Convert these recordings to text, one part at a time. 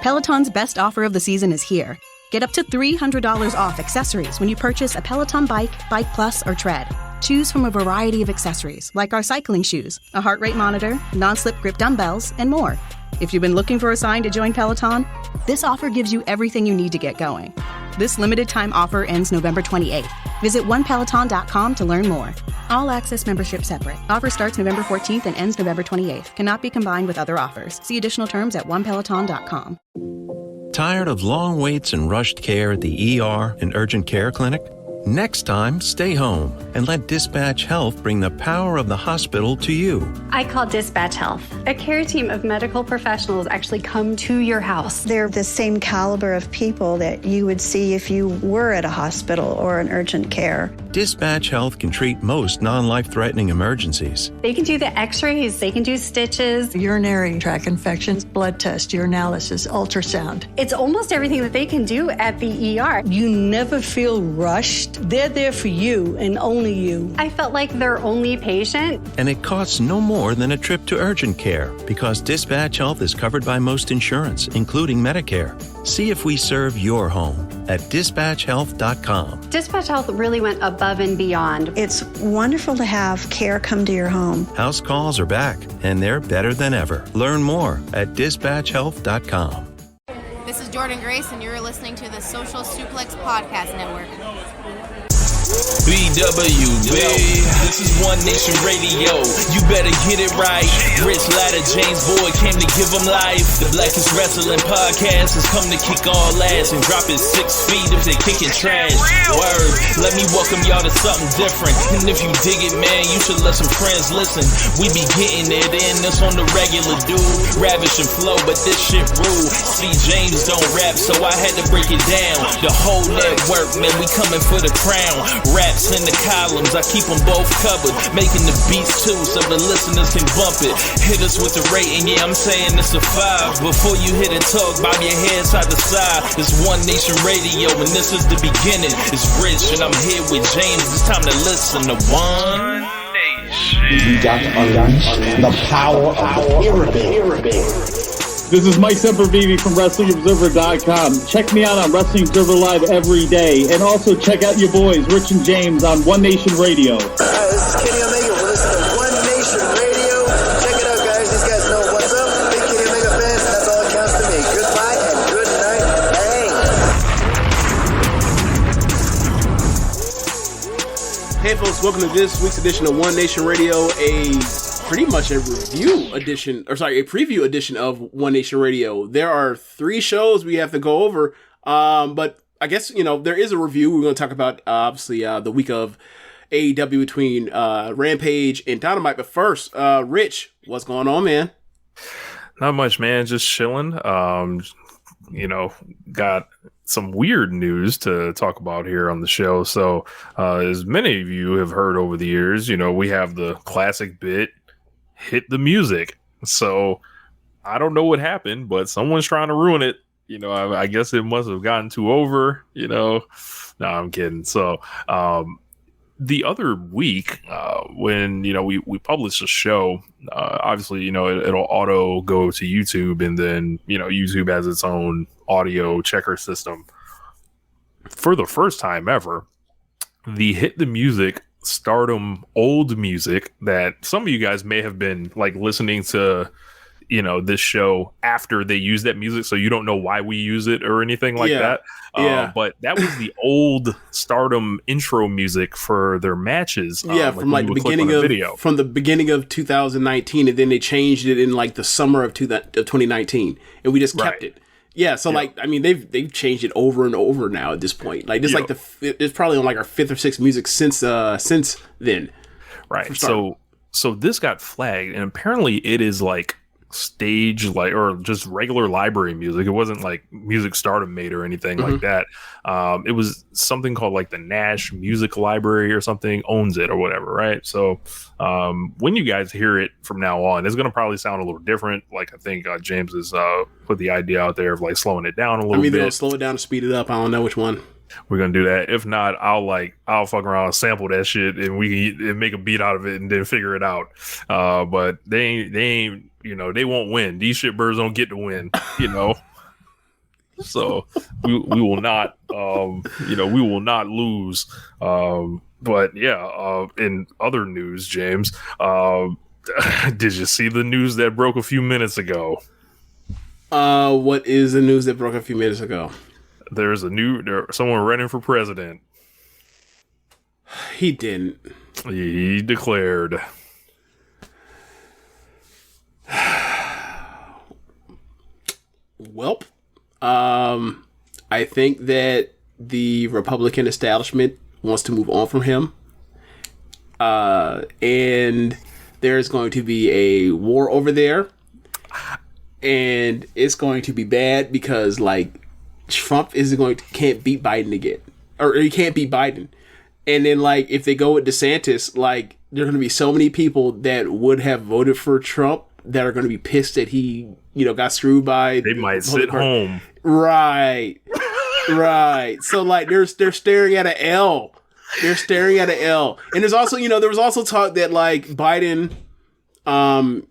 Peloton's best offer of the season is here. Get up to $300 off accessories when you purchase a Peloton bike, Bike Plus, or Tread. Choose from a variety of accessories like our cycling shoes, a heart rate monitor, non-slip grip dumbbells, and more. If you've been looking for a sign to join Peloton, this offer gives you everything you need to get going. This limited time offer ends November 28th. Visit onepeloton.com to learn more. All access membership separate. Offer starts November 14th and ends November 28th. Cannot be combined with other offers. See additional terms at onepeloton.com. Tired of long waits and rushed care at the ER and urgent care clinic? Next time, stay home and let Dispatch Health bring the power of the hospital to you. I call Dispatch Health. A care team of medical professionals actually come to your house. They're the same caliber of people that you would see if you were at a hospital or an urgent care. Dispatch Health can treat most non-life-threatening emergencies. They can do the x-rays, they can do stitches. Urinary tract infections, blood test, urinalysis, ultrasound. It's almost everything that they can do at the ER. You never feel rushed. They're there for you and only you. I felt like their only patient. And it costs no more than a trip to urgent care because Dispatch Health is covered by most insurance, including Medicare. See if we serve your home at dispatchhealth.com. Dispatch Health really went above and beyond. It's wonderful to have care come to your home. House calls are back, and they're better than ever. Learn more at dispatchhealth.com. This is Jordan Grace, and you're listening to the Social Suplex Podcast Network. BWB, this is One Nation Radio. You better get it right. Rich Latta, James Boyd came to give them life. The Blackest Wrestling Podcast has come to kick all ass and drop it 6 feet if they kicking trash. Word, let me welcome y'all to something different. And if you dig it, man, you should let some friends listen. We be getting it in, this on the regular dude. Ravish and flow, but this shit rude. See, James don't rap, so I had to break it down. The whole network, man, we coming for the crown. Raps in the columns, I keep them both covered. Making the beats too, so the listeners can bump it. Hit us with the rating, yeah, I'm saying it's a 5. Before you hit it, talk, bob your head side to side. It's One Nation Radio, and this is the beginning. It's Rich, and I'm here with James. It's time to listen to One Nation. We got to unleash the power of the pyramid. This is Mike Sempervive from WrestlingObserver.com. Check me out on Wrestling Observer Live every day. And also check out your boys, Rich and James, on One Nation Radio. This is Kenny Omega. We're listening to One Nation Radio. Check it out, guys. These guys know what's up. Big Kenny Omega fans. That's all that counts to me. Goodbye and good night. Bang. Hey, folks. Welcome to this week's edition of One Nation Radio. Pretty much a review edition, a preview edition of One Nation Radio. There are 3 shows we have to go over, but I guess, there is a review. We're going to talk about, obviously, the week of AEW between Rampage and Dynamite. But first, Rich, what's going on, man? Not much, man. Just chilling. Got some weird news to talk about here on the show. So, as many of you have heard over the years, we have the classic bit, hit the music. So I don't know what happened, but someone's trying to ruin it. I guess it must have gotten too over, No, I'm kidding. So the other week when, we published a show, obviously, it'll auto go to YouTube, and then, YouTube has its own audio checker system. For the first time ever, the hit the music Stardom old music that some of you guys may have been listening to, this show after they use that music, so you don't know why we use it or anything like that. But that was the old Stardom intro music for their matches. From the beginning of 2019, and then they changed it in the summer of 2019, and we just kept it. Yeah, so they've changed it over and over now at this point. It's probably on our 5th or 6th music since then. Right. So this got flagged, and apparently it is stage or just regular library music. It wasn't music Stardom made or anything like that. It was something called the Nash Music Library or something owns it or whatever, right? So when you guys hear it from now on, it's going to probably sound a little different. I think James has put the idea out there of slowing it down a little bit. They'll slow it down or speed it up. I don't know which one. We're gonna do that. If not, I'll fuck around and sample that shit, and we can make a beat out of it and then figure it out. But they ain't they won't win. These shitbirds don't get to win. So we will not, we will not lose. But yeah, in other news, James, did you see the news that broke a few minutes ago? What is the news that broke a few minutes ago? There's someone running for president. He didn't. He declared. Welp. I think that the Republican establishment wants to move on from him. And there's going to be a war over there. And it's going to be bad because, like, Trump can't beat Biden again. Or he can't beat Biden. And then, like, if they go with DeSantis, like, there are going to be so many people that would have voted for Trump that are going to be pissed that he, got screwed by. They might sit home. Right. Right. So, like, they're staring at an L. They're staring at an L. And there's also, there was also talk that, like, Biden,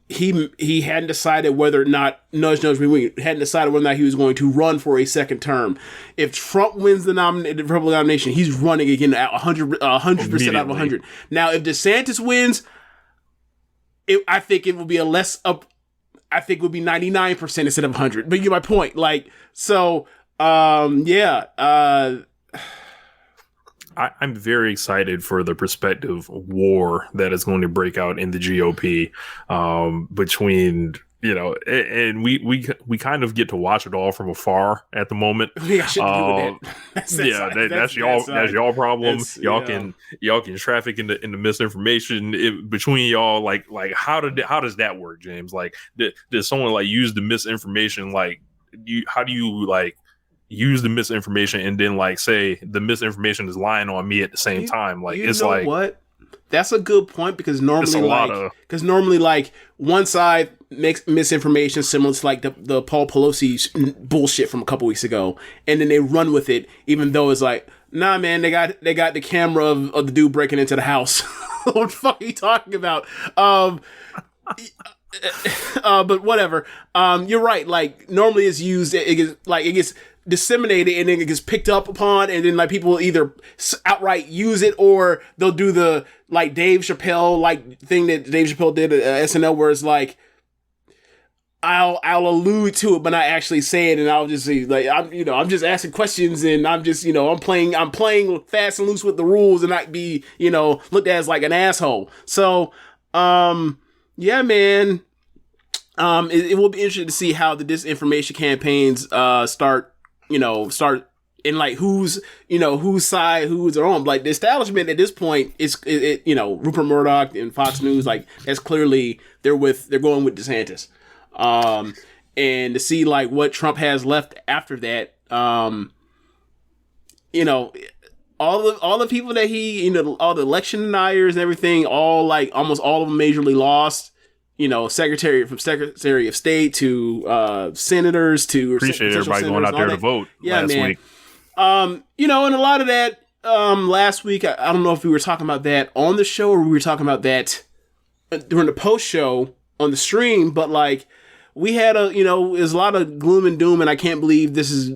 he hadn't decided whether or not, hadn't decided whether or not he was going to run for a second term. If Trump wins the Republican nomination, he's running again at 100% out of 100. Now, if DeSantis wins, I think it will be I think it would be 99% instead of 100. But you get my point. Like, so, yeah. I'm very excited for the prospective war that is going to break out in the GOP between, and we kind of get to watch it all from afar at the moment. That's y'all problem. Y'all can traffic in the misinformation between y'all. Like how does that work, James? Like did someone like use the misinformation? Like how do you like use the misinformation and then like say the misinformation is lying on me at the same time? Like it's like what? That's a good point because normally like one side makes misinformation similar to like the Paul Pelosi bullshit from a couple weeks ago, and then they run with it even though it's like, nah, man, they got the camera of the dude breaking into the house. What the fuck are you talking about? But whatever. You're right. Like normally it's used. It gets disseminated and then it gets picked up upon, and then like people will either outright use it or they'll do the like Dave Chappelle like thing that Dave Chappelle did at SNL, where it's like I'll allude to it but not actually say it, and I'll just say like I'm just asking questions and I'm just I'm playing fast and loose with the rules and not be looked at as like an asshole. So yeah, man. It will be interesting to see how the disinformation campaigns start and like who's side, who's their own. Like the establishment at this point is Rupert Murdoch and Fox News, like that's clearly they're going with DeSantis. And to see like what Trump has left after that, all the people that he, all the election deniers and everything, almost all of them majorly lost. Secretary of State to senators to appreciate everybody going out there to vote last week. And a lot of that last week, I don't know if we were talking about that on the show or we were talking about that during the post show on the stream, but like we had there's a lot of gloom and doom, and I can't believe this is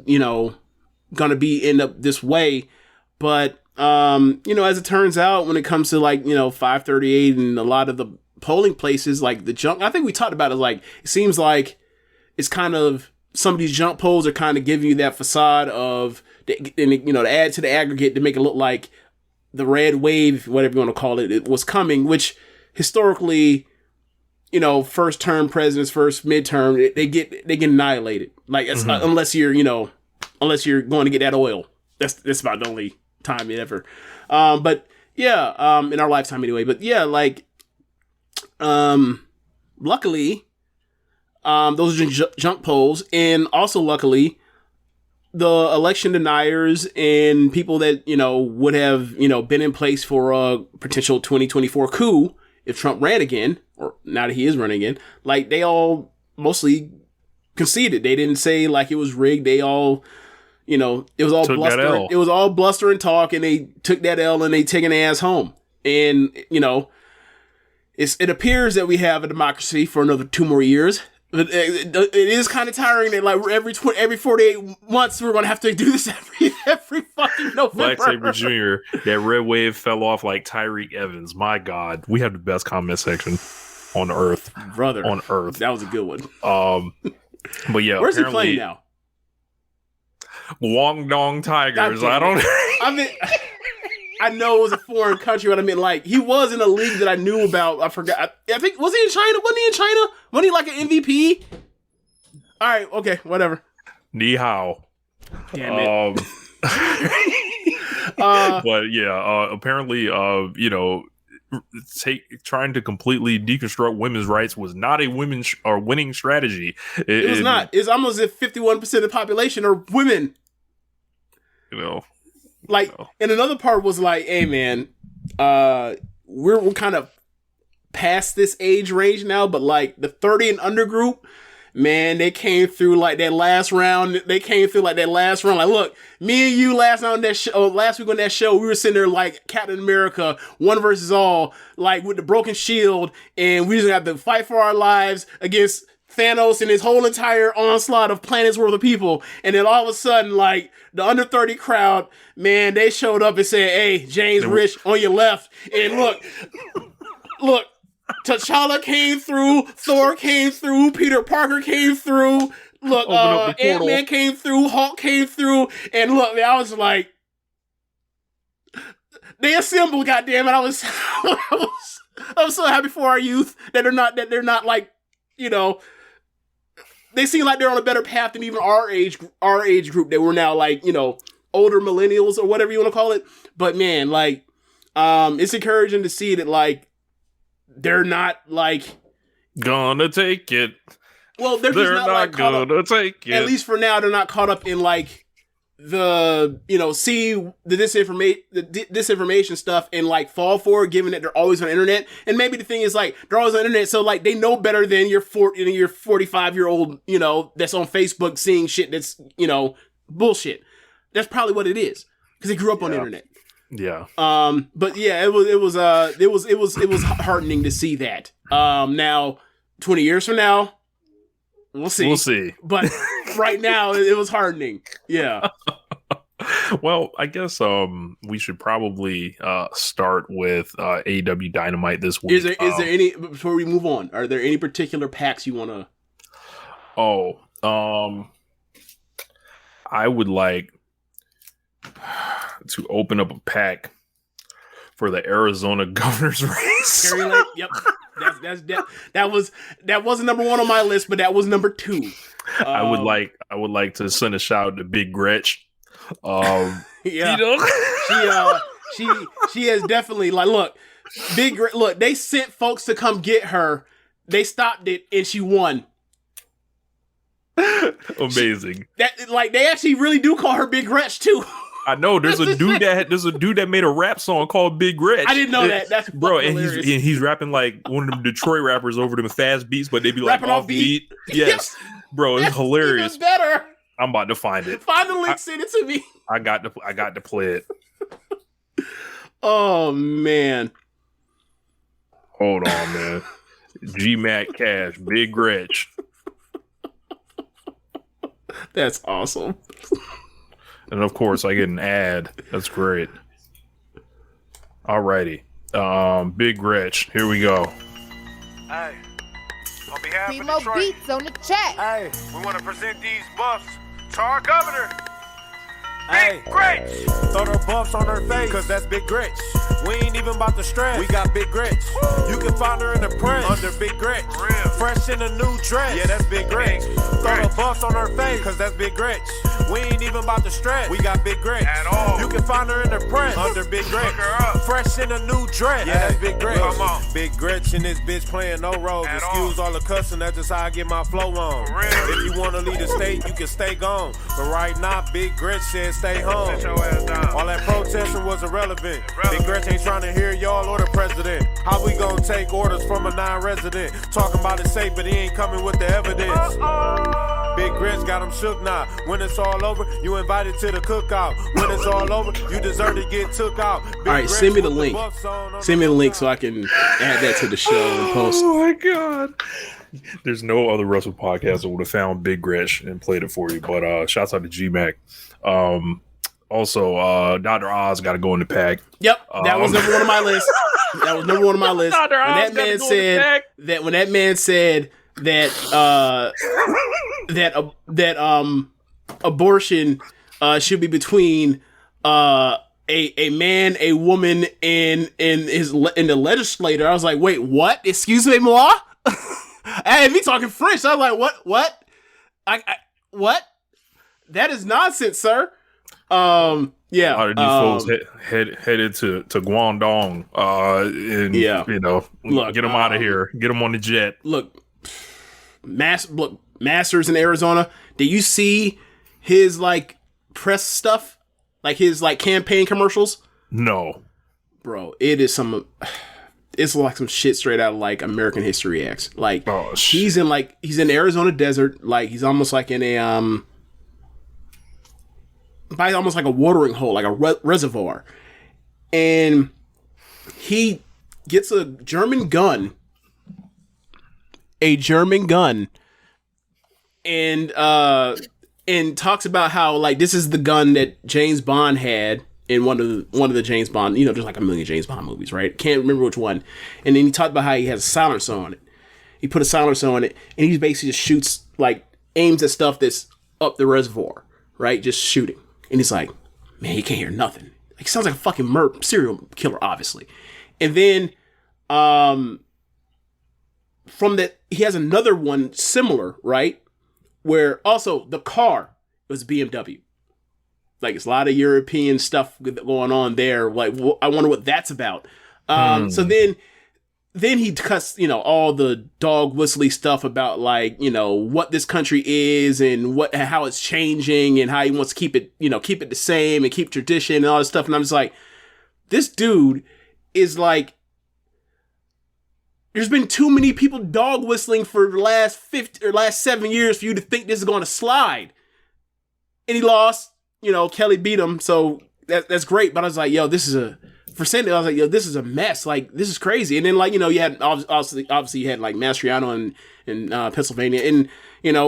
gonna end up this way. But as it turns out, when it comes to like 538 and a lot of the polling places, like the junk, I think we talked about it, like it seems like it's kind of some of these junk polls are kind of giving you that facade of to add to the aggregate to make it look like the red wave, whatever you want to call it, it was coming, which historically first term presidents, first midterm, they get annihilated, like unless you're going to get that oil. That's about the only time it ever but yeah, in our lifetime anyway. But yeah, like luckily, those are junk polls, and also luckily, the election deniers and people that would have been in place for a potential 2024 coup if Trump ran again, or now that he is running again, like they all mostly conceded. They didn't say like it was rigged. They all, it was all bluster. It was all bluster and talk, and they took that L and they taken their ass home, and it appears that we have a democracy for another 2 more years. It is kind of tiring that like every 48 months we're gonna have to do this every fucking November. Black Sabre Jr. That red wave fell off like Tyreek Evans. My God, we have the best comment section on earth, brother. On earth, that was a good one. But yeah, where's he playing now? Guangdong Tigers. I know it was a foreign country, but I mean, like, he was in a league that I knew about. I forgot. I think, was he in China? Wasn't he in China? Wasn't he like an MVP? All right, okay, whatever. Ni hao. Damn it. But yeah, apparently, trying to completely deconstruct women's rights was not a winning strategy. It was not. It's almost as if 51% of the population are women. And another part was like, hey man, we're kind of past this age range now, but like the 30 and under group, man, they came through like that last round. Like, look, me and you last week on that show, we were sitting there like Captain America, one versus all, like with the broken shield, and we just have to fight for our lives against Thanos and his whole entire onslaught of planets worth of people. And then all of a sudden, like, the under 30 crowd, man, they showed up and said, hey, James Rich on your left. And look, T'Challa came through, Thor came through, Peter Parker came through, look, Ant-Man came through, Hulk came through, and look, man, I was like, they assembled, goddammit. I was so happy for our youth that they're not like, they seem like they're on a better path than even our age group that we're now like, older millennials or whatever you want to call it. But man, like, it's encouraging to see that like they're not like gonna take it. Well, they're just not like gonna take it. At least for now, they're not caught up in like the disinformation stuff and like fall for it, given that they're always on the internet. And maybe the thing is like they're always on the internet, so like they know better than your 45-year-old, that's on Facebook seeing shit that's bullshit. That's probably what it is because they grew up on the internet. Yeah. But yeah, it was heartening to see that. Now 20 years from now, we'll see. But right now, it was heartening. Yeah. Well, I guess we should probably start with AEW Dynamite this week. Is there any, before we move on, are there any particular packs you want to? I would like to open up a pack for the Arizona Governor's race. Yep. That wasn't number one on my list, but that was number two. I would like to send a shout out to Big Gretch. Yeah, she has definitely like look, they sent folks to come get her. They stopped it and she won. Amazing. They actually really do call her Big Gretch too. I know there's a dude that made a rap song called Big Gretch. I didn't know that. That's and he's rapping like one of them Detroit rappers over them fast beats, but they be like off beat. Yes, bro, it's hilarious. Even better. I'm about to find it. Find the link, send it to me. I got to play it. Oh man. Hold on, man. G-Mac Cash, Big Gretch. That's awesome. And of course, I get an ad. That's great. Alrighty. Big Gretch. Here we go. Hey, on behalf Primo of Detroit, beats on the chat. Hey, we want to present these buffs to our governor. Big Gretch. Throw the buffs on her face, cause that's Big Gretch. We ain't even about to stress. We got Big Gretch. You can find her in the press under Big Gretch. Fresh in a new dress. Yeah, that's Big Gretch. Throw the buffs on her face, cause that's Big Gretch. We ain't even about to stress. We got Big Gretch. At all. You can find her in the press under Big Gretch. Fresh in a new dress. Yeah, that's Big Gretch. Come on. Big Gretch and this bitch playing no roles. Excuse all the cussing, that's just how I get my flow on. If you wanna leave the state, you can stay gone. But right now, Big Gretch says stay home. All that protesting was irrelevant. Big Gretch ain't trying to hear y'all or the president. How we gonna take orders from a non-resident? Talking about it safe, but he ain't coming with the evidence. Big Gretch got him shook now. When it's all over, you invited to the cookout. When it's all over, you deserve to get took out. Big all right, send me the link. Send me the link so I can add that to the show and post. Oh my god. There's no other wrestling podcast that would have found Big Gretch and played it for you. But shouts out to G-Mac. Also, Dr. Oz got to go in the pack. Yep, that was number one on my list. That was number one on my list. Dr. When Oz that man said that abortion should be between a man, a woman, and the legislator. I was like, wait, what? Excuse me, moi? I had me talking French. I was like, what? I what? That is nonsense, sir. Yeah. A lot of these folks headed to Guangdong, and look, get them out of here. Get them on the jet. Look, Masters in Arizona. Did you see his press stuff? Like his campaign commercials? No, bro. It's like some shit straight out of American History X. He's in Arizona desert. He's almost like in a by almost like a watering hole, like a reservoir, and he gets a German gun, and talks about how this is the gun that James Bond had in one of the James Bond, there's like a million James Bond movies, right? Can't remember which one. And then he talked about how he has a silencer on it. He put a silencer on it, and he basically just shoots, aims at stuff that's up the reservoir, right? Just shooting. And he's like, man, he can't hear nothing. He sounds like a fucking serial killer, obviously. And then from that, he has another one similar, right? Where also the car was BMW. It's a lot of European stuff going on there. I wonder what that's about. So then he cuts, all the dog whistly stuff about what this country is and how it's changing and how he wants to keep it the same and keep tradition and all this stuff. And I'm just like, this dude is there's been too many people dog whistling for the last 7 years for you to think this is going to slide. And he lost, Kelly beat him. So that's great. But I was like, yo, this is this is a mess. This is crazy. And then you had obviously you had Mastriano in Pennsylvania, and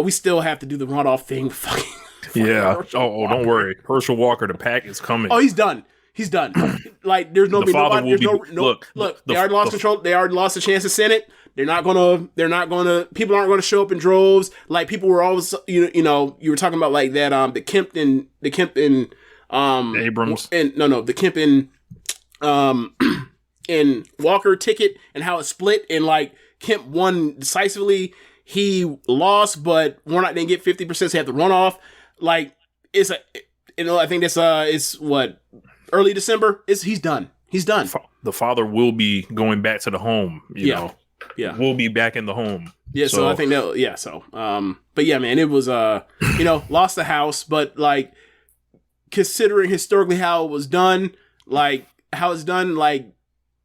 we still have to do the runoff thing. Yeah. Don't worry. Herschel Walker, the pack is coming. Oh, he's done. There's no They already lost control. They already lost the chance to Senate. People aren't gonna show up in droves. People were always you were talking about that the Kemp and Abrams the Kemp and Walker ticket and how it split, and Kemp won decisively. He lost, but Warnock didn't get 50%, so he had to run off. I think that's it's what, early December. He's done. The father will be going back to the home. You know, we'll be back in the home. Yeah. So I think that. Yeah. So but yeah, man, it was lost the house, but considering historically how it was done,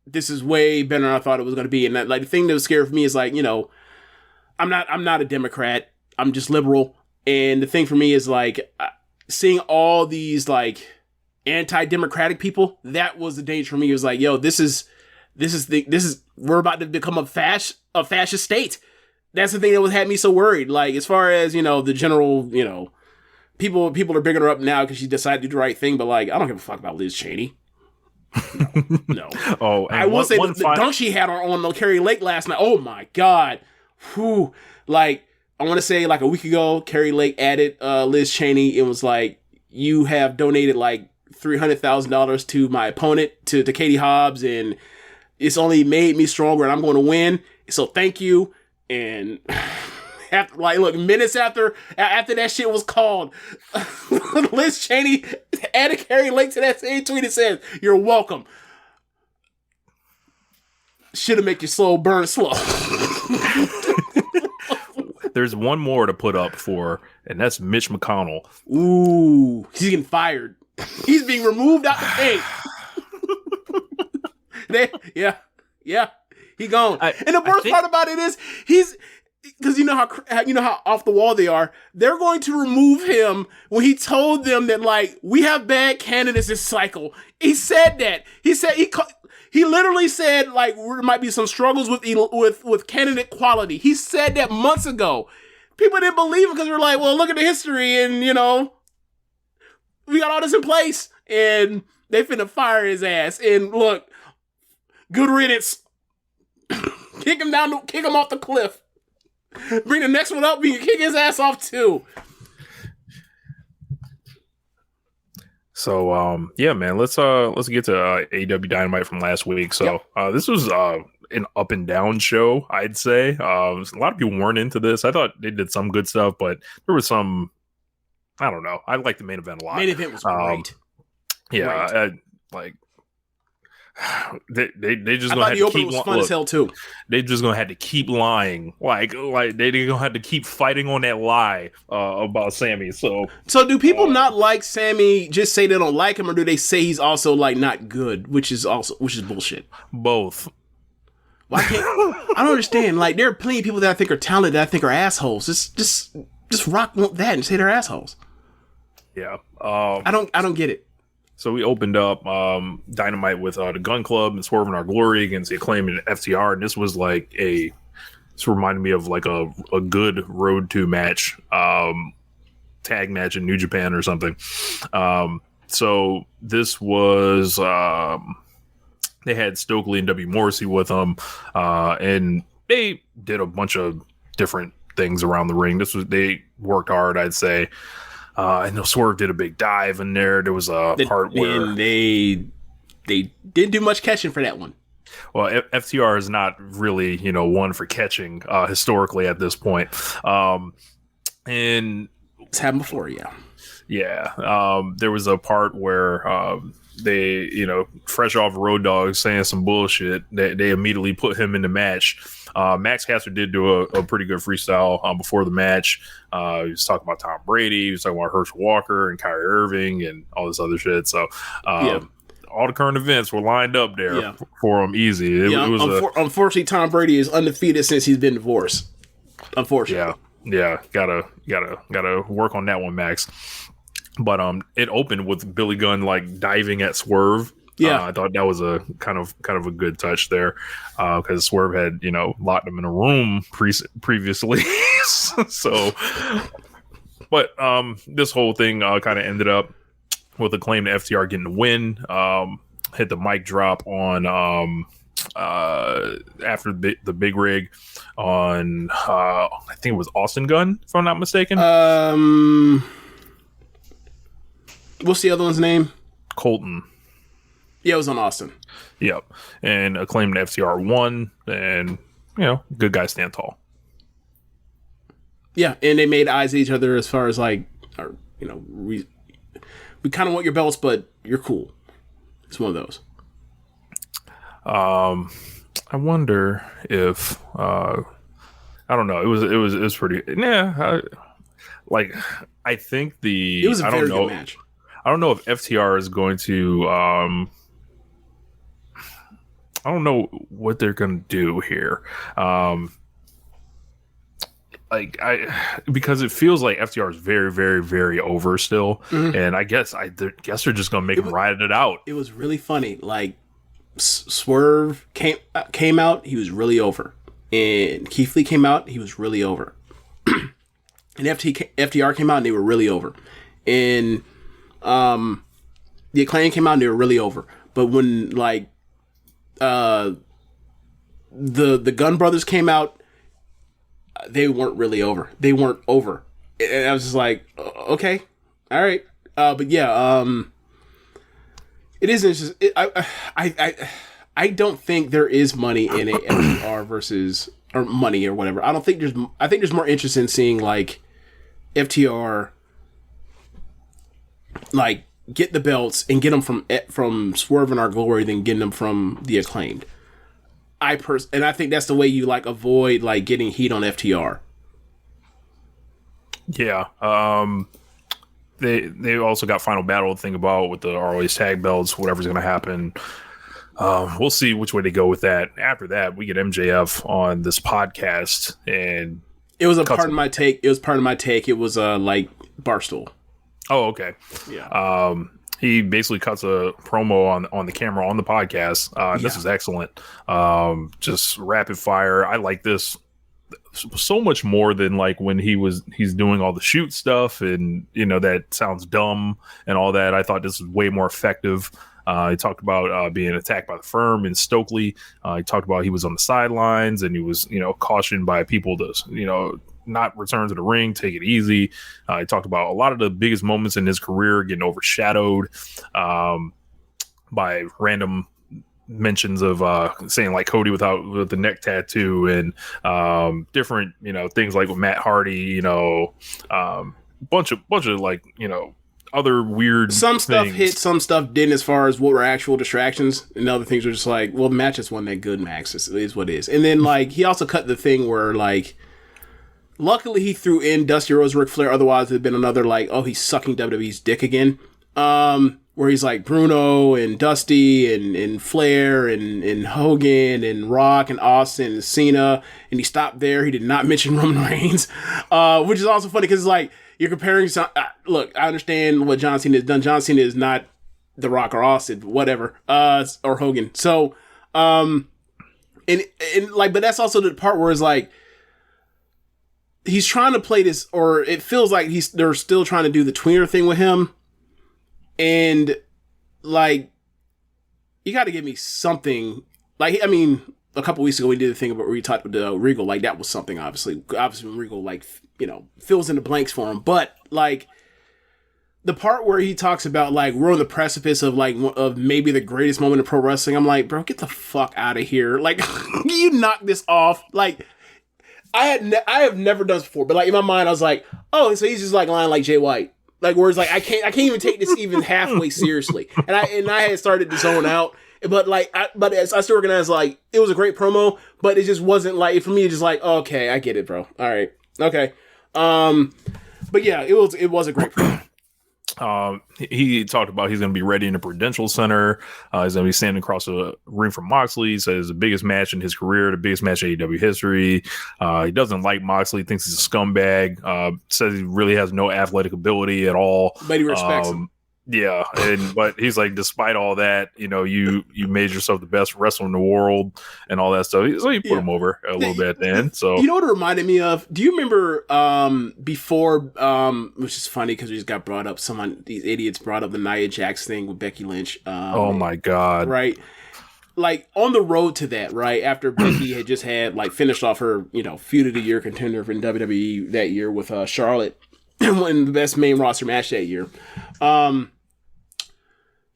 this is way better than I thought it was going to be. And that, the thing that was scary for me is I'm not a Democrat. I'm just liberal. And the thing for me is seeing all these anti-democratic people. That was the danger for me. It was yo, this is we're about to become a fascist state. That's the thing that had me so worried. As far as the general, people are bigging her up now because she decided to do the right thing. But I don't give a fuck about Liz Cheney. No. Oh, I will say the dunk she had on Carrie Lake last night. Oh my god. Whew. I want to say a week ago, Carrie Lake added Liz Cheney. It was you have donated $300,000 to my opponent, to Katie Hobbs, and it's only made me stronger, and I'm going to win. So thank you. And after, minutes after that shit was called, Liz Cheney added Carrie Lake to that same tweet and said, "You're welcome." Shit'll make your soul burn slow. There's one more to put up for, and that's Mitch McConnell. Ooh, he's getting fired. He's being removed out the thing. Yeah, he gone. And the worst part about it is because you know how off the wall they are. They're going to remove him when he told them that we have bad candidates this cycle. He said that. He He literally said, like, there might be some struggles with candidate quality. He said that months ago. People didn't believe it because they're like, well, look at the history and, you know, we got all this in place. And they finna fire his ass. And look, good riddance. Kick him off the cliff. Bring the next one up, we can kick his ass off too. So yeah, man, let's get to AEW Dynamite from last week. So this was an up and down show, I'd say. A lot of people weren't into this. I thought they did some good stuff, but there was some, I don't know. I liked the main event a lot. Main event was great. Yeah, they just gonna have the to opening keep was fun as hell too. They just gonna have to keep lying, like they gonna have to keep fighting on that lie about Sammy. So do people not like Sammy just say they don't like him, or do they say he's also like not good, which is bullshit? Both. Why can't I don't understand? Like there are plenty of people that I think are talented that I think are assholes. Just rock that and say they're assholes. Yeah. I don't get it. So we opened up Dynamite with the Gun Club and Swerve in Our Glory against the Acclaim and FTR, and this was like this reminded me of like a good Road to match, tag match in New Japan or something. So this was they had Stokely and W. Morrissey with them, and they did a bunch of different things around the ring. They worked hard, I'd say. And Swerve did a big dive in there. There was a part where they didn't do much catching for that one. Well, FTR is not really, one for catching historically at this point. And it's happened before, yeah. Yeah. There was a part where they, fresh off Road Dogg saying some bullshit, they immediately put him in the match. Max Caster did do a pretty good freestyle before the match. He was talking about Tom Brady. He was talking about Herschel Walker and Kyrie Irving and all this other shit. So all the current events were lined up there for him easy. It was unfortunately, Tom Brady is undefeated since he's been divorced. Unfortunately. Yeah. Gotta work on that one, Max. But it opened with Billy Gunn like diving at Swerve. Yeah, I thought that was a kind of a good touch there because Swerve had locked him in a room previously. So, but this whole thing kind of ended up with Acclaim to FTR getting the win. Hit the mic drop on after the big rig on I think it was Austin Gunn, if I'm not mistaken. What's the other one's name? Colton. Yeah, it was on Austin. Yep. And Acclaimed FTR won, and, good guys stand tall. Yeah, and they made eyes at each other as far as, like, we kind of want your belts, but you're cool. It's one of those. I wonder if, I don't know. It was pretty, I think it was a very good match. I don't know if FTR is going to, I don't know what they're going to do here. Because it feels like FTR is very, very, very over still. Mm-hmm. And I guess they're just going to make them ride it out. It was really funny. Like Swerve came out, he was really over. And Keith Lee came out, he was really over. And FTR came out and they were really over. And the Acclaim came out and they were really over. But when the Gunn brothers came out, they weren't really over. They weren't over. And I was just like, okay, all right. But yeah, it is interesting. I don't think there is money in a FTR versus or money or whatever. I think there's more interest in seeing like FTR like get the belts and get them from Swerve in Our Glory than getting them from the Acclaimed. And I think that's the way you like avoid like getting heat on FTR. Yeah. They also got Final Battle to think about with the ROH tag belts, whatever's going to happen. We'll see which way they go with that. After that, we get MJF on this podcast, and it was part of my take. It was part of my take. It was like Barstool. Oh, okay. Yeah. He basically cuts a promo on the camera on the podcast. This is excellent. Just rapid fire. I like this so much more than like when he's doing all the shoot stuff and that sounds dumb and all that. I thought this was way more effective. He talked about being attacked by the Firm in Stokely. He talked about he was on the sidelines and he was cautioned by people to not return to the ring, take it easy. He talked about a lot of the biggest moments in his career getting overshadowed by random mentions of saying like Cody with the neck tattoo and different things like with Matt Hardy, bunch of like other weird some stuff things. Hit, some stuff didn't, as far as what were actual distractions, and other things were just like, well, the match just wasn't that good, Max. It is what it is. And then like he also cut the thing where like, luckily he threw in Dusty Rhodes, Ric Flair, otherwise it'd been another like, oh, he's sucking WWE's dick again. Where he's like Bruno and Dusty and Flair and Hogan and Rock and Austin and Cena, and he stopped there. He did not mention Roman Reigns, which is also funny because it's like you're comparing. Look, I understand what John Cena has done. John Cena is not The Rock or Austin, whatever, or Hogan. So, and like, but that's also the part where it's like he's trying to play this, or it feels like they're still trying to do the tweener thing with him. And like, you got to give me something. Like, I mean, a couple weeks ago we did the thing about where we talked with Regal. Like, that was something. Obviously, Regal like fills in the blanks for him. But like, the part where he talks about like we're on the precipice of like of maybe the greatest moment in pro wrestling. I'm like, bro, get the fuck out of here. Like, you knock this off. Like, I have never done this before. But like in my mind, I was like, oh, so he's just like lying like Jay White. Like, where it's like, I can't even take this even halfway seriously. And I had started to zone out. But like, as I still recognize, like, it was a great promo, but it just wasn't like, for me, it's just like, okay, I get it, bro. All right. Okay. But yeah, it was a great promo. He talked about he's going to be ready in the Prudential Center. He's going to be standing across the ring from Moxley. He says the biggest match in his career, the biggest match in AEW history. He doesn't like Moxley, thinks he's a scumbag. Says he really has no athletic ability at all. But he respects him. Yeah, but he's like, despite all that, you made yourself the best wrestler in the world and all that stuff. So he put him over a little bit then. So you know what it reminded me of? Do you remember before? Which is funny because we just got brought up. These idiots brought up the Nia Jax thing with Becky Lynch. Oh my god! Right, like on the road to that. Right after Becky had just had like finished off her feud of the year contender in WWE that year with Charlotte, and won the best main roster match that year.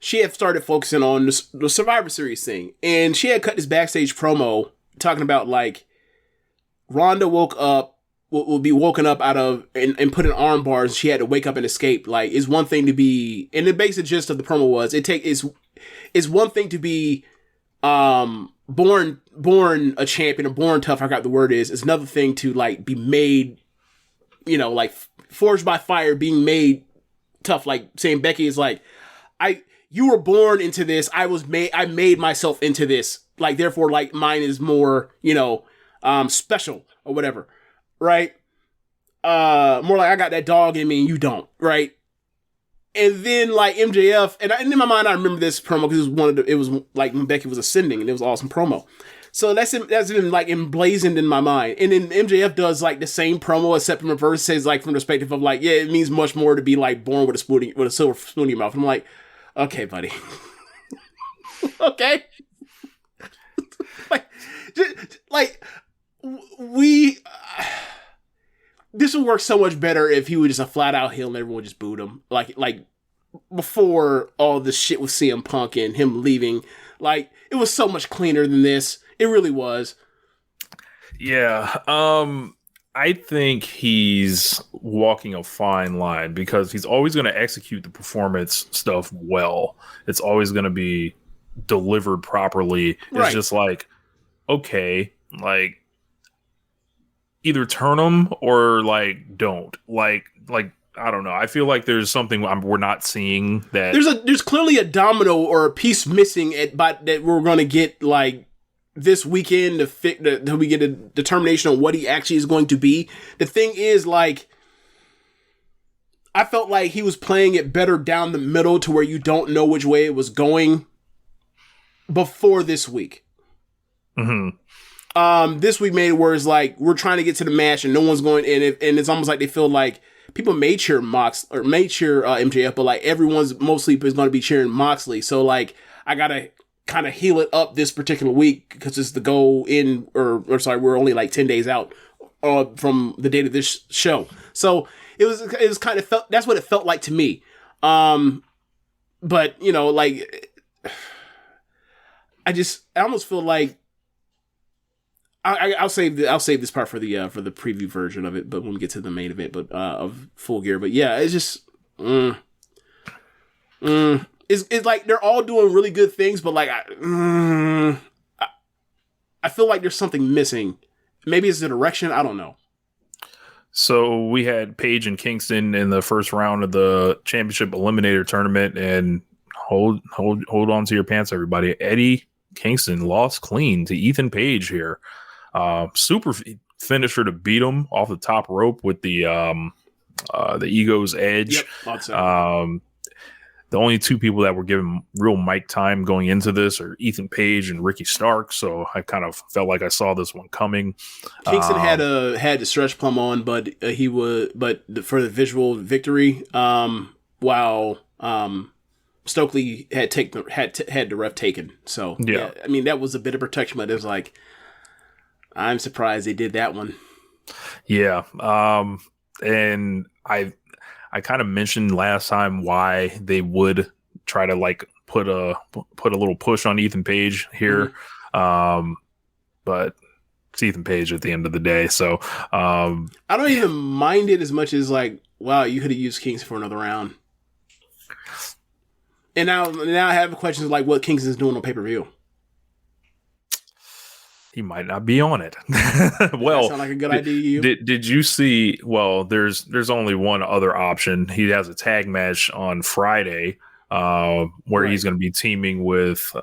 She had started focusing on the Survivor Series thing. And she had cut this backstage promo talking about, like, Ronda will be woken up out of, and put in arm bars. She had to wake up and escape. Like, it's one thing to be, and the basic gist of the promo was, it's one thing to be born a champion, or born tough, I forgot the word is. It's another thing to, like, be made, like, forged by fire, being made tough. Like, saying Becky is like, you were born into this. I made myself into this. Like, therefore, like, mine is more, special or whatever. Right? More like I got that dog in me and you don't. Right? And then, like, MJF, and in my mind, I remember this promo because it was like when Becky was ascending and it was an awesome promo. So that's been like emblazoned in my mind. And then MJF does like the same promo except in reverse, says like from the perspective of like, yeah, it means much more to be like born with a silver spoon in your mouth. And I'm like, okay, buddy. Okay. This would work so much better if he was just a flat out heel and everyone would just boot him. Like before all the shit with CM Punk and him leaving. Like, it was so much cleaner than this. It really was. Yeah. I think he's walking a fine line because he's always going to execute the performance stuff well. It's always going to be delivered properly. Right. It's just like, okay, like, either turn them or like don't. Like I don't know. I feel like there's something we're not seeing that. There's clearly a domino or a piece missing that we're going to get like this weekend to we get a determination on what he actually is going to be. The thing is, like, I felt like he was playing it better down the middle to where you don't know which way it was going before this week. This week made it where it's like we're trying to get to the match and no one's going in, and it's almost like they feel like people may cheer MJF, but like everyone's mostly is going to be cheering Moxley. So like I gotta kind of heal it up this particular week because it's the go in, or sorry, we're only like 10 days out from the date of this show. So it was kind of felt, that's what it felt like to me. But you know, like I almost feel like I'll save this part for the preview version of it, but when we get to the main event, but of Full Gear. But yeah, it's just it's like they're all doing really good things, but like I feel like there's something missing. Maybe it's the direction. I don't know. So we had Paige and Kingston in the first round of the championship eliminator tournament, and hold on to your pants, everybody. Eddie Kingston lost clean to Ethan Page here. Super finisher to beat him off the top rope with the Ego's Edge. Yep, the only two people that were given real mic time going into this are Ethan Page and Ricky Stark, so I kind of felt like I saw this one coming. Kingston had the stretch plum on, but for the visual victory, while Stokely had the ref taken. So yeah, I mean that was a bit of protection, but it was like I'm surprised they did that one. Yeah, and I kind of mentioned last time why they would try to like put a little push on Ethan Page here. But it's Ethan Page at the end of the day. So I don't even mind it as much as like, wow, you could have used Kingston for another round. And now I have questions like what Kingston's doing on pay-per-view. He might not be on it. Well, that sound like a good idea to you? Did you see? Well, there's only one other option. He has a tag match on Friday, where he's going to be teaming with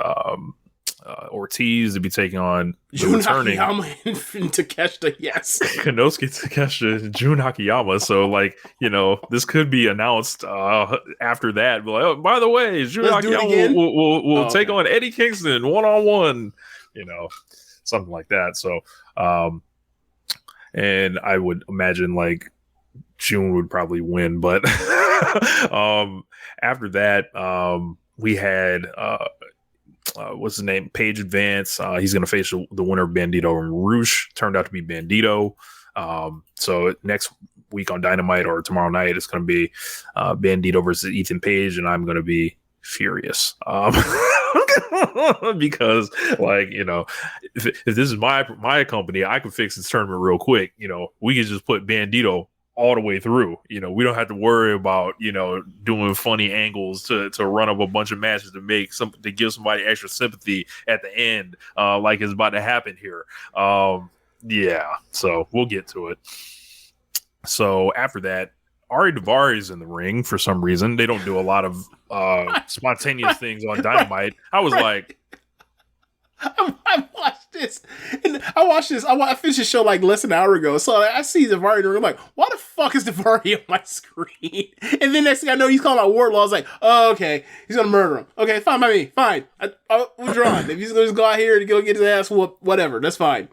Ortiz to be taking on Jun Akiyama and Takeshita. Yes, Konosuke Takeshita and Jun Akiyama. So, like, you know, this could be announced after that. But like, oh, by the way, Jun Akiyama will take on Eddie Kingston 1-on-1. You know. Something like that. So, and I would imagine like June would probably win, but after that, we had what's his name? Page Advance. He's going to face the winner of Bandito and Roosh. Turned out to be Bandito. So next week on Dynamite or tomorrow night, it's going to be Bandito versus Ethan Page, and I'm going to be furious. Because, like, you know, if this is my company, I can fix this tournament real quick. You know, we can just put Bandito all the way through. You know, we don't have to worry about, you know, doing funny angles to run up a bunch of matches to give somebody extra sympathy at the end, like it's about to happen here. Yeah, so we'll get to it. So after that, Ari Daivari is in the ring for some reason. They don't do a lot of spontaneous things on Dynamite. I was like, I watched this. I finished the show like less than an hour ago. So I see Daivari in the ring. I'm like, why the fuck is Daivari on my screen? And then next thing I know, he's calling out Wardlow. I was like, oh, okay. He's going to murder him. Okay, fine by me. Fine. I'll withdraw. If he's going to just go out here and go get his ass whooped, whatever. That's fine.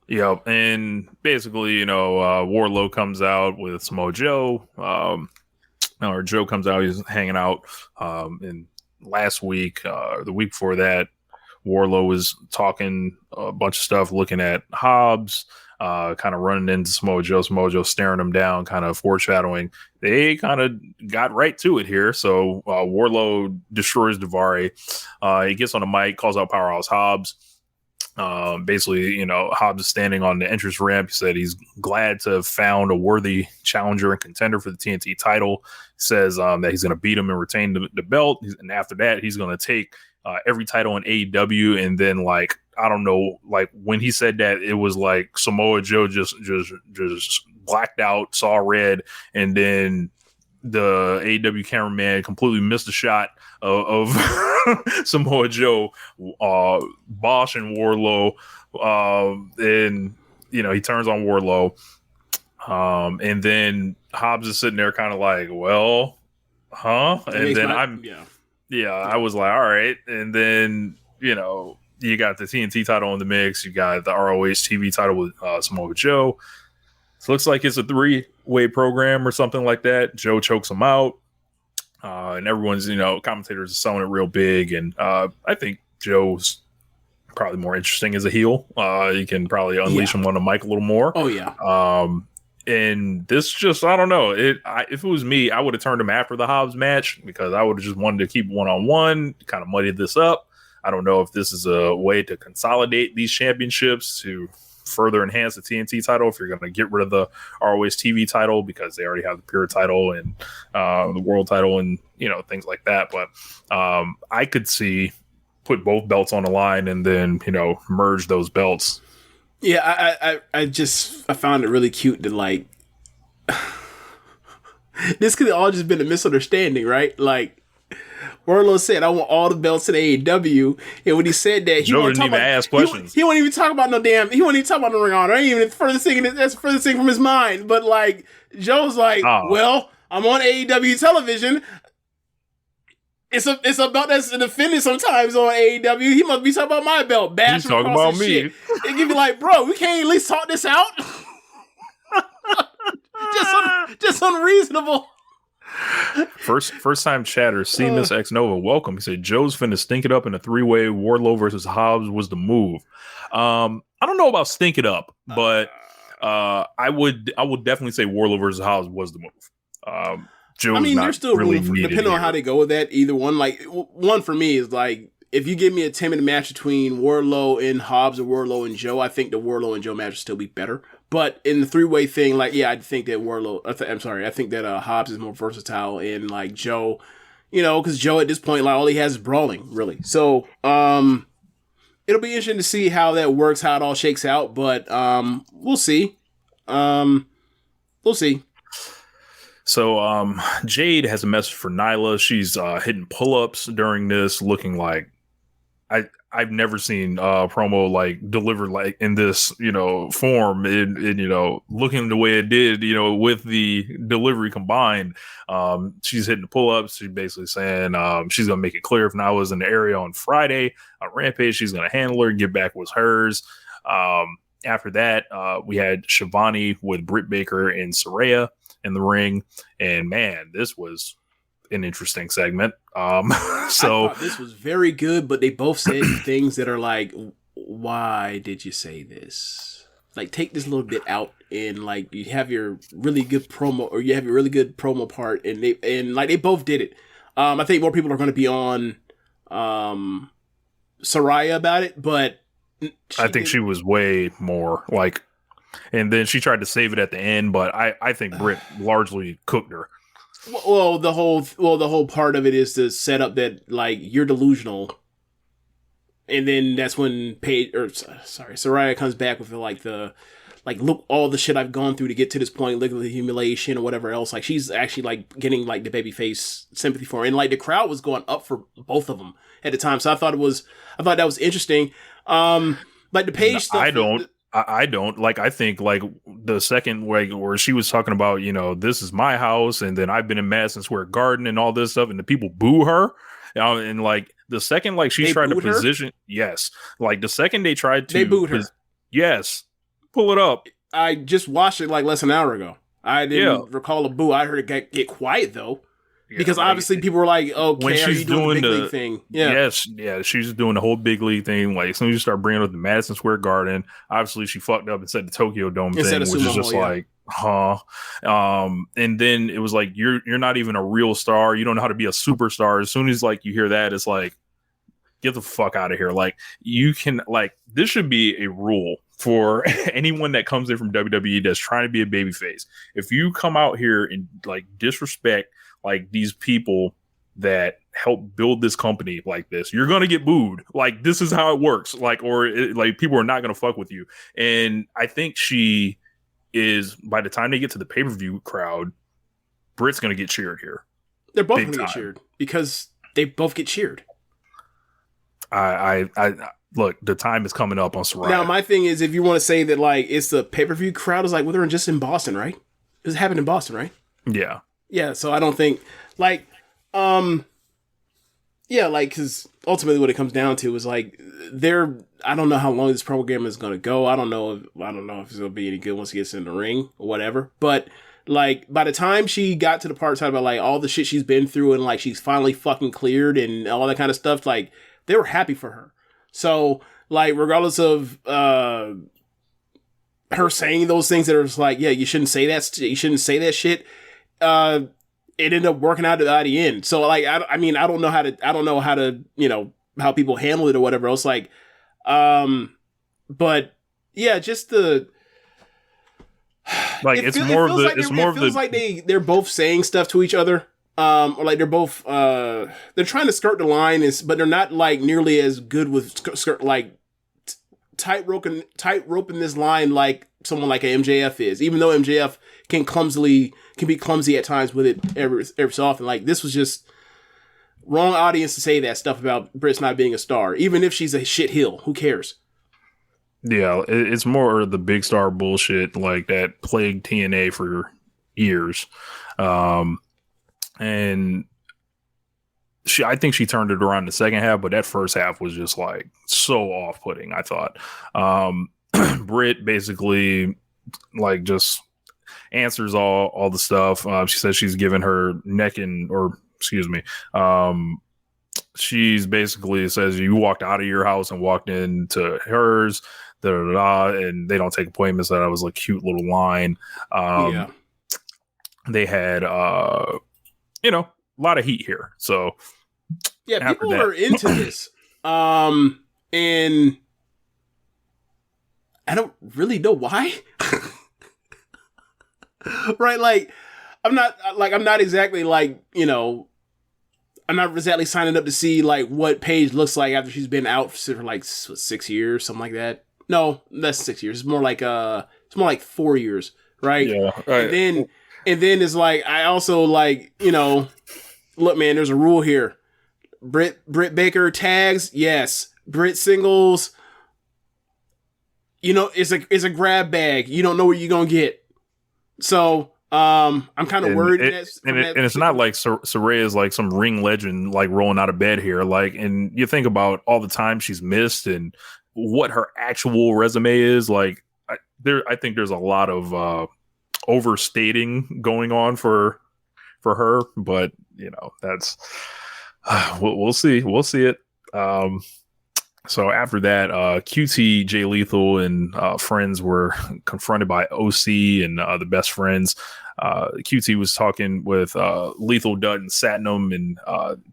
Yep, and basically, you know, Wardlow comes out with Samoa Joe, or Joe comes out, he's hanging out, and last week, the week before that, Wardlow was talking a bunch of stuff, looking at Hobbs, kind of running into Samoa Joe staring him down, kind of foreshadowing. They kind of got right to it here, so Wardlow destroys Daivari, he gets on the mic, calls out Powerhouse Hobbs. Basically, you know, Hobbs is standing on the entrance ramp. He said he's glad to have found a worthy challenger and contender for the TNT title. He says that he's going to beat him and retain the belt. And after that, he's going to take every title in AEW. And then, like, I don't know, like when he said that, it was like Samoa Joe just blacked out, saw red, and then the AEW cameraman completely missed a shot of Samoa Joe, Bosch and Wardlow, and you know he turns on Wardlow. And then Hobbs is sitting there kind of like, well, huh? And then I was like, all right. And then, you know, you got the TNT title in the mix. You got the ROH TV title with Samoa Joe. So it looks like it's a 3-way program or something like that. Joe chokes him out. And everyone's, you know, commentators are selling it real big. And I think Joe's probably more interesting as a heel. You can probably unleash him on the mic a little more. Oh, yeah. And this just, I don't know. If it was me, I would have turned him after the Hobbs match because I would have just wanted to keep one-on-one, kind of muddied this up. I don't know if this is a way to consolidate these championships to further enhance the TNT title, if you're going to get rid of the ROH TV title because they already have the Pure title and the World title and, you know, things like that. But I could see put both belts on the line and then, you know, merge those belts. Yeah, I found it really cute that, like, this could have all just been a misunderstanding, right? Like, Wardlow said, I want all the belts in AEW. And when he said that, Joe didn't even ask questions. He won't even talk about he won't even talk about no Ring of Honor. Ain't even that's the furthest thing from his mind. But, like, Joe's like, well, I'm on AEW television. It's a belt that's defended sometimes on AEW. He must be talking about my belt. He's talking about me. Shit. And give you like, bro, we can't at least talk this out. just unreasonable. First time chatter, Seamus X Nova, welcome. He said Joe's finna stink it up in a 3-way. Wardlow versus Hobbs was the move. I don't know about stink it up, but I would definitely say Wardlow versus Hobbs was the move. Joe's there's still really room depending on how they go with that. Either one, like one for me is like if you give me a 10-minute match between Wardlow and Hobbs or Wardlow and Joe, I think the Wardlow and Joe match would still be better. But in the 3-way thing, like, yeah, I think that I think that Hobbs is more versatile and like Joe, you know, because Joe at this point, like all he has is brawling, really. So it'll be interesting to see how that works, how it all shakes out. But we'll see. We'll see. So Jade has a message for Nyla. She's hitting pull-ups during this, looking like I've never seen promo like delivered like in this, you know, form and you know, looking the way it did, you know, with the delivery combined. She's hitting the pull-ups. She's basically saying she's gonna make it clear if Nyla's in the area on Friday on Rampage, she's gonna handle her and get back what's hers. After that, we had Shivani with Britt Baker and Saraya in the ring, and man, this was an interesting segment. So I thought this was very good, but they both said things that are like, why did you say this? Like, take this little bit out, and like you have your really good promo, or you have your really good promo part, and they both did it. I think more people are going to be on Saraya about it, but I think she was way more like, and then she tried to save it at the end, but I think Britt largely cooked her. Well, the whole part of it is to set up that like you're delusional, and then that's when Saraya comes back with look all the shit I've gone through to get to this point, look at the humiliation or whatever else. Like she's actually like getting like the babyface sympathy for her, and like the crowd was going up for both of them at the time. So I thought that was interesting. Like the Paige stuff. I don't like. I think like the second where she was talking about, you know, this is my house, and then I've been in Madison Square Garden and all this stuff, and the people boo her. And like the second, like she tried to position, yes, like the second they tried to, they booed her. Yes, pull it up. I just watched it like less than an hour ago. I didn't recall a boo. I heard it get quiet though. Because obviously people were like, okay, when she's doing the big league thing. Yeah. Yes, yeah, she's doing the whole big league thing. Like, as soon as you start bringing up the Madison Square Garden, obviously she fucked up and said the Tokyo Dome thing, which is just like, huh? And then it was like, you're not even a real star. You don't know how to be a superstar. As soon as like you hear that, it's like, get the fuck out of here. Like, you can, like, this should be a rule for anyone that comes in from WWE that's trying to be a babyface. If you come out here and like disrespect like these people that help build this company like this, you're gonna get booed. Like, this is how it works. Like, like people are not gonna fuck with you. And I think she is, by the time they get to the pay-per-view crowd, Britt's gonna get cheered here. They're both gonna get cheered because they both get cheered. look, the time is coming up on Soraya. Now, my thing is, if you want to say that, like, it's the pay-per-view crowd, is like, well, they're just in Boston, right? It was happening in Boston, right? Yeah. Yeah, so I don't think, like, yeah, like, because ultimately what it comes down to is, like, I don't know how long this program is going to go. I don't know if it's going to be any good once he gets in the ring or whatever. But, like, by the time she got to the part talking about, like, all the shit she's been through and, like, she's finally fucking cleared and all that kind of stuff, like, they were happy for her. So, like, regardless of her saying those things that are just like, yeah, you shouldn't say that shit, it ended up working out at the end. So, like, I mean, I don't know how to, you know, how people handle it or whatever else. Like, but yeah, just the, like, it feels like they're both saying stuff to each other. Or like they're both, they're trying to skirt the line, but they're not like nearly as good with tight roping this line like someone like a MJF is. Even though MJF can be clumsy at times with it every so often. Like, this was just wrong audience to say that stuff about Britt's not being a star. Even if she's a shit heel, who cares? Yeah, it's more the big star bullshit like that plagued TNA for years. And I think she turned it around in the second half, but that first half was just like so off-putting, I thought. Britt basically like just answers all the stuff. She says she's given her she's basically says you walked out of your house and walked into hers, and they don't take appointments. That was a cute little line. Yeah. They had you know, a lot of heat here. So yeah, people are into this. And I don't really know why. Right? Like, I'm not exactly like, you know, I'm not exactly signing up to see like what Paige looks like after she's been out for like 6 years, something like that. No, that's 6 years. It's more like 4 years, right? Yeah. Right. And then it's like, I also like, you know, look, man, there's a rule here. Britt Baker tags, yes. Britt singles, you know, it's a grab bag. You don't know what you're gonna get. So I'm kind of worried. And it's not like Saraya is like some ring legend, like rolling out of bed here. Like, and you think about all the time she's missed and what her actual resume is. Like, I think there's a lot of overstating going on for her, but you know, that's we'll see it. So after that, QT, Jay Lethal, and friends were confronted by OC and the best friends. QT was talking with Lethal, Dutton, Satnam, and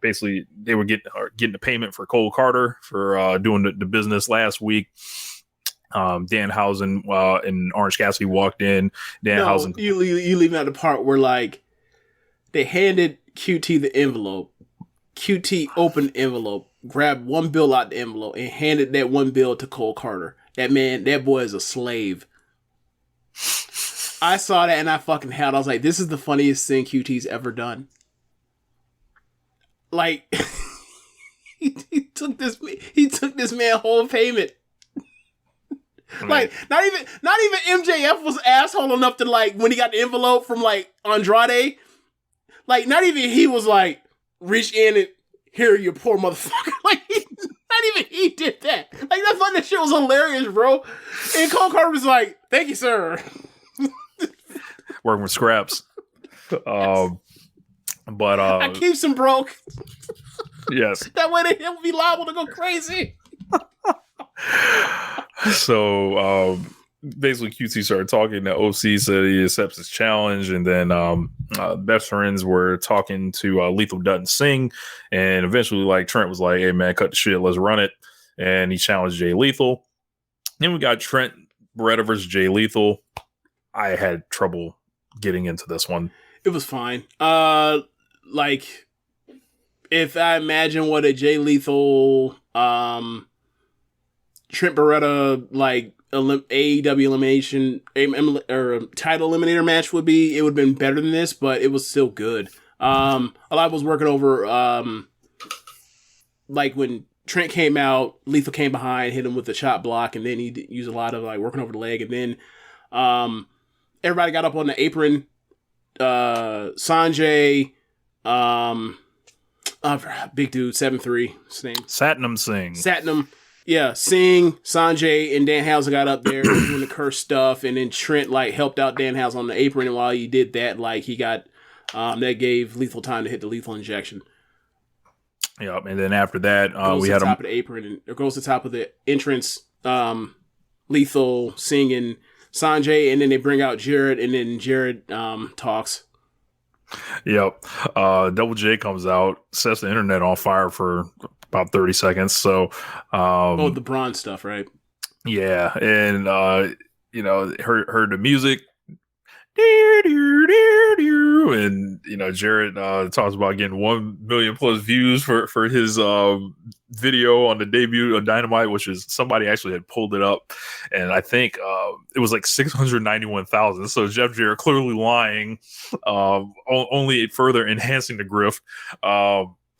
basically they were getting the payment for Cole Carter for doing the business last week. Danhausen and Orange Cassidy walked in. Danhausen, you leaving out the part where like they handed QT the envelope. QT opened the envelope, grabbed one bill out the envelope, and handed that one bill to Cole Carter. That boy is a slave. I saw that and I fucking howled. I was like, this is the funniest thing QT's ever done. Like, he took this man whole payment. Like, not even MJF was asshole enough to, like, when he got the envelope from like Andrade, like, not even he was like, reach in and here, you poor motherfucker. Like, not even he did that. Like, I thought that shit was hilarious, bro. And Cole Carter was like, thank you, sir. Working with scraps. But I keep some broke. Yes. That way they will be liable to go crazy. So basically QT started talking. The OC said he accepts his challenge, and then best friends were talking to Lethal Dutton Singh, and eventually like Trent was like, hey man, cut the shit, let's run it. And he challenged Jay Lethal. Then we got Trent Beretta versus Jay Lethal. I had trouble getting into this one. It was fine. Like, if I imagine what a Jay Lethal Trent Beretta like AEW elimination or title eliminator match would be, it would have been better than this, but it was still good. A lot was working over like when Trent came out, Lethal came behind, hit him with the chop block, and then he used a lot of like working over the leg, and then everybody got up on the apron. Sanjay, big dude, 7'3", his name. Satnam Singh. Yeah, Singh, Sanjay, and Danhausen got up there doing the curse stuff, and then Trent like helped out Danhausen on the apron, and while he did that, like he got that gave Lethal time to hit the lethal injection. Yep, and then after that, we had him top of the apron, and it goes to the top of the entrance. Lethal, Singh, and Sanjay, and then they bring out Jarrett, and then Jarrett talks. Yep, Double J comes out, sets the internet on fire for about 30 seconds. So, the Braun stuff, right? Yeah, and heard the music. And Jarrett talks about getting 1 million plus views for his video on the debut of Dynamite, which is somebody actually had pulled it up, and I think it was like 691,000. So Jeff Jarrett clearly lying, only further enhancing the grift.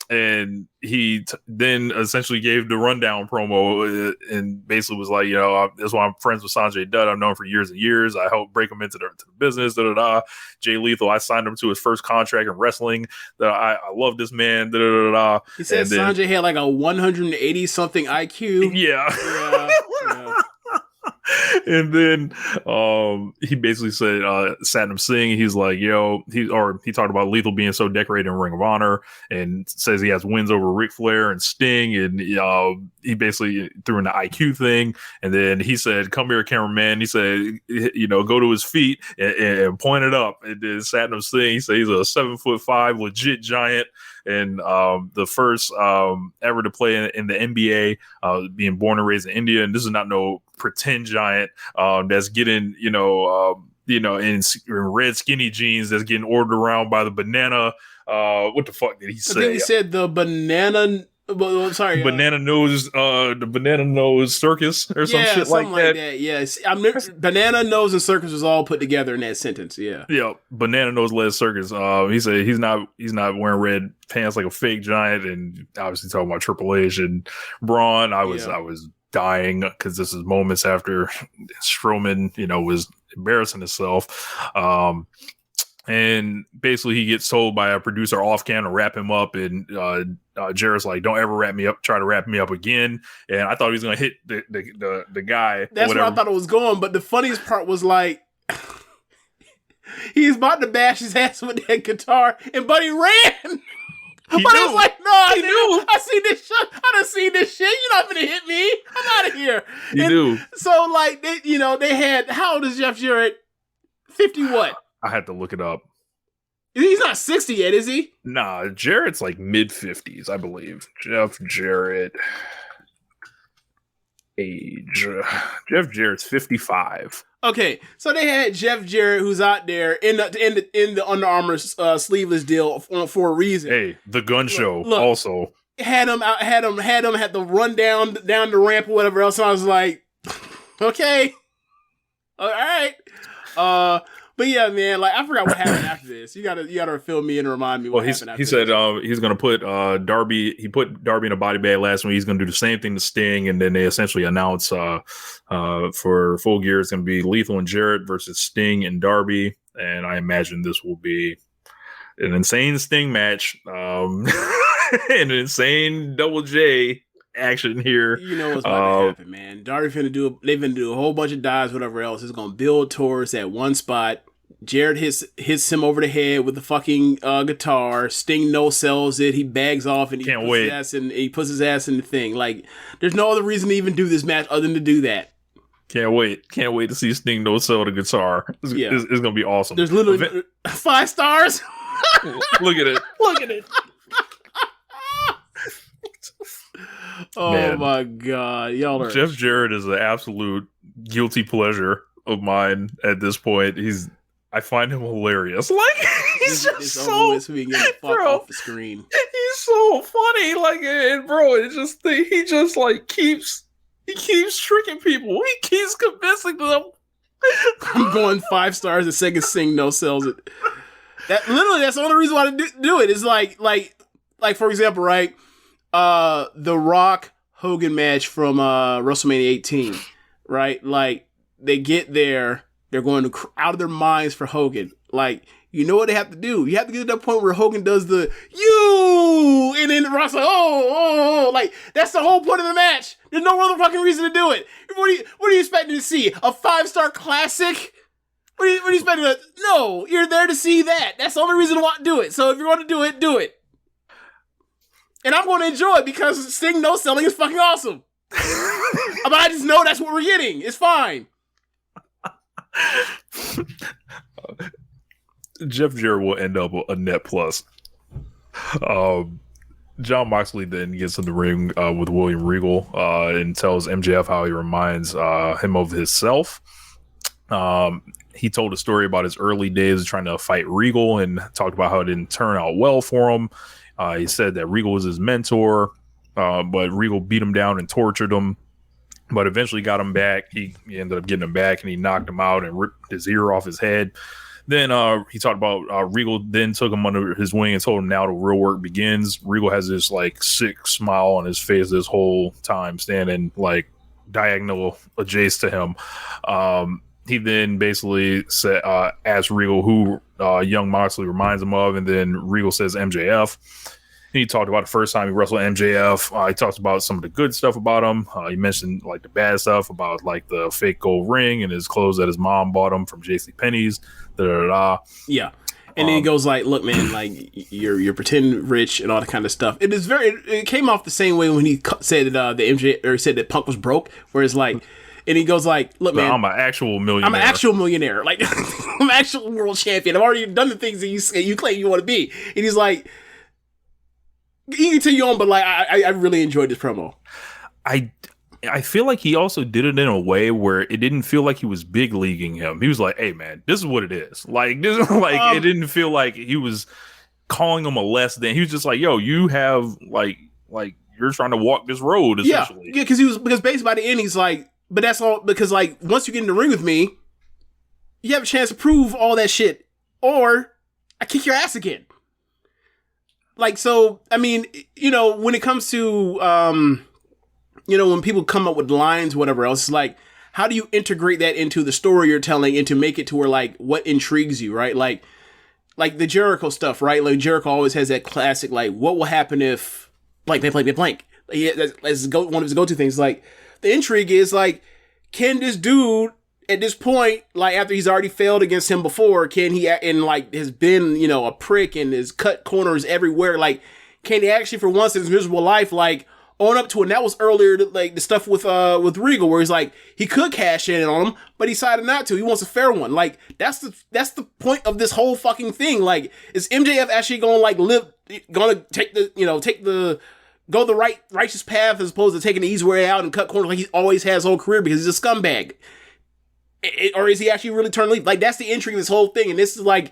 And he then essentially gave the rundown promo and basically was like, that's why I'm friends with Sanjay Dutt. I've known him for years and years. I helped break him into the business. Jay Lethal, I signed him to his first contract in wrestling. I love this man. He said Sanjay had like a 180 something IQ. Yeah. And then he basically said Satnam Singh, he's like, he talked about Lethal being so decorated in Ring of Honor, and says he has wins over Ric Flair and Sting, and he basically threw in the IQ thing. And then he said, come here, cameraman. He said, go to his feet and point it up. And then Satnam Singh, he said he's a 7'5" legit giant, and the first ever to play in the NBA, being born and raised in India. And this is not no pretend giant that's getting, in red skinny jeans, that's getting ordered around by the banana. What the fuck did he say? I think he said the banana. Banana nose, the banana nose circus or some shit like that. Yes, banana nose and circus was all put together in that sentence. Yeah, banana nose led circus. He said he's not wearing red pants like a fake giant, and obviously talking about Triple H and Braun. I was dying because this is moments after Strowman, was embarrassing himself. And basically he gets told by a producer off camera to wrap him up, and Jarrett's like, don't ever try to wrap me up again. And I thought he was going to hit the guy. That's where I thought it was going. But the funniest part was like, he's about to bash his ass with that guitar, and Buddy ran. But he was like, no, I see this shit. I done seen this shit. You're not gonna hit me. I'm out of here. He knew. So like they had, how old is Jeff Jarrett? 50 what? I had to look it up. He's not 60 yet, is he? Nah, Jarrett's like mid-50s, I believe. Jeff Jarrett age. Jeff Jarrett's 55. Okay, so they had Jeff Jarrett, who's out there in the Under Armour sleeveless deal for a reason. Hey, the gun show also had him had the run down the ramp or whatever else. And I was like, okay, all right. But yeah, man, like I forgot what happened after this. You gotta fill me in and remind me what happened after he said he's gonna put Darby. He put Darby in a body bag last week. He's gonna do the same thing to Sting, and then they essentially announce for Full Gear it's gonna be Lethal and Jarrett versus Sting and Darby, and I imagine this will be an insane Sting match, and an insane Double J action here. You know what's about to happen, man. Darby they've been do a whole bunch of dives, whatever else. It's gonna build towards that one spot. Jarrett hits him over the head with the fucking guitar. Sting no-sells it. He bags off and he puts his ass in the thing. Like, there's no other reason to even do this match other than to do that. Can't wait to see Sting no-sell the guitar. It's gonna be awesome. There's literally 5 stars. Look at it. Oh, man. My God. Y'all are... Jeff Jarrett is an absolute guilty pleasure of mine at this point. I find him hilarious. Like, he's just so... we can get the fuck off the screen. He's so funny. Like, and bro, he just like keeps tricking people. He keeps convincing them. I'm going 5 stars the second Sting no-sells it. That's the only reason why to do it. Is like for example, right? The Rock Hogan match from WrestleMania 18, right? Like, they get there, they're going out of their minds for Hogan. Like, you know what they have to do? You have to get to that point where Hogan does the you, and then Ross like, oh, like that's the whole point of the match. There's no other fucking reason to do it. What are you expecting to see? A 5-star classic? What are you expecting to? No, you're there to see that. That's the only reason to want to do it. So if you're going to do it, do it. And I'm going to enjoy it because Sting no selling is fucking awesome. But I just know that's what we're getting. It's fine. Jeff Jarrett will end up a net plus. John Moxley then gets in the ring with William Regal and tells MJF how he reminds him of himself. He told a story about his early days of trying to fight Regal and talked about how it didn't turn out well for him. He said that Regal was his mentor, but Regal beat him down and tortured him. But eventually got him back. He ended up getting him back and he knocked him out and ripped his ear off his head. Then he talked about Regal then took him under his wing and told him now the real work begins. Regal has this like sick smile on his face this whole time, standing like diagonal adjacent to him. He then basically said, asked Regal who young Moxley reminds him of, and then Regal says MJF. He talked about the first time he wrestled MJF. He talked about some of the good stuff about him. He mentioned like the bad stuff about like the fake gold ring and his clothes that his mom bought him from JCPenney's. Yeah. And then he goes like, look, man, like you're pretending rich and all that kind of stuff. It came off the same way when he said that the MJ or said that Punk was broke, where it's like, and he goes like, look, man, I'm an actual millionaire. I'm an actual millionaire. Like I'm an actual world champion. I've already done the things that you claim you want to be. And he's like, he can tell you on, but like I really enjoyed this promo. I feel like he also did it in a way where it didn't feel like he was big leaguing him. He was like, "Hey, man, this is what it is." Like this, like it didn't feel like he was calling him a less than. He was just like, "Yo, you have like you're trying to walk this road." Essentially, yeah, because basically by the end he's like, but that's all because like once you get in the ring with me, you have a chance to prove all that shit, or I kick your ass again. Like so, I mean, when it comes to when people come up with lines, whatever else, it's like, how do you integrate that into the story you're telling and to make it to where, like, what intrigues you, right? Like the Jericho stuff, right? Like, Jericho always has that classic, like, what will happen if, blank. Let's go, one of his go-to things. Like, the intrigue is, like, can this dude, at this point, like, after he's already failed against him before, can he, and, like, has been, a prick and has cut corners everywhere, like, can he actually, for once in his miserable life, like, own up to it? And that was earlier, like the stuff with Regal, where he's like he could cash in on him, but he decided not to. He wants a fair one. Like that's the point of this whole fucking thing. Like, is MJF actually going to take the righteous path as opposed to taking the easy way out and cut corners like he always has his whole career because he's a scumbag? Or is he actually really turning leaf? Like that's the intrigue of this whole thing. And this is like,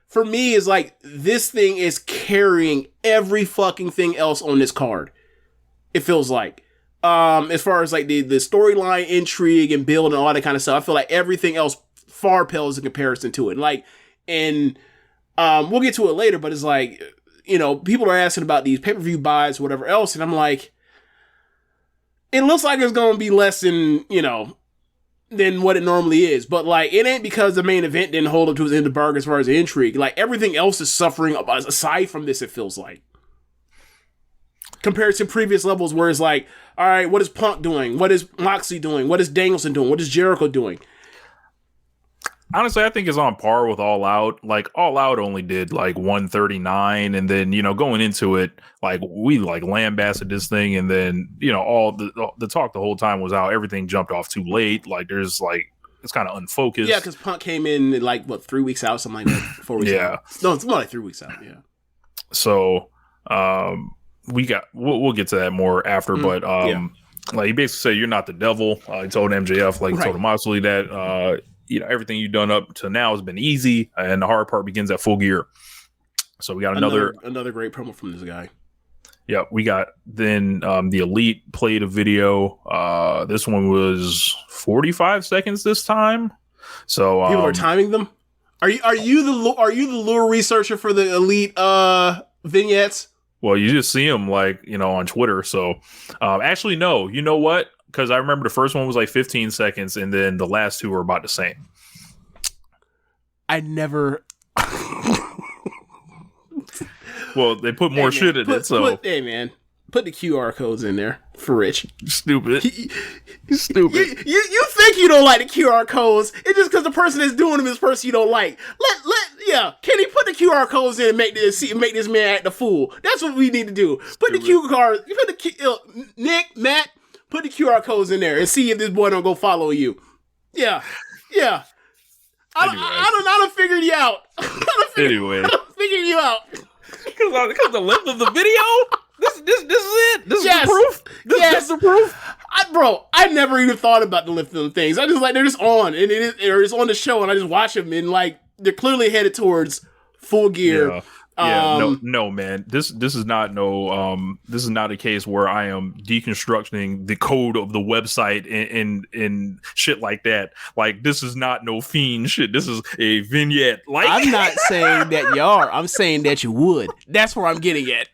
for me, is like this thing is carrying every fucking thing else on this card. It feels like, as far as like the storyline, intrigue, and build and all that kind of stuff, I feel like everything else far pales in comparison to it. Like, and we'll get to it later, but it's like, people are asking about these pay-per-view buys, whatever else, and I'm like, it looks like it's going to be less than, than what it normally is. But like, it ain't because the main event didn't hold up to his end of bargain as far as the intrigue. Like, everything else is suffering aside from this, it feels like. Compared to previous levels where it's like, all right, what is Punk doing? What is Moxley doing? What is Danielson doing? What is Jericho doing? Honestly, I think it's on par with All Out. Like, All Out only did like 139, and then going into it, like we like lambasted this thing, and then all the talk the whole time was how everything jumped off too late. Like, there's like it's kind of unfocused. Yeah, because Punk came in like 3 weeks out, something like that, 4 weeks out. No, it's more like 3 weeks out. Yeah. So, we'll get to that more after, but like he basically said, you're not the devil. He told MJF, like he told Moxley that everything you've done up to now has been easy, and the hard part begins at Full Gear. So we got another great promo from this guy. Yeah, we got then the Elite played a video. This one was 45 seconds this time. So people are timing them. Are you the lure researcher for the Elite vignettes? Well, you just see them like, on Twitter. So actually, no, you know what? Because I remember the first one was like 15 seconds and then the last two were about the same. I never. Well, they put more shit in it. So hey, man, put the QR codes in there for Rich. Stupid. Stupid. You think you don't like the QR codes? It's just because the person that's doing them is the person you don't like. Kenny, put the QR codes in and make this man act a fool. That's what we need to do. Put Stupid. the QR. Nick, Matt, put the QR codes in there and see if this boy don't go follow you. Yeah. I don't figure you out. Anyway, I don't figure you out. Because the length of the video. This is it. This is the proof. This is the proof. I never even thought about the lift of them things. I just they're just on, and it's on the show, and I just watch them, and like they're clearly headed towards Full Gear. Yeah. No, man. This is not this is not a case where I am deconstructing the code of the website and shit like that. Like, this is not no fiend shit. This is a vignette. Like, I'm not saying that you are. I'm saying that you would. That's where I'm getting at.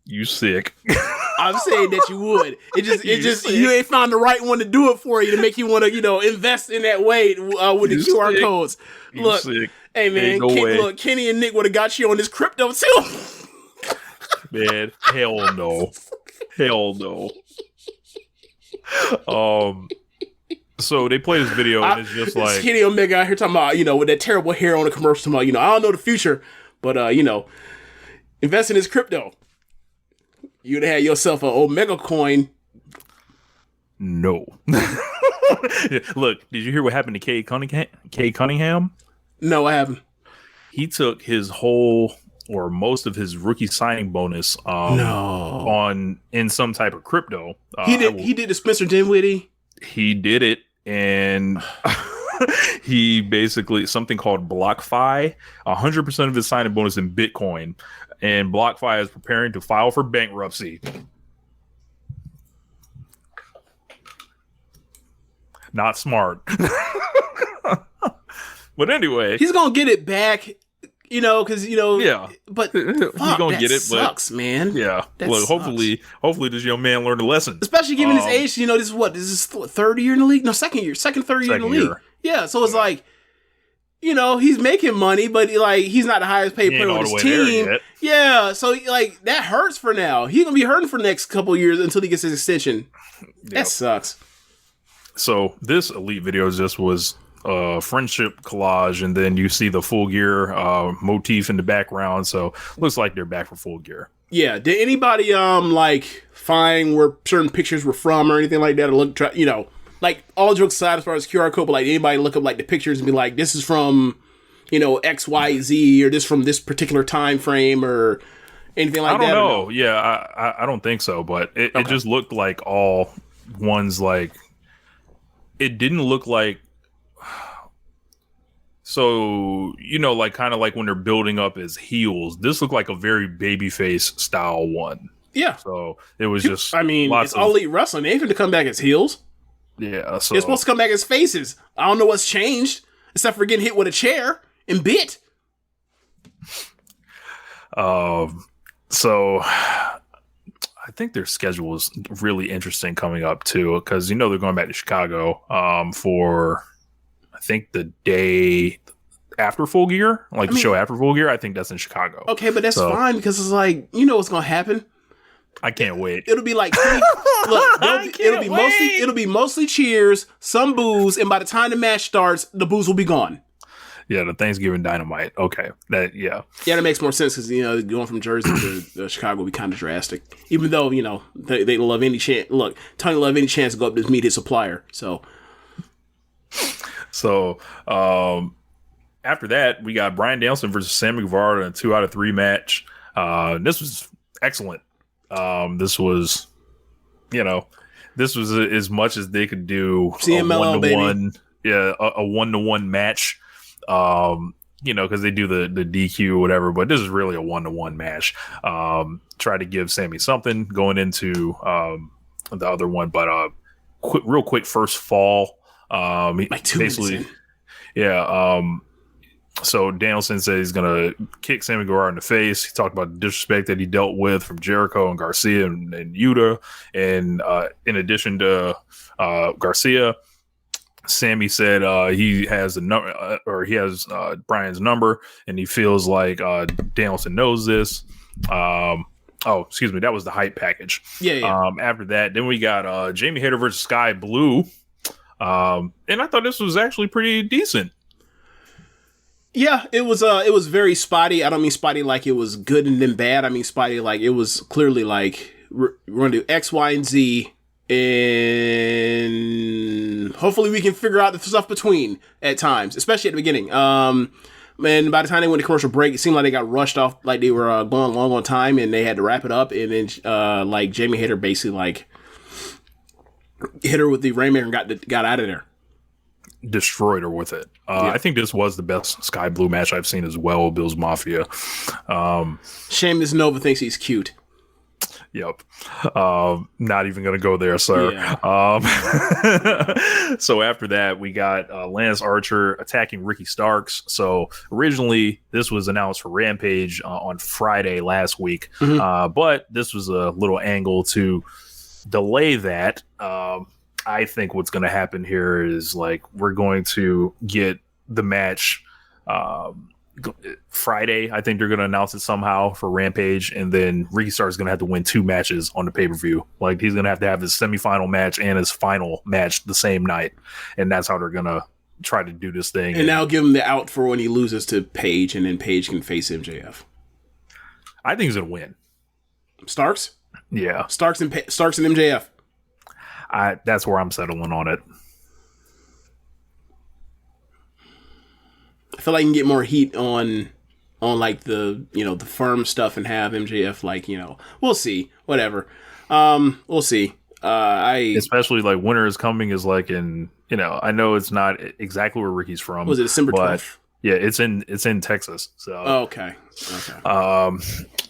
You sick. I'm saying that you would. It just you ain't found the right one to do it for you to make you want to invest in that way with the QR codes. Look. Sick. Hey man, look, Kenny and Nick would have got you on this crypto too. Man, hell no. So they play this video and it's just like Kenny Omega out here talking about, with that terrible hair on the commercial, talking about, I don't know the future, but invest in this crypto. You'd have had yourself an Omega coin. No. Look, did you hear what happened to Kay Cunningham? No, I haven't. He took his whole or most of his rookie signing bonus in some type of crypto. He did the Spencer Dinwiddie. He did it, and he basically something called BlockFi, 100% of his signing bonus in Bitcoin, and BlockFi is preparing to file for bankruptcy. Not smart. But anyway, he's gonna get it back, because yeah. But he's gonna get it. Sucks, man. Yeah. That look, sucks. hopefully this young man learned a lesson. Especially given his age. This is third year in the league. No, third year in the league. Yeah. So it's like, he's making money, but he's not the highest paid player on his team. Yeah. So that hurts for now. He's gonna be hurting for the next couple of years until he gets his extension. Yep. That sucks. So this Elite video just was friendship collage, and then you see the Full Gear motif in the background, so looks like they're back for Full Gear. Yeah. Did anybody find where certain pictures were from or anything like that, or look, all jokes aside as far as QR code, but anybody look up the pictures and be like, this is from XYZ, or this from this particular time frame, or anything like that? I don't know. Yeah, I don't think so, but it just looked like all ones it didn't look like. So, kind of like when they're building up as heels, this looked like a very babyface style one. Yeah. So it was just, it's All Elite Wrestling. They ain't going to come back as heels. Yeah. So they're supposed to come back as faces. I don't know what's changed, except for getting hit with a chair and bit. So I think their schedule is really interesting coming up too, because they're going back to Chicago for I think the day after Full Gear, the show after Full Gear. I think that's in Chicago. Okay, but that's fine because it's what's gonna happen. I can't wait. It'll be like it'll be mostly cheers, some booze, and by the time the match starts, the booze will be gone. Yeah, the Thanksgiving Dynamite. Okay, that makes more sense because going from Jersey to Chicago will be kind of drastic. Even though they love any chance. Look, Tony love any chance to go up to meet his supplier. So after that, we got Bryan Danielson versus Sammy Guevara in a 2 out of 3 match. This was excellent. This was as much as they could do. CMLL, a 1-to-1, a 1-to-1 match. Because they do the DQ or whatever, but this is really a 1-to-1 match. Try to give Sammy something going into the other one, but real quick first fall. Like 2 minutes in. Yeah. So Danielson said he's going to kick Sammy Guevara in the face. He talked about the disrespect that he dealt with from Jericho and Garcia and Yuta. And in addition to Garcia, Sammy said he has the number, or he has Brian's number, and he feels like Danielson knows this. Excuse me, that was the hype package. Yeah. After that, then we got Jamie Hayter versus Sky Blue, and I thought this was actually pretty decent. Yeah, it was very spotty. I don't mean spotty like it was good and then bad. I mean spotty like it was clearly like we're going to do X, Y, and Z, and hopefully we can figure out the stuff between at times, especially at the beginning. And by the time they went to commercial break, it seemed like they got rushed off, like they were going long on time, and they had to wrap it up. And then like Jamie Hayter basically like hit her with the Rainmaker and got out of there. Destroyed her with it. I think this was the best Sky Blue match I've seen as well, Bill's Mafia. Seamus Nova thinks he's cute. Yep. Not even going to go there, sir. Yeah. So after that, we got Lance Archer attacking Ricky Starks. So originally, this was announced for Rampage on Friday last week. But this was a little angle to delay that. I think what's going to happen here is like we're going to get the match Friday. I think they're going to announce it somehow for Rampage, and then Ricky Starks is going to have to win 2 matches on the pay-per-view. Like he's going to have his semifinal match and his final match the same night, and that's how they're going to try to do this thing. And now give him the out for when he loses to Paige, and then Paige can face MJF. I think he's going to win. Starks? Yeah. Starks and MJF. That's where I'm settling on it. I feel like you can get more heat on like the the firm stuff and have MJF like we'll see, whatever. We'll see. Especially like winter is coming is like in I know it's not exactly where Ricky's from. Was it December 12th? Yeah, it's in Texas. So okay.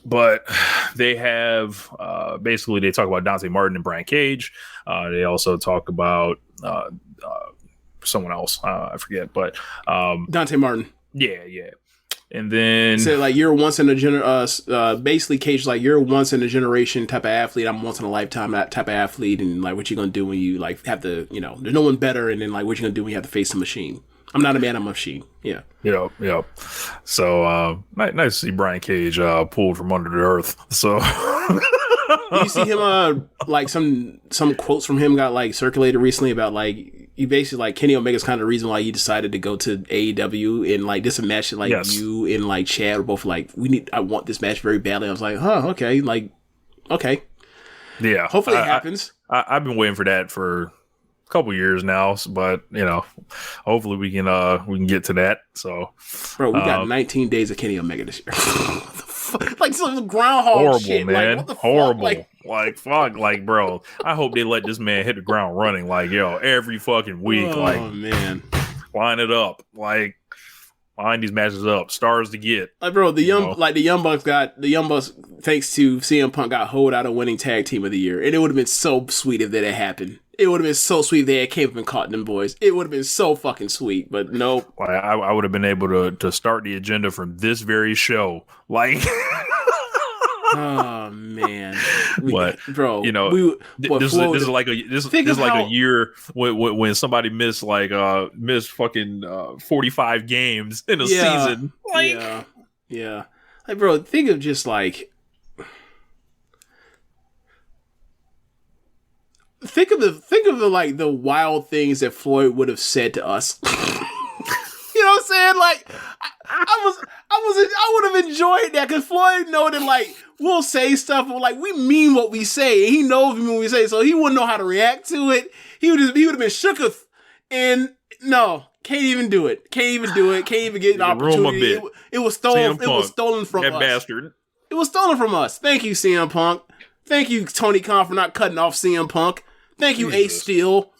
But they have basically they talk about Dante Martin and Brian Cage. They also talk about someone else. I forget, but Dante Martin. Yeah. And then said like you're once in a basically Cage like you're a once in a generation type of athlete. I'm once in a lifetime that type of athlete, and like what you gonna do when you like have to there's no one better, and then like what you gonna do when you have to face a machine. I'm not a man, I'm a machine. Yeah. Yep. So nice to see Brian Cage pulled from under the earth. So you see him like some quotes from him got like circulated recently about like you basically like Kenny Omega's kind of the reason why he decided to go to AEW, and like this a match that like you and like Chad were both like I want this match very badly. I was like, okay, like okay. Yeah. Hopefully it happens. I've been waiting for that for couple years now, but hopefully we can get to that. So bro, we got 19 days of Kenny Omega this year. Like some groundhog horrible shit, man. like, what the horrible fuck? like fuck, like bro, I hope they let this man hit the ground running like every fucking week. Man, line it up, like line these matches up, stars to get. Like bro, the Young Bucks thanks to CM Punk got hold out of winning tag team of the year, and it would have been so sweet if that had happened. It would have been so sweet if they had came up and caught them boys. It would have been so fucking sweet, but nope. I would have been able to start the agenda from this very show. Like, oh man, bro, this is like a year when somebody missed fucking 45 games in a season. Like, yeah. Like, bro, think of just like. Think of the like the wild things that Floyd would have said to us. You know what I'm saying? Like I would have enjoyed that because Floyd know that like we'll say stuff but like we mean what we say, and he knows when we say, so he wouldn't know how to react to it. He would have been shooketh, and no, can't even do it. Can't even get an opportunity. It was stolen. It was stolen from us. Bastard. It was stolen from us. Thank you, CM Punk. Thank you, Tony Khan, for not cutting off CM Punk. Thank you, Ace Steel.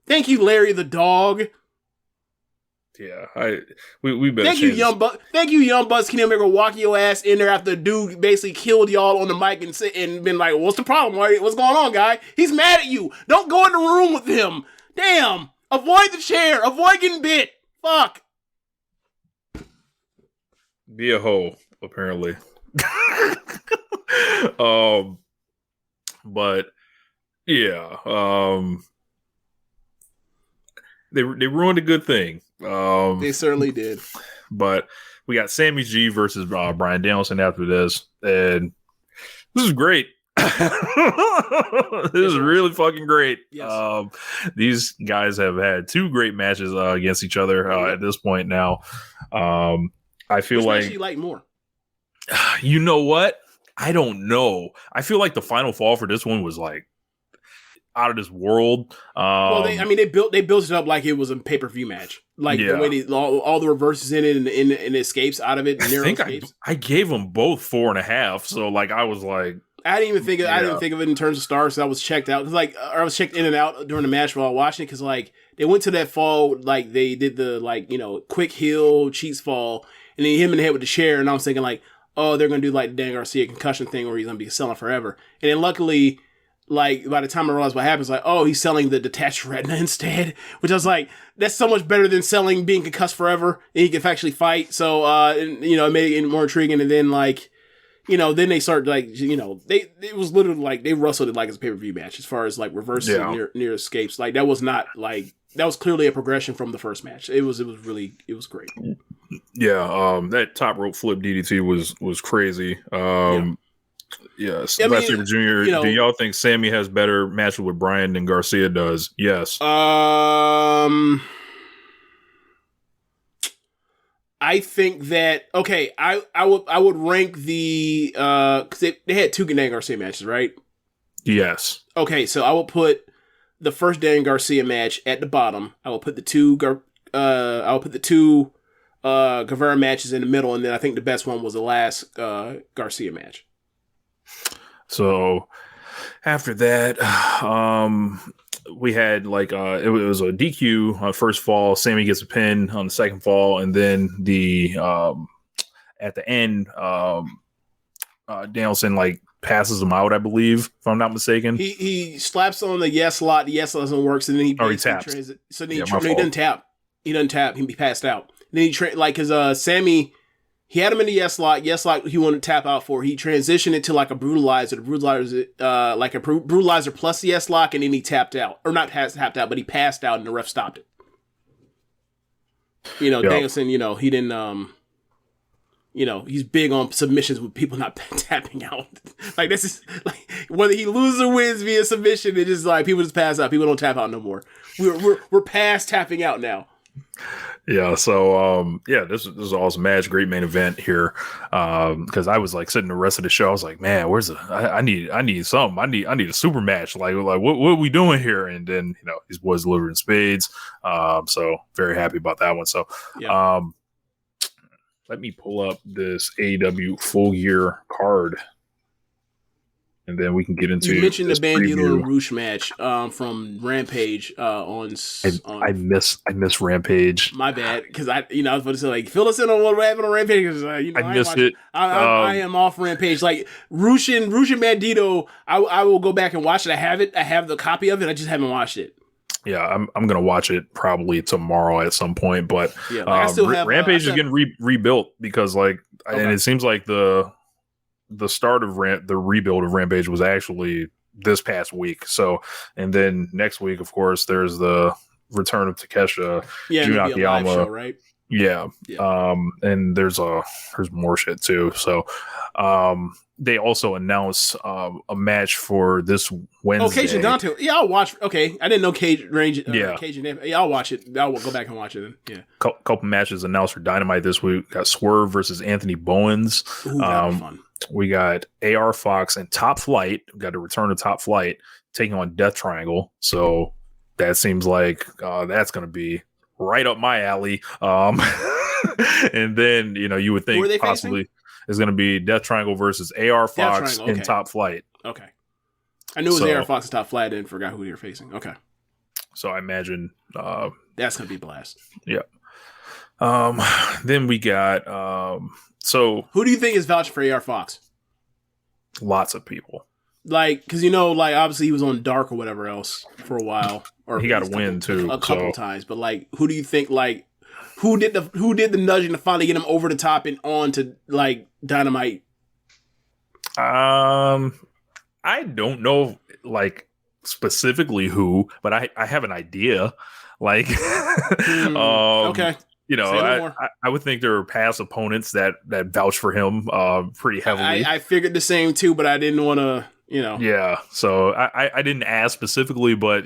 Thank you, Larry the Dog. Yeah, we better. Thank you, Young Bucks. Thank you, Young Bucks. Kenny Omega walk your ass in there after the dude basically killed y'all on the mic and been like, "What's the problem? What's going on, guy? He's mad at you. Don't go in the room with him. Damn. Avoid the chair. Avoid getting bit. Fuck." Be a hoe, apparently. But yeah, they ruined a good thing. They certainly did. But we got Sammy G versus Bryan Danielson after this, and this is great. This is really fucking great. Yes. These guys have had 2 great matches against each other at this point now. I feel Which like match you like more? You know what? I don't know. I feel like the final fall for this one was like out of this world. Well, they built it up like it was a pay-per-view match. Like the way all the reverses in it and escapes out of it. I gave them both 4.5. So like I was like, I didn't even think of it in terms of stars. So I was checked out. Cause like I was checked in and out during the match while watching it. Cause like they went to that fall, like they did the quick heel cheats fall, and then hit him in the head with the chair. And I was thinking like, oh, they're gonna do like the Dan Garcia concussion thing where he's gonna be selling forever. And then luckily, like by the time I realized what happens, like, oh, he's selling the detached retina instead, which I was like, that's so much better than selling being concussed forever, and he can actually fight. So, it made it more intriguing. And then like, then they started like, it was literally like they wrestled it like it's a pay-per-view match as far as like reverses and near escapes. Like that was not like, that was clearly a progression from the first match. It was great. Yeah. That top rope flip DDT was crazy. Yes. Last Super Junior, do y'all think Sammy has better matches with Bryan than Garcia does? Yes. I think that I would rank the because they had 2 Dan Garcia matches, right? Yes. Okay, so I will put the first Dan Garcia match at the bottom. I will put the 2 Guevara matches in the middle, and then I think the best one was the last Garcia match. So after that, we had like it was a DQ first fall. Sammy gets a pin on the second fall, and then the at the end, Danielson like passes him out, I believe, if I'm not mistaken. He slaps on the yes lot. The yes lot doesn't work, and then he taps. So then he doesn't tap. He doesn't tap. He passed out. And then because Sammy. He had him in the yes lock he wanted to tap out for. He transitioned it to like a brutalizer. The brutalizer, like a brutalizer plus the yes lock, and then he tapped out. Or not tapped out, but he passed out and the ref stopped it. Danielson, he didn't, he's big on submissions with people not tapping out. Like, this is, like, whether he loses or wins via submission, it's just like, people just pass out. People don't tap out no more. We're past tapping out now. Yeah, so this is an awesome match, great main event here. Because I was like sitting the rest of the show, I was like, man, where's I need something. I need a super match. Like what are we doing here? And then these boys delivered in spades. So very happy about that one. So let me pull up this AEW Full Gear card. And then we can get into. You mentioned the Bandito and Roosh match from Rampage on. I miss Rampage. My bad, because I was about to say like fill us in on what happened on Rampage. Because I missed it. I am off Rampage. Like Roosh and Bandito, I will go back and watch it. I have it. I have the copy of it. I just haven't watched it. Yeah, I'm gonna watch it probably tomorrow at some point. But I still have Rampage is getting rebuilt because and it seems like the start of the rebuild of Rampage was actually this past week. So, and then next week, of course, there's the return of Takesha, Jun Akiyama, show, right? Yeah. And there's more shit too. So, they also announced a match for this Wednesday. Oh, Cage and Dante. Yeah, I'll watch. Okay, I didn't know Cage Range. Cage and Dante. Yeah, I'll watch it. I'll go back and watch it. Then. Yeah. Couple matches announced for Dynamite this week. Got Swerve versus Anthony Bowens. Ooh, that'll be fun. We got AR Fox and Top Flight. We got to return to Top Flight taking on Death Triangle. So that seems like that's going to be right up my alley. And then you would think possibly it's going to be Death Triangle versus AR Fox and Top Flight. Okay, I knew it was AR Fox and Top Flight. I didn't forget who they were facing. Okay, so I imagine that's going to be a blast. Yeah. Then we got. So who do you think is vouching for AR Fox? Lots of people. Like, because obviously he was on Dark or whatever else for a while, or he got a win too, a couple times. But like, who do you think? Like, who did the nudging to finally get him over the top and on to like Dynamite? I don't know like specifically who, but I have an idea. Like, okay. You know, I would think there are past opponents that vouch for him pretty heavily. I figured the same too, but I didn't want to, you know. Yeah, so I didn't ask specifically, but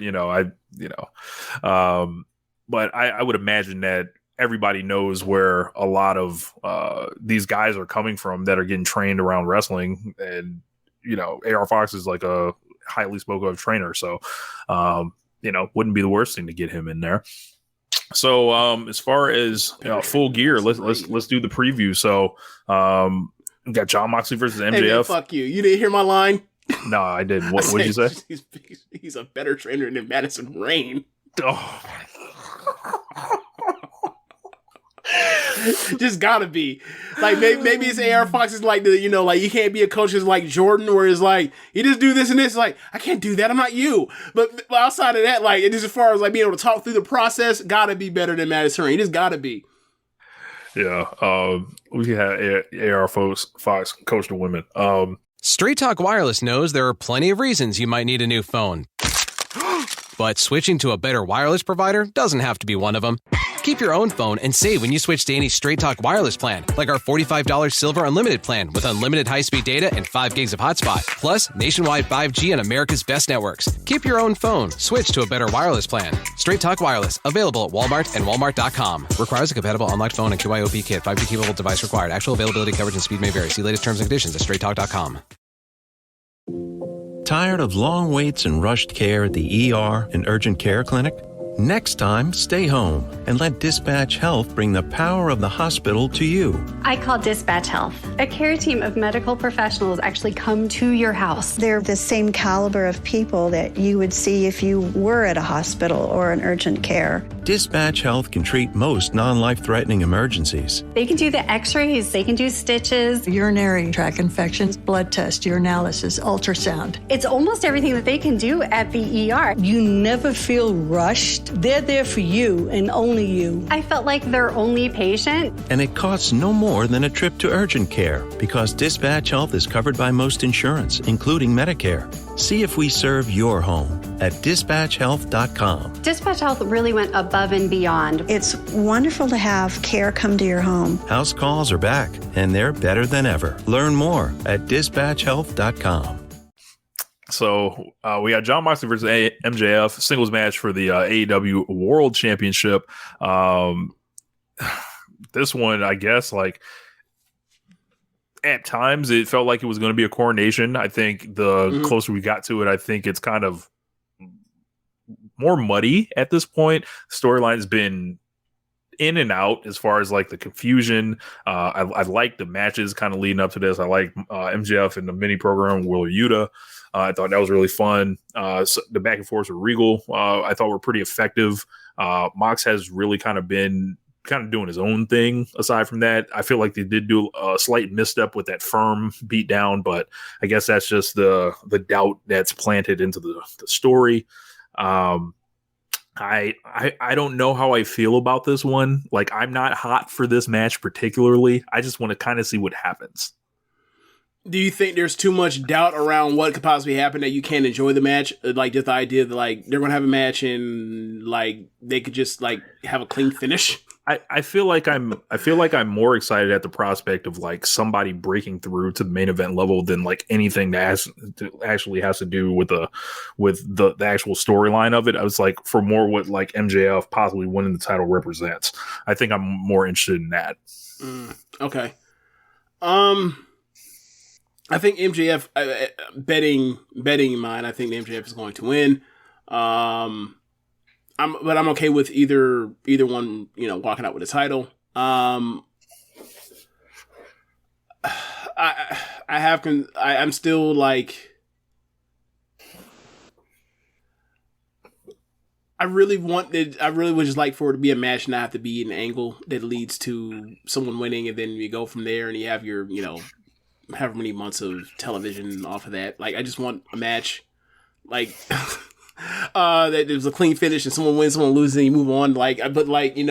but I would imagine that everybody knows where a lot of these guys are coming from that are getting trained around wrestling, and AR Fox is like a highly spoken of trainer, so wouldn't be the worst thing to get him in there. So as far as Full Gear, let's do the preview. So we got Jon Moxley versus MJF. Hey man, fuck you! You didn't hear my line? No, I didn't. What did you say? He's a better trainer than Madison Rayne. Oh. Just gotta be like maybe it's AR Fox is like the like you can't be a coach is like Jordan where it's like you just do this and this, like I can't do that, I'm not you, but outside of that, like just as far as like being able to talk through the process, gotta be better than Madison Rayne. Just gotta be. Yeah, we had AR Fox coach the women. Straight Talk Wireless knows there are plenty of reasons you might need a new phone, but switching to a better wireless provider doesn't have to be one of them. Keep your own phone and save when you switch to any Straight Talk Wireless plan, like our $45 Silver Unlimited plan with unlimited high-speed data and 5 gigs of hotspot, plus nationwide 5G on America's best networks. Keep your own phone. Switch to a better wireless plan. Straight Talk Wireless, available at Walmart and Walmart.com. Requires a compatible unlocked phone and QIOP kit. 5G capable device required. Actual availability, coverage, and speed may vary. See latest terms and conditions at straighttalk.com. Tired of long waits and rushed care at the ER and urgent care clinic? Next time, stay home and let Dispatch Health bring the power of the hospital to you. I call Dispatch Health. A care team of medical professionals actually come to your house. They're the same caliber of people that you would see if you were at a hospital or an urgent care. Dispatch Health can treat most non-life-threatening emergencies. They can do the x-rays, they can do stitches. Urinary tract infections, blood test, urinalysis, ultrasound. It's almost everything that they can do at the ER. You never feel rushed. They're there for you and only you. I felt like their only patient. And it costs no more than a trip to urgent care because Dispatch Health is covered by most insurance, including Medicare. See if we serve your home at dispatchhealth.com. Dispatch Health really went above and beyond. It's wonderful to have care come to your home. House calls are back, and they're better than ever. Learn more at dispatchhealth.com. So we got Jon Moxley versus MJF singles match for the AEW World Championship. This one, I guess, like at times it felt like it was going to be a coronation. I think the closer we got to it, I think it's kind of more muddy at this point. Storyline's been in and out as far as like the confusion. I like the matches kind of leading up to this. I like MJF in the mini program, Wheeler Yuta. I thought that was really fun. So the back and forth with Regal, I thought were pretty effective. Mox has really kind of been doing his own thing. Aside from that, I feel like they did do a slight misstep with that firm beat down, but I guess that's just the doubt that's planted into the story. I don't know how I feel about this one. Like, I'm not hot for this match particularly. I just want to kind of see what happens. Do you think there's too much doubt around what could possibly happen that you can't enjoy the match? Like, just the idea that like they're gonna have a match and like they could just like have a clean finish. I feel like I'm more excited at the prospect of like somebody breaking through to the main event level than like anything that actually has to do with the actual storyline of it. I was like, for more what like MJF possibly winning the title represents. I think I'm more interested in that. Okay. I think MJF, betting in mind, I think the MJF is going to win. I'm okay with either one, walking out with a title. I'm still like, I really would just like for it to be a match, not have to be an angle that leads to someone winning, and then you go from there and you have your, however many months of television off of that. Like, I just want a match, like, that there's a clean finish and someone wins, someone loses, and you move on. Like, but like, you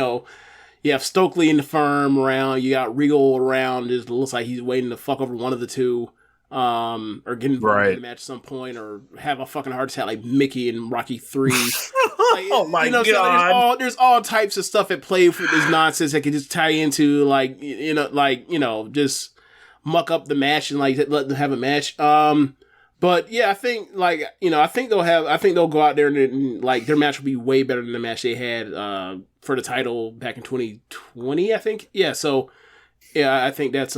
You have Stokely in the firm around. You got Regal around. It looks like he's waiting to fuck over one of the two. Or get involved in the match at some point, or have a fucking heart attack like Mickey in Rocky 3. Oh my God. So there's all types of stuff at play for this nonsense that can just tie into just muck up the match and like let them have a match. But yeah, I think they'll go out there and like their match will be way better than the match they had for the title back in 2020, I think. Yeah, so yeah, I think that's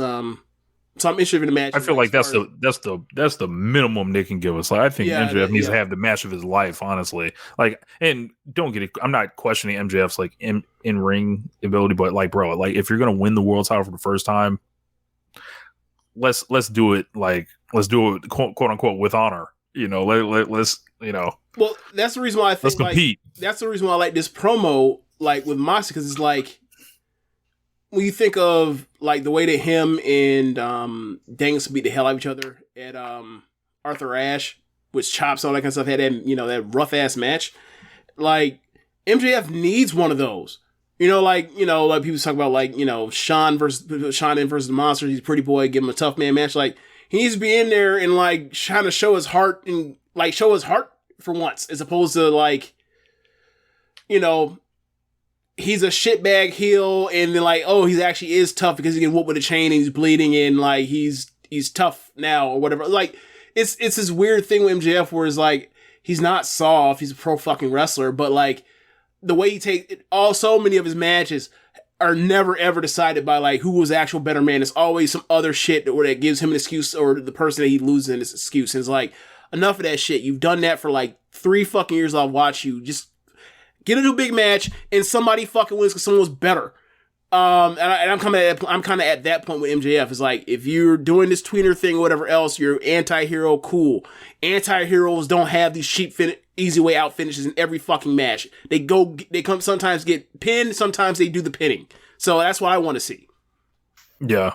so I'm interested in the match. I feel like that's the minimum they can give us. Like I think MJF needs to have the match of his life, honestly. Like, and don't get it. I'm not questioning MJF's like in ring ability, but like, bro, like if you're gonna win the world title for the first time, let's do it. Like, let's do it, quote unquote, with honor. You know, let's Well, that's the reason why I think let's compete. That's the reason why I like this promo, like with Moxley, because it's like, when you think of like the way that him and Danielson beat the hell out of each other at Arthur Ashe, with chops, all that kind of stuff, had that, that rough ass match. Like MJF needs one of those. Like people talk about like, Shawn versus the Monster. He's a pretty boy, give him a tough man match. Like he needs to be in there and like trying to show his heart and like show his heart for once, as opposed to like, he's a shitbag heel, and then like, oh, he actually is tough because he can whoop with a chain and he's bleeding, and like he's tough now or whatever. Like it's this weird thing with MJF where it's like he's not soft, he's a pro fucking wrestler, but like the way he takes so many of his matches are never ever decided by like who was the actual better man. It's always some other shit that gives him an excuse, or the person that he loses in his excuse. And it's like, enough of that shit. You've done that for like 3 fucking years. I'll watch you. Just get into a big match and somebody fucking wins because someone was better. And I'm kind of at that point with MJF. It's like, if you're doing this tweener thing or whatever else, you're anti-hero, cool. Anti-heroes don't have these cheap easy way out finishes in every fucking match. They come sometimes get pinned, sometimes they do the pinning. So that's what I want to see. Yeah.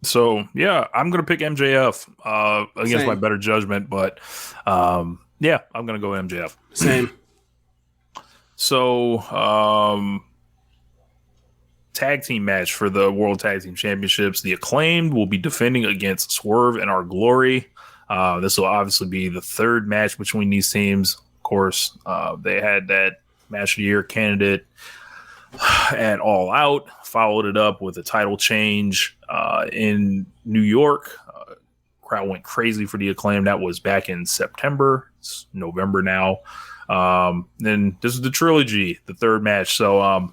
So yeah, I'm gonna pick MJF against my better judgment, but yeah, I'm gonna go MJF. Same. So, tag team match for the World Tag Team Championships. The Acclaimed will be defending against Swerve and Our Glory. This will obviously be the third match between these teams. Of course, they had that match of the year candidate at All Out, followed it up with a title change in New York. Crowd went crazy for the Acclaimed. That was back in September. It's November now. Then this is the trilogy, the third match. So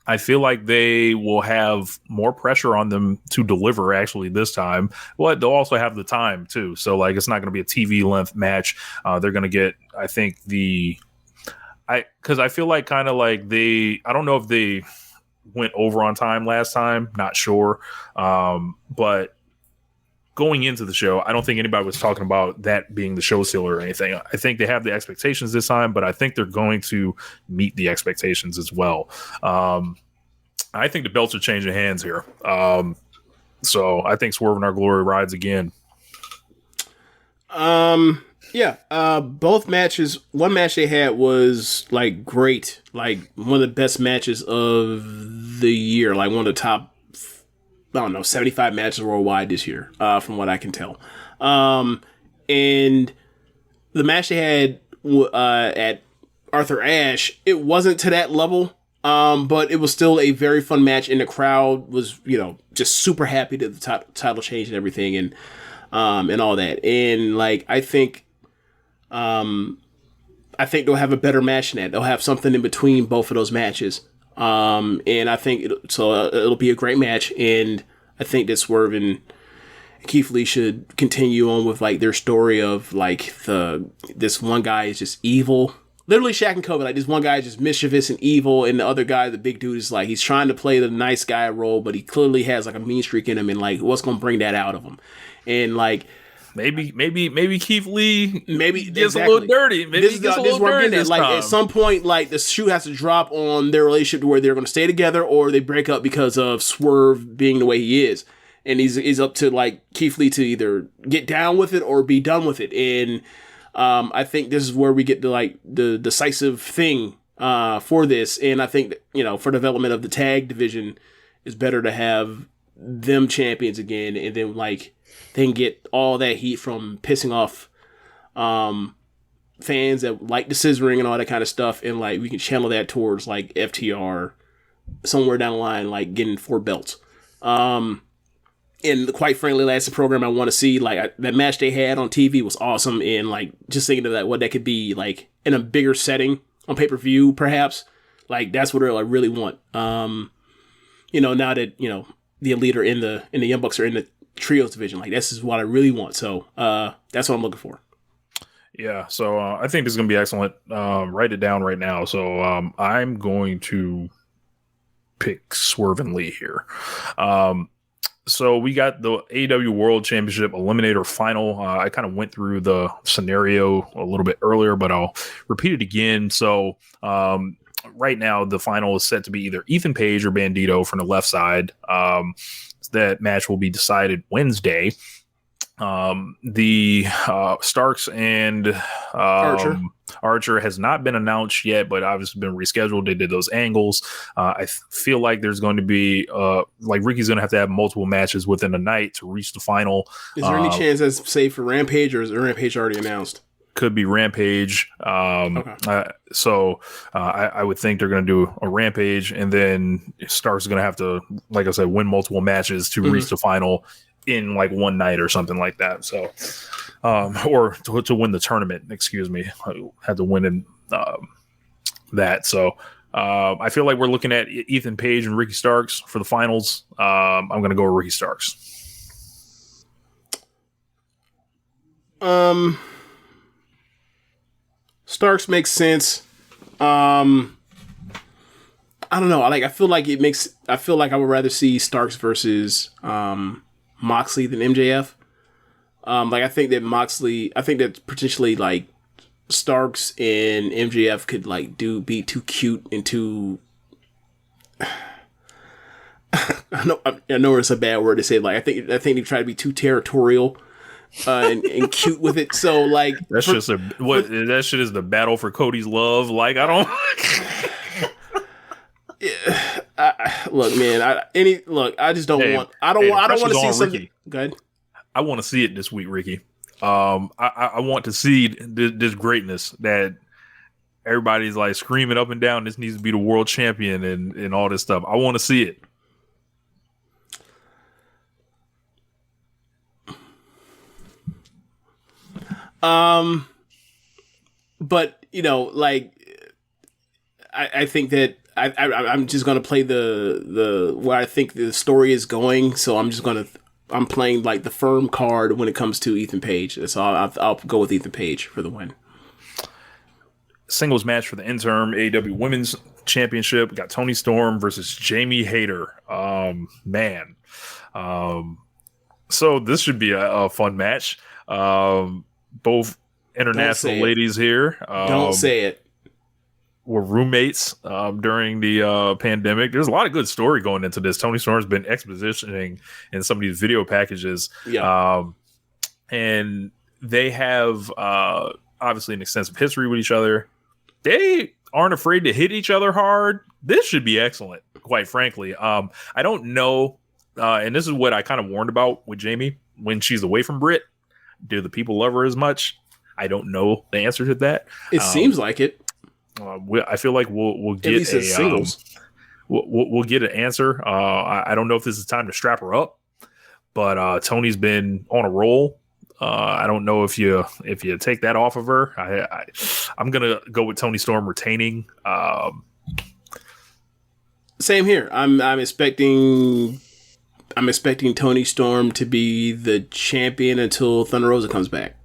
I feel like they will have more pressure on them to deliver actually this time, but they'll also have the time too. So like, it's not going to be a TV length match. They're going to get, I think because I feel like kind of like I don't know if they went over on time last time, not sure. But going into the show, I don't think anybody was talking about that being the show stealer or anything. I think they have the expectations this time, but I think they're going to meet the expectations as well. I think the belts are changing hands here. So I think Swerve and Our Glory rides again. Yeah. Both matches, one match they had was like great, like one of the best matches of the year, like one of the top, 75 matches worldwide this year, from what I can tell. And the match they had at Arthur Ashe, it wasn't to that level, but it was still a very fun match, and the crowd was, just super happy that the title change and everything, and all that. And like, I think they'll have a better match than that. They'll have something in between both of those matches. And I think it'll be a great match, and I think that Swerve and Keith Lee should continue on with like their story of like this one guy is just evil, literally Shaq and Kobe. Like, this one guy is just mischievous and evil, and the other guy, the big dude, is like, he's trying to play the nice guy role, but he clearly has like a mean streak in him, and like, what's gonna bring that out of him? And like, Maybe Keith Lee gets exactly. a little dirty. Maybe he gets a little dirty this like time. At some point, like the shoe has to drop on their relationship to where they're going to stay together, or they break up because of Swerve being the way he is, and he's up to like Keith Lee to either get down with it or be done with it. And I think this is where we get the decisive thing for this. And I think that, for development of the tag division, it's better to have them champions again, and then they can get all that heat from pissing off fans that like the scissoring and all that kind of stuff, and we can channel that towards FTR somewhere down the line, getting 4 belts. And quite frankly, that's the program I want to see. That match they had on TV was awesome, and just thinking of that, what that could be in a bigger setting on pay-per-view, perhaps. That's what I really want. Now that the Elite are in the Young Bucks are in the trios division, this is what I really want. So that's what I'm looking for. Yeah, so I think this is going to be excellent. Write it down right now. So I'm going to pick Swerve and Lee here. So we got the AEW World Championship Eliminator Final. I kind of went through the scenario a little bit earlier, but I'll repeat it again. So right now, the final is set to be either Ethan Page or Bandito from the left side. That match will be decided Wednesday. The Starks and Archer has not been announced yet, but obviously been rescheduled. They did those angles. I feel like there's going to be Ricky's going to have multiple matches within a night to reach the final. Is there any chance that's safe for Rampage, or is Rampage already announced? Could be Rampage. Okay. So I would think they're going to do a Rampage, and then Starks is going to have to, like I said, win multiple matches to reach the final in one night or something like that. So, or to win the tournament, excuse me, had to win in that. So, I feel like we're looking at Ethan Page and Ricky Starks for the finals. I'm going to go with Ricky Starks. Starks makes sense. I don't know. I feel like I would rather see Starks versus Moxley than MJF. I think that potentially Starks and MJF could be too cute and too. I know it's a bad word to say. I think they try to be too territorial and cute with it. So that's that shit is the battle for Cody's love. I don't. Look, man. I just don't want. I don't want to see something. Ricky. Go ahead. I want to see it this week, Ricky. I want to see this greatness that everybody's screaming up and down. This needs to be the world champion and all this stuff. I want to see it. But I think that I'm just gonna play the where I think the story is going. So I'm playing the firm card when it comes to Ethan Page. So I'll go with Ethan Page for the win. Singles match for the interim AEW Women's Championship. We got Toni Storm versus Jamie Hayter. Man. So this should be a fun match. Both international ladies here. Don't say it. Were roommates during the pandemic. There's a lot of good story going into this. Toni Storm's been expositioning in some of these video packages. Yeah. And they have obviously an extensive history with each other. They aren't afraid to hit each other hard. This should be excellent, quite frankly. I don't know, and this is what I kind of warned about with Jamie when she's away from Britt. Do the people love her as much? I don't know the answer to that. It seems like it. I feel like we'll get a singles. We'll get an answer. I don't know if this is time to strap her up, but Tony's been on a roll. I don't know if you take that off of her. I'm gonna go with Toni Storm retaining. Same here. I'm expecting Toni Storm to be the champion until Thunder Rosa comes back.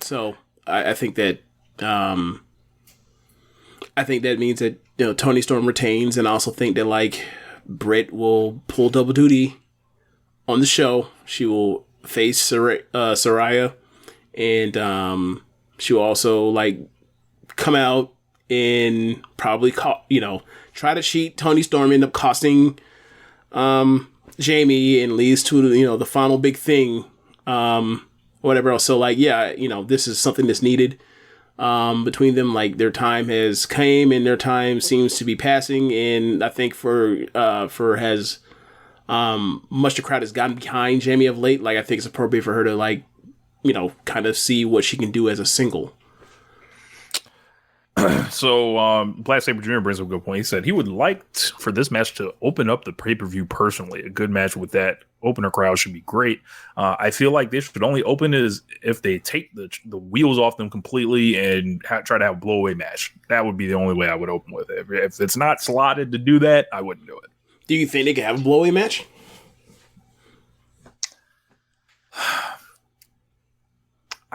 So I think that means that Toni Storm retains, and I also think that Britt will pull double duty on the show. She will face Saraya, and she will also come out and probably try to cheat. Toni Storm end up costing Jamie and leads to the final big thing, whatever else. So this is something that's needed. between them. Like their time has came and their time seems to be passing. And I think for has much the crowd has gotten behind Jamie of late. Like I think it's appropriate for her to like, kind of see what she can do as a single. So, Black Sabre Jr. brings up a good point. He said he would like for this match to open up the pay-per-view personally. A good match with that opener crowd should be great. I feel like they should only open is if they take the wheels off them completely and try to have a blow-away match. That would be the only way I would open with it. If it's not slotted to do that, I wouldn't do it. Do you think they could have a blow-away match?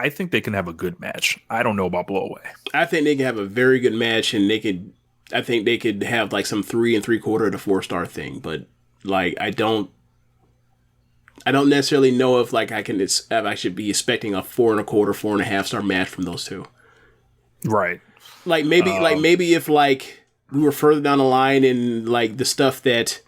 I think they can have a good match. I don't know about blowaway. I think they can have a very good match, and I think they could have like some 3 3/4 to 4-star thing. But like, I don't necessarily know if like I should be expecting a 4 1/4, 4.5 star match from those two. Right. Like maybe if like we were further down the line and like the stuff that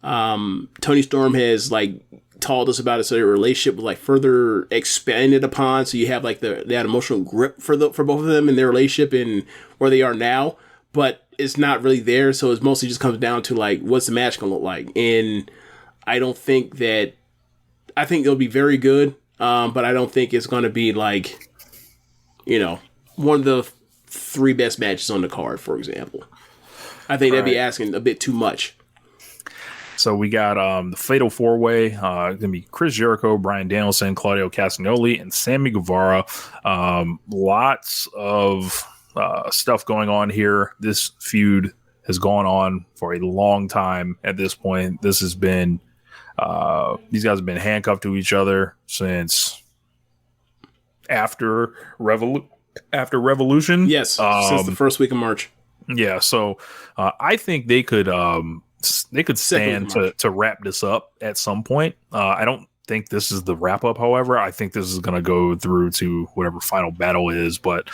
Toni Storm has like told us about their relationship was like further expanded upon, so you have like that emotional grip for both of them in their relationship and where they are now, but it's not really there, so it mostly just comes down to like what's the match gonna look like. And I think it'll be very good, but I don't think it's gonna be like one of the 3 best matches on the card, for example. I think that'd be asking a bit too much. So we got the Fatal 4-Way. Going to be Chris Jericho, Bryan Danielson, Claudio Castagnoli, and Sammy Guevara. Lots of stuff going on here. This feud has gone on for a long time at this point. This has been these guys have been handcuffed to each other since after Revolution. Yes, since the first week of March. Yeah, so I think they could stand to wrap this up at some point. I don't think this is the wrap up, however. I think this is going to go through to whatever final battle is, but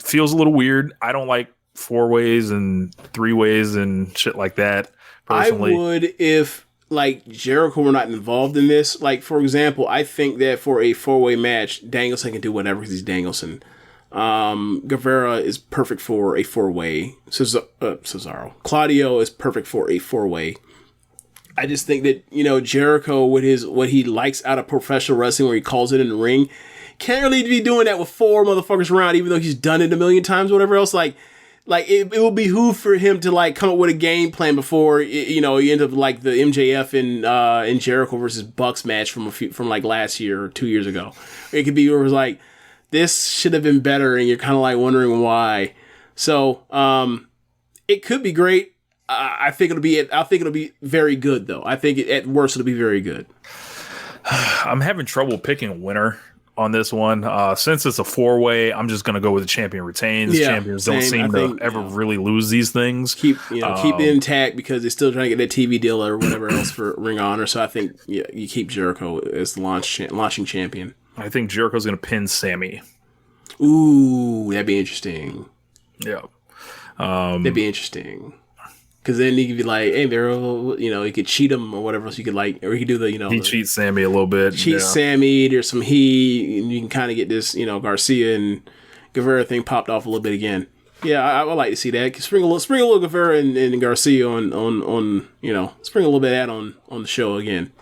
feels a little weird. I don't like 4-ways and 3-ways and shit like that, personally. I would if like Jericho were not involved in this. Like, for example, I think that for a 4-way match, Danielson can do whatever because he's Danielson. Guevara is perfect for a 4-way. Cesaro. Claudio is perfect for a 4-way. I just think that, Jericho with what he likes out of professional wrestling where he calls it in the ring, can't really be doing that with 4 motherfuckers around, even though he's done it a million times or whatever else. Like it will behoove for him to like come up with a game plan before you end up like the MJF and Jericho versus Bucks match from like last year or 2 years ago. It could be where it was like, this should have been better, and you're kind of like wondering why. So it could be great. I think it'll be very good, though. I think at worst it'll be very good. I'm having trouble picking a winner on this one. Since it's a 4-way, I'm just gonna go with the champion retains. Yeah, champions don't seem to ever really lose these things. Keep it intact because they're still trying to get that TV deal or whatever else for Ring of Honor. So I think you keep Jericho as the launching champion. I think Jericho's going to pin Sammy. Ooh, that'd be interesting. Yeah. That'd be interesting. Because then he could be like, hey, he could cheat him or whatever else you could like. Or he could do he cheats Sammy a little bit. Sammy, there's some heat, and you can kind of get this, Garcia and Guevara thing popped off a little bit again. Yeah, I would like to see that. Spring a little Guevara and Garcia on spring a little bit of that on the show again.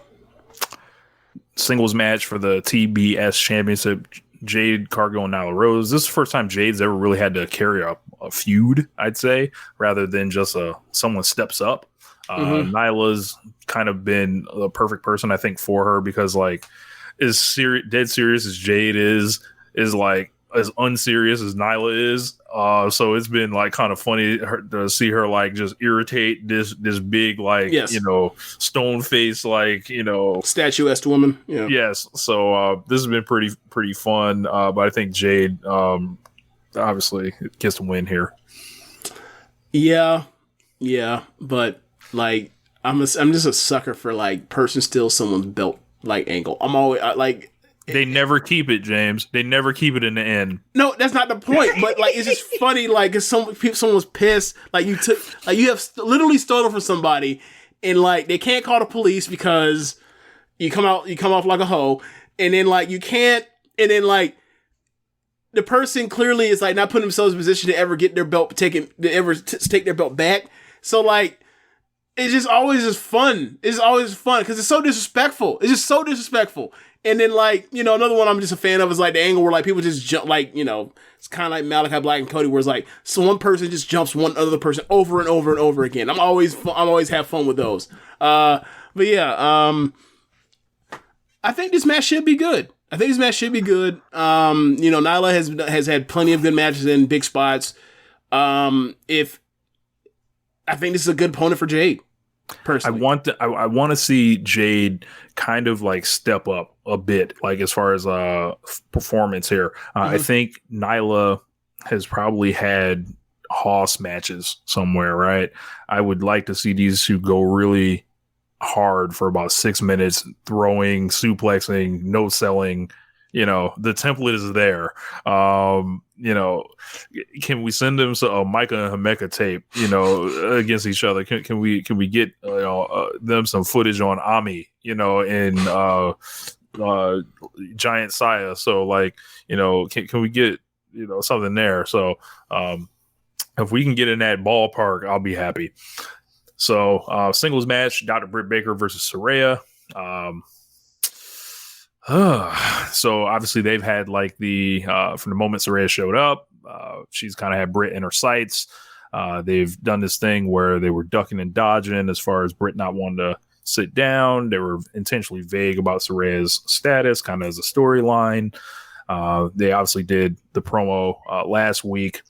Singles match for the TBS Championship, Jade Cargill and Nyla Rose. This is the first time Jade's ever really had to carry a feud, I'd say, rather than just someone steps up. Nyla's kind of been the perfect person, I think, for her because, like, dead serious as Jade is like as unserious as Nyla is. So it's been like kind of funny to see her like just irritate this big like stone face like statuesque woman. Yeah. Yes. So this has been pretty fun. But I think Jade obviously gets to win here. Yeah. But like I'm just a sucker for like person steals someone's belt like angle. I'm always like. They never keep it, James. They never keep it in the end. No, that's not the point. But like, it's just funny. Like, if someone was pissed, like you have literally stolen from somebody, and like they can't call the police because you come off like a hoe, and then like you can't and then like the person clearly is like not putting themselves in a position to ever get their belt take their belt back. So like it's just always just fun. It's always fun because it's so disrespectful. It's just so disrespectful. And then like, you know, another one I'm just a fan of is like the angle where like people just jump, like, you know, it's kind of like Malachi Black and Cody where it's like so one person just jumps one other person over and over and over again. I'm always have fun with those. But yeah, I think this match should be good. You know, Nyla has had plenty of good matches in big spots. If I think this is a good opponent for Jade. Personally, I want to see Jade kind of like step up a bit, like as far as performance here. I think Nyla has probably had Hoss matches somewhere, right? I would like to see these two go really hard for about 6 minutes, throwing, suplexing, no selling. You know, the template is there. You know, can we send them a Micah and Himeka tape, you know, against each other? Can we get them some footage on Ami, you know, and Giant Saya? So like, you know, can we get, you know, something there? So if we can get in that ballpark, I'll be happy. So singles match, Dr. Britt Baker versus Saraya. So obviously they've had like the from the moment Saraya showed up, she's kind of had Britt in her sights. They've done this thing where they were ducking and dodging as far as Britt not wanting to sit down. They were intentionally vague about Saraya's status, kind of as a storyline. They obviously did the promo last week.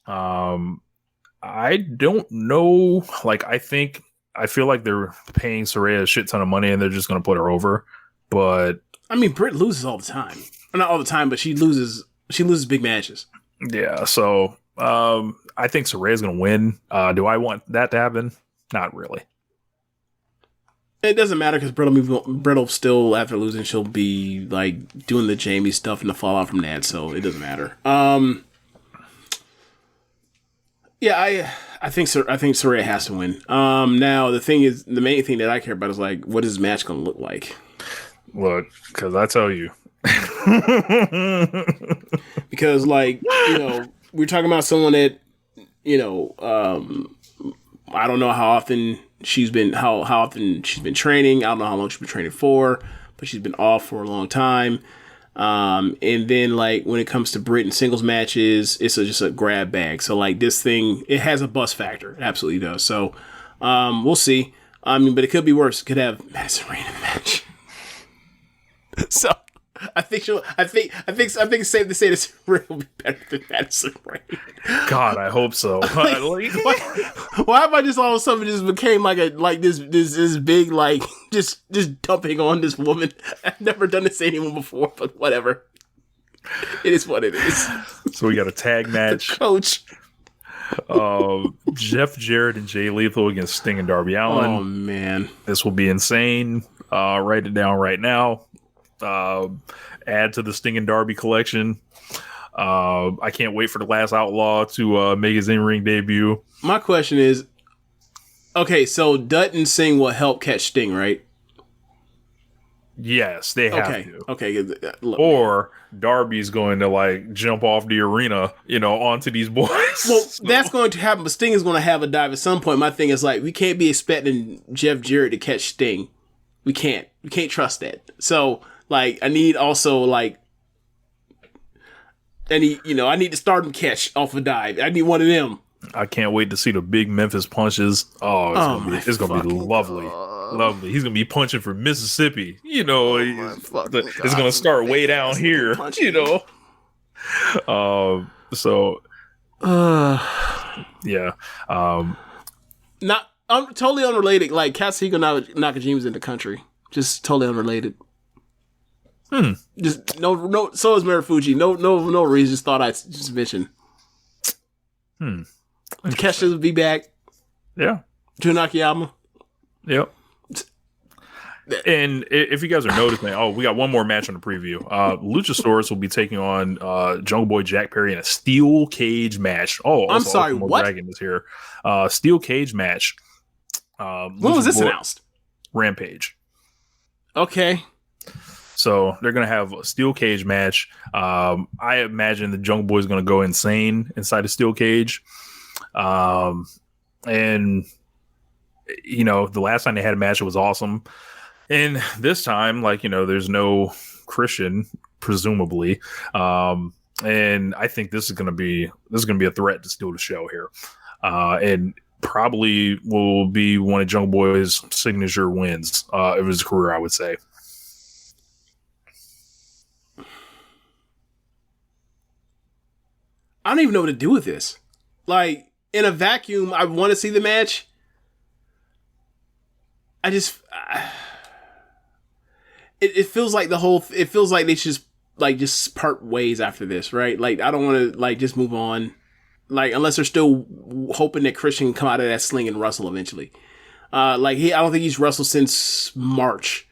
I don't know. Like, I feel like they're paying Saraya a shit ton of money and they're just going to put her over. But I mean, Britt loses all the time. Not all the time, but she loses big matches. Yeah. So I think Saraya's going to win. Do I want that to happen? Not really. It doesn't matter because Britt will still, after losing, she'll be like doing the Jamie stuff and the fallout from that. So it doesn't matter. Yeah, I think Saraya has to win. Now the main thing that I care about is like, what is this match going to look like? Look, because I tell you, because like, you know, we're talking about someone that, you know, I don't know how often she's been training. I don't know how long she's been training for, but she's been off for a long time. And then like when it comes to Britt and singles matches, it's just a grab bag. So like this thing, it has a bust factor. It absolutely does. So we'll see. I mean, but it could be worse. It could have Madison Rayne in the match. So I think it's safe to say this will be better than Madison Rayne. God, I hope so. Why have I just all of a sudden just became like this big like just dumping on this woman? I've never done this to anyone before, but whatever. It is what it is. So we got a tag match. The coach. Jeff Jarrett and Jay Lethal against Sting and Darby Allin. Oh man, this will be insane. Write it down right now. Add to the Sting and Darby collection. I can't wait for the Last Outlaw to make his in-ring debut. My question is, okay, so Dutton Singh will help catch Sting, right? Yes, they have to. Okay. Look, or Darby's going to like jump off the arena, you know, onto these boys. Well, that's going to happen, but Sting is going to have a dive at some point. My thing is like, we can't be expecting Jeff Jarrett to catch Sting. We can't trust that. So like, I need the Stardom catch off a dive. I need one of them. I can't wait to see the big Memphis punches. It's gonna be lovely. Lovely. He's gonna be punching from Mississippi. You know, it's gonna start way down here. You know. Yeah. Not totally unrelated. Like Katsuhiko Nakajima's in the country. Just totally unrelated. Just no. So is Marufuji. No reason. Just thought I'd just mention. Kesha will be back. Yeah. Jun Akiyama. Yep. And if you guys are noticing, we got one more match on the preview. Luchasaurus will be taking on Jungle Boy Jack Perry in a steel cage match. I'm sorry, what? Dragon is here. Steel cage match. When was this announced? Rampage. Okay. So they're going to have a steel cage match. I imagine the Jungle Boy is going to go insane inside a steel cage. And, you know, the last time they had a match, it was awesome. And this time, like, you know, there's no Christian, presumably. And I think this is going to be a threat to steal the show here. And probably will be one of Jungle Boy's signature wins of his career, I would say. I don't even know what to do with this. Like, in a vacuum, I want to see the match. It feels like it feels like they should just part ways after this, right? Like, I don't want to like just move on. Like, unless they're still hoping that Christian can come out of that sling and wrestle eventually. I don't think he's wrestled since March.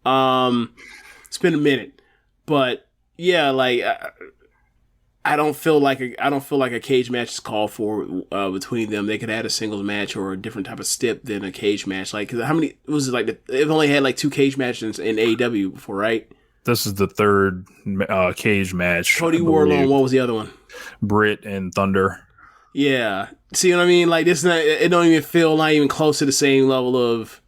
It's been a minute, but yeah, like I don't feel like a cage match is called for between them. They could add a singles match or a different type of stip than a cage match. Like, 'cause how many was it? Like, they've only had like 2 cage matches in AEW before, right? This is the third cage match. Cody Wardlow. What was the other one? Britt and Thunder. Yeah. See what I mean? Like, it don't even feel not even close to the same level of.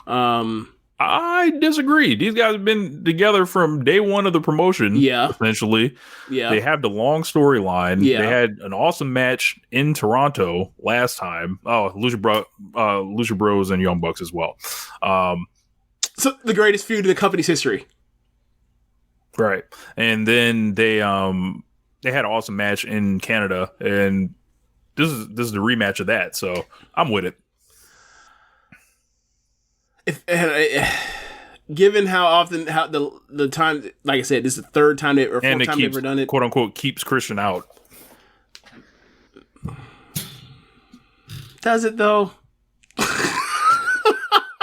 I disagree. These guys have been together from day one of the promotion. Yeah. Essentially. Yeah. They have the long storyline. Yeah. They had an awesome match in Toronto last time. Oh, Lucha Bros and Young Bucks as well. So the greatest feud in the company's history. Right. And then they had an awesome match in Canada, and this is the rematch of that, so I'm with it. Given how the time, like I said, this is the third time fourth time they've ever done it. "Quote unquote," keeps Christian out. Does it though?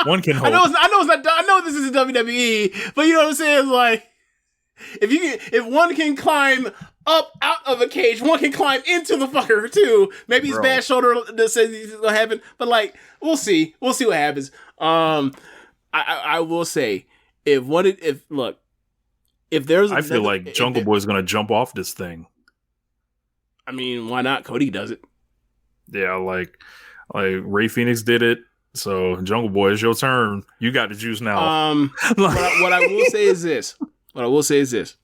One can hope. I know it's not. I know this is WWE, but you know what I'm saying? It's like, if one can climb up out of a cage, one can climb into the fucker too. Maybe his bad shoulder that says it's gonna happen, but like, we'll see. We'll see what happens. I will say, if there's, I feel like Jungle Boy is gonna jump off this thing. I mean, why not? Cody does it. Yeah, like Ray Phoenix did it. So Jungle Boy, it's your turn. You got the juice now. What I will say is this.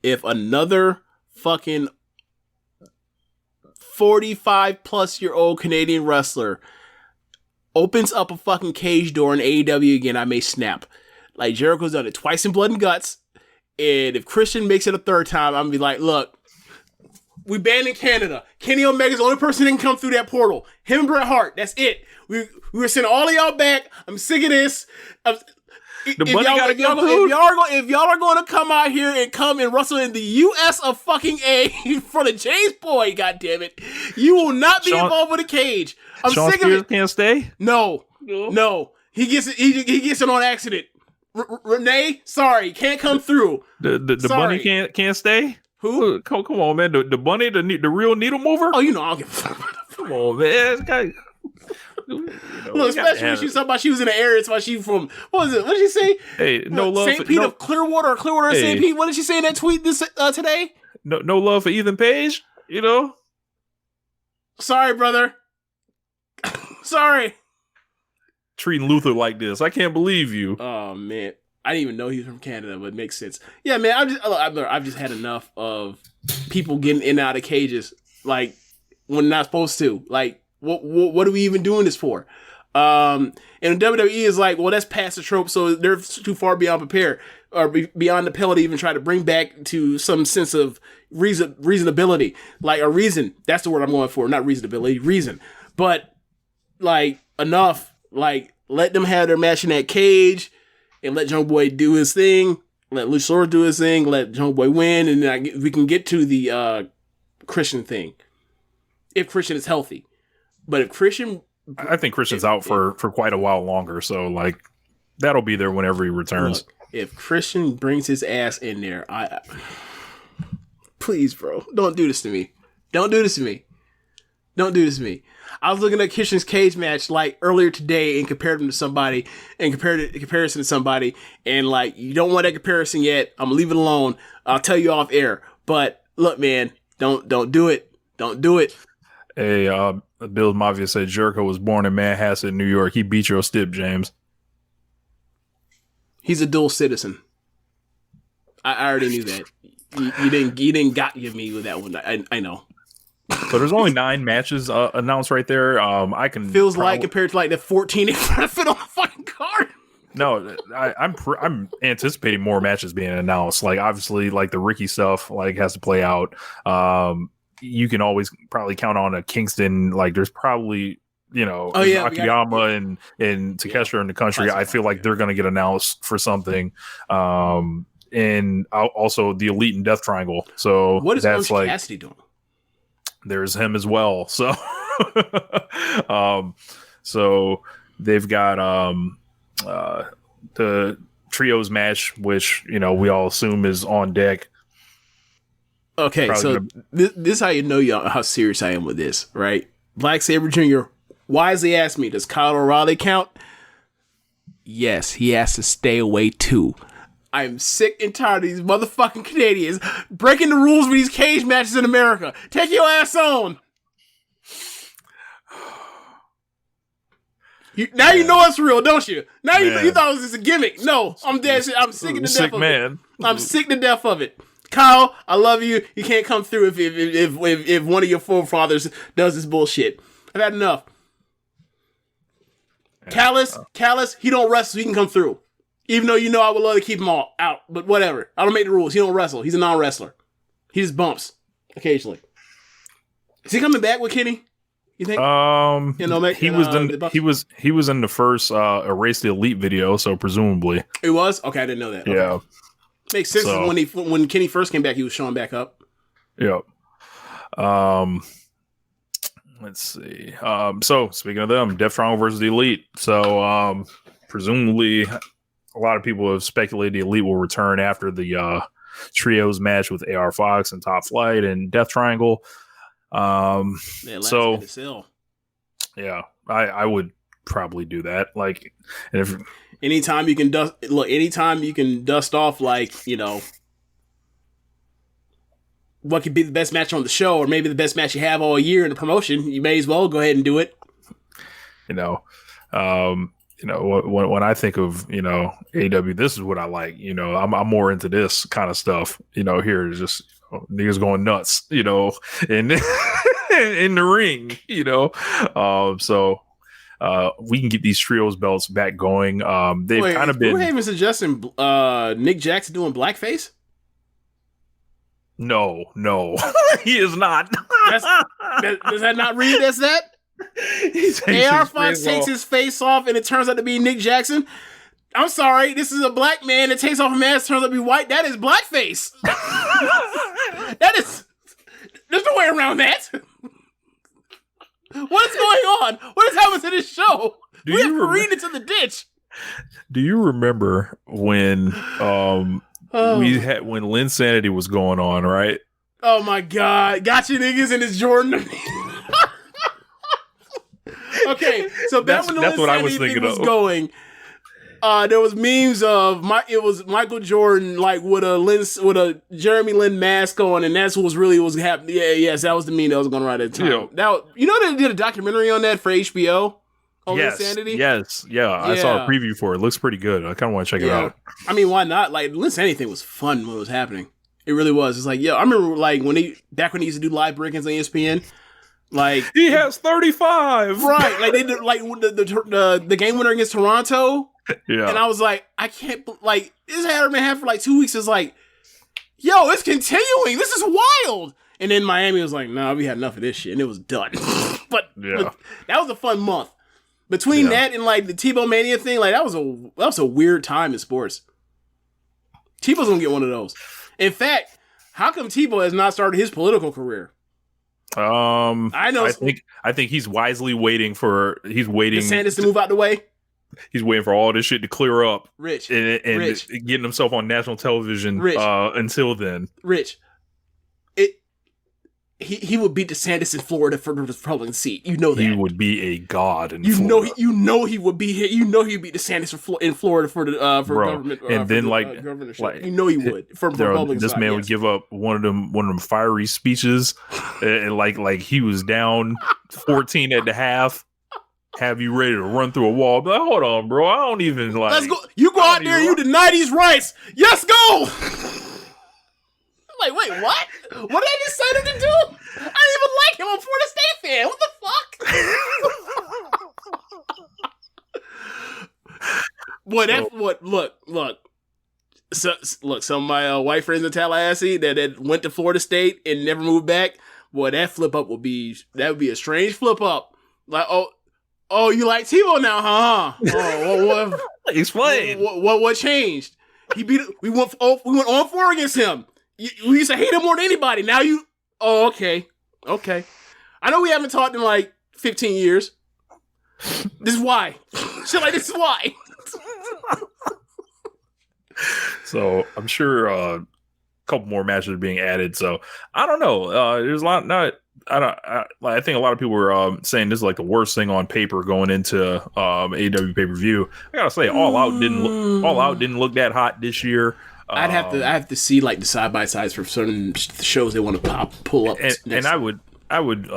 If another fucking 45-plus-year-old Canadian wrestler opens up a fucking cage door in AEW again, I may snap. Like, Jericho's done it twice in Blood and Guts, and if Christian makes it a third time, I'm gonna be like, look, we banned in Canada. Kenny Omega's the only person that can come through that portal. Him and Bret Hart, that's it. We were sending all of y'all back. I'm sick of this. If y'all are going to come out here and come and wrestle in the U.S. of fucking A for the James Boy, goddammit, you will not be involved with a cage. I'm Sean sick Spears of it. Can't stay? No. He gets it on accident. Renee, sorry, can't come through. The bunny can't stay? Who? Come on, man. The bunny, the real needle mover? Oh, you know, I'll give a fuck. Come on, man. Look, especially when she was talking about she was in the area. It's about she from, what was it? What did she say? Hey, no love St. Pete of Clearwater or Clearwater of St. Pete. What did she say in that tweet today? No love for Ethan Page, you know? Sorry, brother. Sorry. Treating Luther like this. I can't believe you. Oh, man. I didn't even know he was from Canada, but it makes sense. Yeah, man, I've just had enough of people getting in and out of cages, like, when not supposed to. Like, what are we even doing this for? And WWE is like, well, that's past the trope, so they're too far beyond prepared, or beyond the pale to even try to bring back to some sense of reasonability. Like, a reason. That's the word I'm going for. Not reasonability, reason. But, like, enough. Like, let them have their match in that cage, and let Jungle Boy do his thing. Let Luchasaurus do his thing. Let Jungle Boy win, and then we can get to the Christian thing. If Christian is healthy. But if Christian... I think Christian's out for quite a while longer, so, like, that'll be there whenever he returns. Look, if Christian brings his ass in there, please, bro, don't do this to me. Don't do this to me. Don't do this to me. I was looking at Christian's cage match like earlier today and compared him to somebody and comparison to somebody. And like, you don't want that comparison yet. I'm gonna leave it alone. I'll tell you off air. But look, man, don't do it. Don't do it. Hey, Bill Mafia said Jericho was born in Manhasset, New York. He beat your stip, James. He's a dual citizen. I already knew that. You didn't got me with that one. I know. So there's only 9 matches announced right there. I can like compared to like the 14 fit on the fucking card. No, I'm anticipating more matches being announced. Like obviously, like the Ricky stuff like has to play out. You can always probably count on a Kingston. Like there's probably Akiyama and Takeshita in the country. I feel like they're going to get announced for something. And also the Elite and Death Triangle. So what is that's Orange Cassidy doing? There's him as well. So, so they've got the trios match, which we all assume is on deck. Okay, so this is how you know how serious I am with this, right? Black Sabre Jr. wisely asked me, does Kyle O'Reilly count? Yes, he has to stay away too. I'm sick and tired of these motherfucking Canadians breaking the rules with these cage matches in America. Take your ass on. Now you know it's real, don't you? Now you thought it was just a gimmick. No, I'm dead. I'm sick to death of it. I'm sick to death of it. Kyle, I love you. You can't come through if one of your forefathers does this bullshit. I've had enough. Callis, he don't wrestle. He can come through. Even though I would love to keep him all out, but whatever. I don't make the rules. He don't wrestle. He's a non-wrestler. He just bumps occasionally. Is he coming back with Kenny? You think? He was in the first Erase the Elite video, so presumably it was. Okay, I didn't know that. Okay. Yeah, makes sense. So, when Kenny first came back, he was showing back up. Yep. Let's see. So speaking of them, Death Triangle versus the Elite. So presumably. A lot of people have speculated the Elite will return after the trios match with AR Fox and Top Flight and Death Triangle. I would probably do that. Like, anytime you can dust off, like, what could be the best match on the show, or maybe the best match you have all year in the promotion, you may as well go ahead and do it. When I think of, AEW, this is what I like. I'm more into this kind of stuff. Here is just niggas going nuts, in in the ring, So we can get these trios belts back going. They've kind of been. Who even suggesting Nick Jackson doing blackface? No, he is not. Does that not read as that? AR Fox takes his face off and it turns out to be Nick Jackson. I'm sorry, this is a black man that takes off a mask, turns out to be white. That is blackface. There's no way around that. What is going on? What is happening to this show? We have careened into the ditch. Do you remember when when Lynn Sanity was going on, right? Oh my God. Got you niggas in his Jordan. Okay, so that's when the what I was thinking was going. There was memes of it was Michael Jordan like with a Jeremy Lin mask on, and that's what was happening. Yeah, yes, that was the meme that was going right at the time. They did a documentary on that for HBO. Insanity? Yes, yeah. I saw a preview for it. It looks pretty good. I kind of want to check it out. I mean, why not? Like, Insanity was fun when it was happening. It really was. It's like, I remember like when he used to do live break-ins on ESPN. Like, he has 35, right? Like they did, like the game winner against Toronto. Yeah, and I was like, I can't. Like, this had been happening for like 2 weeks. It's like, yo, it's continuing. This is wild. And then Miami was like, nah, we had enough of this shit, and it was done. but that was a fun month. Between that and like the Tebow Mania thing, like that was a weird time in sports. Tebow's gonna get one of those. In fact, how come Tebow has not started his political career? I know. I think he's wisely waiting. DeSantis to move out the way. He's waiting for all this shit to clear up. Rich. And getting himself on national television. Rich. Until then. Rich. he would beat DeSantis in Florida for the Republican seat. You know that. He would be a god in Florida. You know he would be here. You know he'd beat DeSantis in Florida for the government. And then governorship. You know he would for Republicans. This man would give up one of them fiery speeches, and like he was down 14 at the half. Have you ready to run through a wall? But hold on, bro. I don't even like. Let's go. You go out there. You deny these rights. Yes, go. Like, wait, what? What did I just say him to do? I didn't even like him. I'm a Florida State fan. What the fuck? Look. So, look, some of my white friends in Tallahassee that went to Florida State and never moved back. Boy, that flip up would be a strange flip up. Like, oh, you like Tebow now, huh? Oh, what? Explain. What changed? We went on 4 against him. We used to hate him more than anybody. Now you... Oh, okay. I know we haven't talked in like 15 years. This is why. Shit like this is why. So I'm sure a couple more matches are being added. So I don't know. There's a lot... I think a lot of people were saying this is like the worst thing on paper going into AEW pay-per-view. I gotta say, All Out didn't look that hot this year. I have to see like the side by sides for certain shows they want to pull up. And I would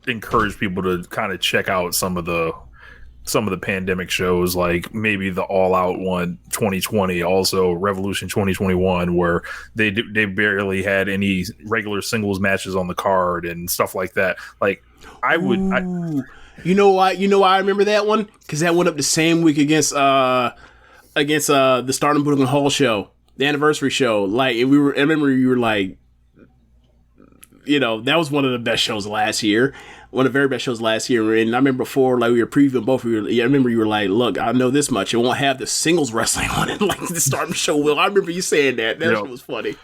encourage people to kind of check out some of the pandemic shows, like maybe the All Out one 2020, also Revolution 2021, where they barely had any regular singles matches on the card and stuff like that. Like you know why I remember that one? Because that went up the same week against the Stardom Brooklyn Hall show, the anniversary show. Like, I remember you were like, that was one of the best shows last year. One of the very best shows last year. And I remember before, like, we were previewing both of you. I remember you were like, look, I know this much. It won't have the singles wrestling on it like the Stardom show will. I remember you saying that. That shit was funny.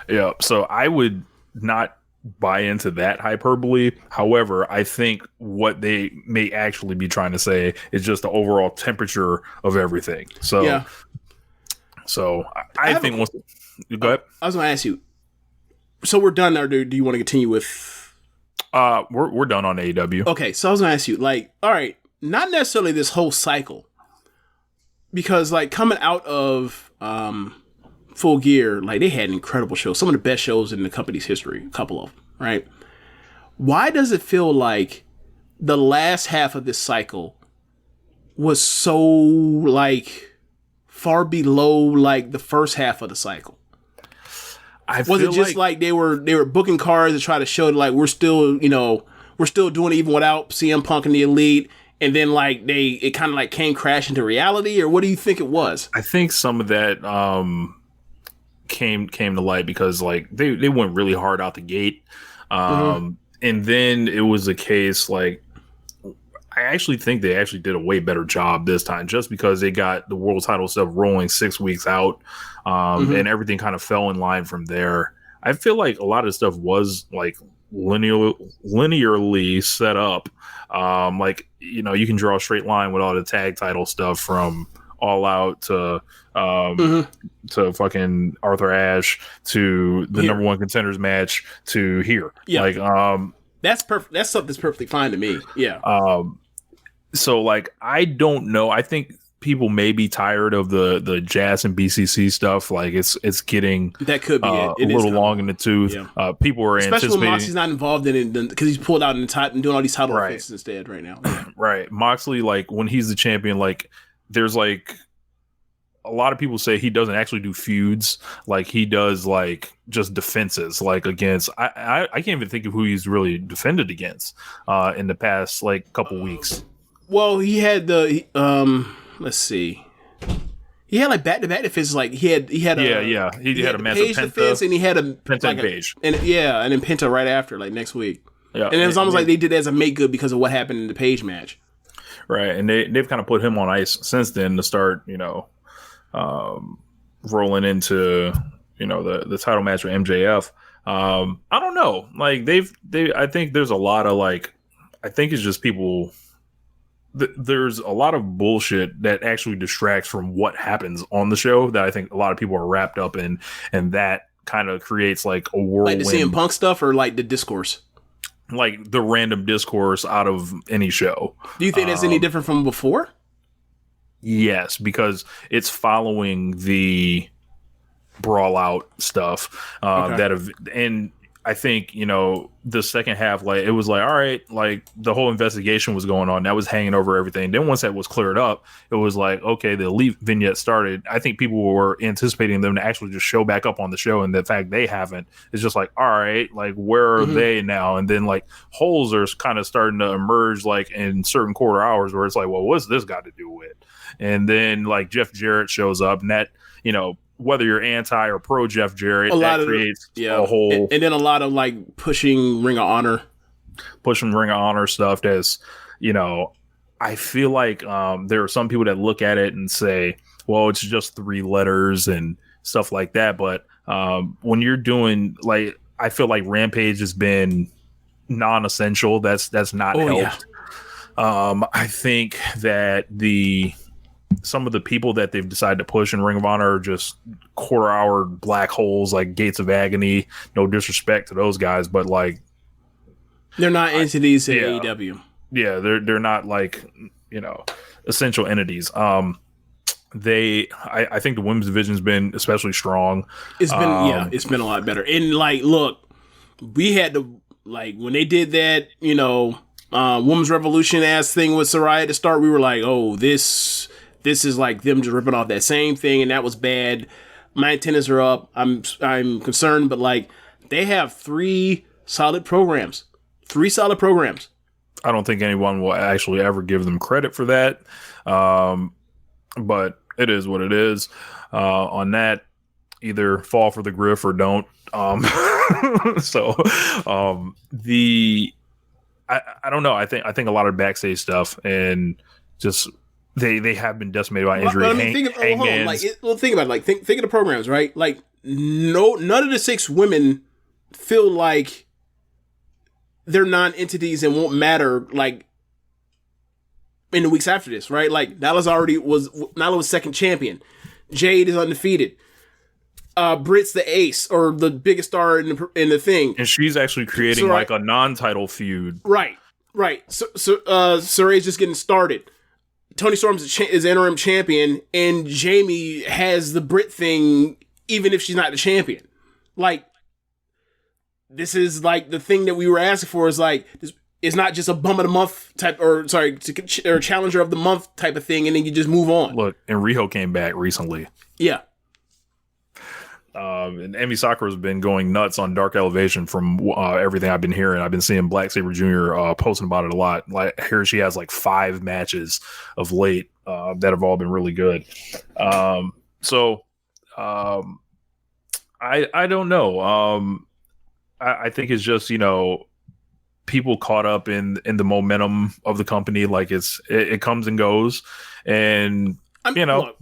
Yeah. So I would not buy into that hyperbole. However, I think what they may actually be trying to say is just the overall temperature of everything. So, yeah. So I think once go ahead. I was going to ask you. So we're done, or do you want to continue with? We're done on AEW. Okay, so I was going to ask you, like, all right, not necessarily this whole cycle, because like coming out of Full Gear, like they had incredible shows, some of the best shows in the company's history, a couple of them, right? Why does it feel like the last half of this cycle was so like far below like the first half of the cycle? Was it just like they were booking cards to try to show that like we're still doing it even without CM Punk and the Elite, and then like it kind of like came crash into reality, or what do you think it was? I think some of that came to light because like they went really hard out the gate, and then it was a case like I actually think they actually did a way better job this time, just because they got the world title stuff rolling 6 weeks out. And everything kind of fell in line from there. I feel like a lot of stuff was like linearly set up. Like, you can draw a straight line with all the tag title stuff from All Out to fucking Arthur Ashe to the number one contenders match to here. Yeah. Like, that's perfect. That's something that's perfectly fine to me. Yeah. So like, I don't know. I think people may be tired of the Jazz and BCC stuff. Like it's getting that could be a little long in the tooth. Yeah. People are especially anticipating when Moxley's not involved in it because he's pulled out and doing all these title defenses instead right now. Yeah. Right, Moxley, like when he's the champion, like there's like a lot of people say he doesn't actually do feuds. Like he does like just defenses, like against I can't even think of who he's really defended against in the past like couple weeks. Well, he had the let's see. He had like back-to-back defenses. Like he had he had a massive Page defense, and he had a Penta like Page, and then Penta right after, like next week. Yeah, and it was almost like they did it as a make good because of what happened in the Page match. Right, and they've kind of put him on ice since then to start, rolling into the title match with MJF. I don't know, like I think there's a lot of like, I think it's just people. There's a lot of bullshit that actually distracts from what happens on the show that I think a lot of people are wrapped up in, and that kind of creates like a whirlwind. Like the CM Punk stuff or like the discourse? Like the random discourse out of any show. Do you think that's any different from before? Yes, because it's following the brawl out stuff and I think, the second half, like, it was like, all right, like the whole investigation was going on. That was hanging over everything. Then once that was cleared up, it was like, okay, the Elite vignette started. I think people were anticipating them to actually just show back up on the show. And the fact they haven't, it's just like, all right, like, where are they now? And then like holes are kind of starting to emerge like in certain quarter hours where it's like, well, what's this got to do with? And then like Jeff Jarrett shows up and that, whether you're anti or pro Jeff Jarrett, that creates a whole... And then a lot of, like, pushing Ring of Honor stuff that's, I feel like there are some people that look at it and say, well, it's just 3 letters and stuff like that. But when you're doing, like, I feel like Rampage has been non-essential. That's not helped. Yeah. I think that some of the people that they've decided to push in Ring of Honor are just quarter-hour black holes, like Gates of Agony. No disrespect to those guys, but like they're not entities in AEW. Yeah, they're not like essential entities. I think the women's division's been especially strong. It's been a lot better. And like, look, we had to when they did that, Women's Revolution ass thing with Saraya at the start. We were like, oh, this is like them just ripping off that same thing, and that was bad. My antennas are up. I'm concerned, but like they have 3 solid programs. 3 solid programs. I don't think anyone will actually ever give them credit for that. But it is what it is. On that, either fall for the griff or don't. I don't know. I think a lot of backstage stuff and just they have been decimated by injury. Think about it. Think of the programs, right? Like none of the 6 women feel like they're non-entities and won't matter like in the weeks after this, right? Like Nyla was second champion. Jade is undefeated. Britt's the ace or the biggest star in the thing, and she's actually creating like a non-title feud. Right. So Saraya's just getting started. Toni Storm is interim champion, and Jamie has the Brit thing, even if she's not the champion. Like, this is like the thing that we were asking for is like, it's not just a bum of the month type, or challenger of the month type of thing, and then you just move on. Look, and Riho came back recently. Yeah. And Emi Sakura's been going nuts on Dark Elevation from everything I've been hearing. I've been seeing Black Sabre Jr. Posting about it a lot. Like here she has like 5 matches of late that have all been really good. I don't know. I think it's just, people caught up in the momentum of the company. Like it comes and goes, and look,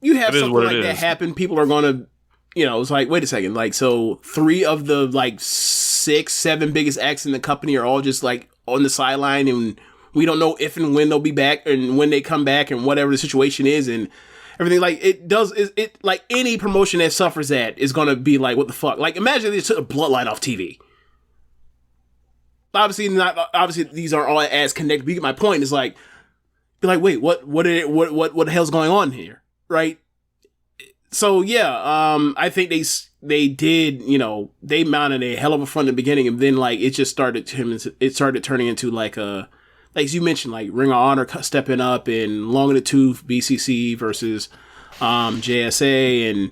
you have something like that happen. People are going to, it's like, wait a second. Like, so 3 of the like 6, 7 biggest acts in the company are all just like on the sideline, and we don't know if and when they'll be back and when they come back and whatever the situation is and everything. Like it like any promotion that suffers that is going to be like, what the fuck? Like, imagine they took a Bloodline off TV. Obviously these are all as connected. But you get my point. It's like, be like, wait, what the hell's going on here? Right? So yeah, I think they did, they mounted a hell of a front in the beginning, and then like it just started turning into like as you mentioned, like Ring of Honor stepping up and Long in the Tooth BCC versus JSA, and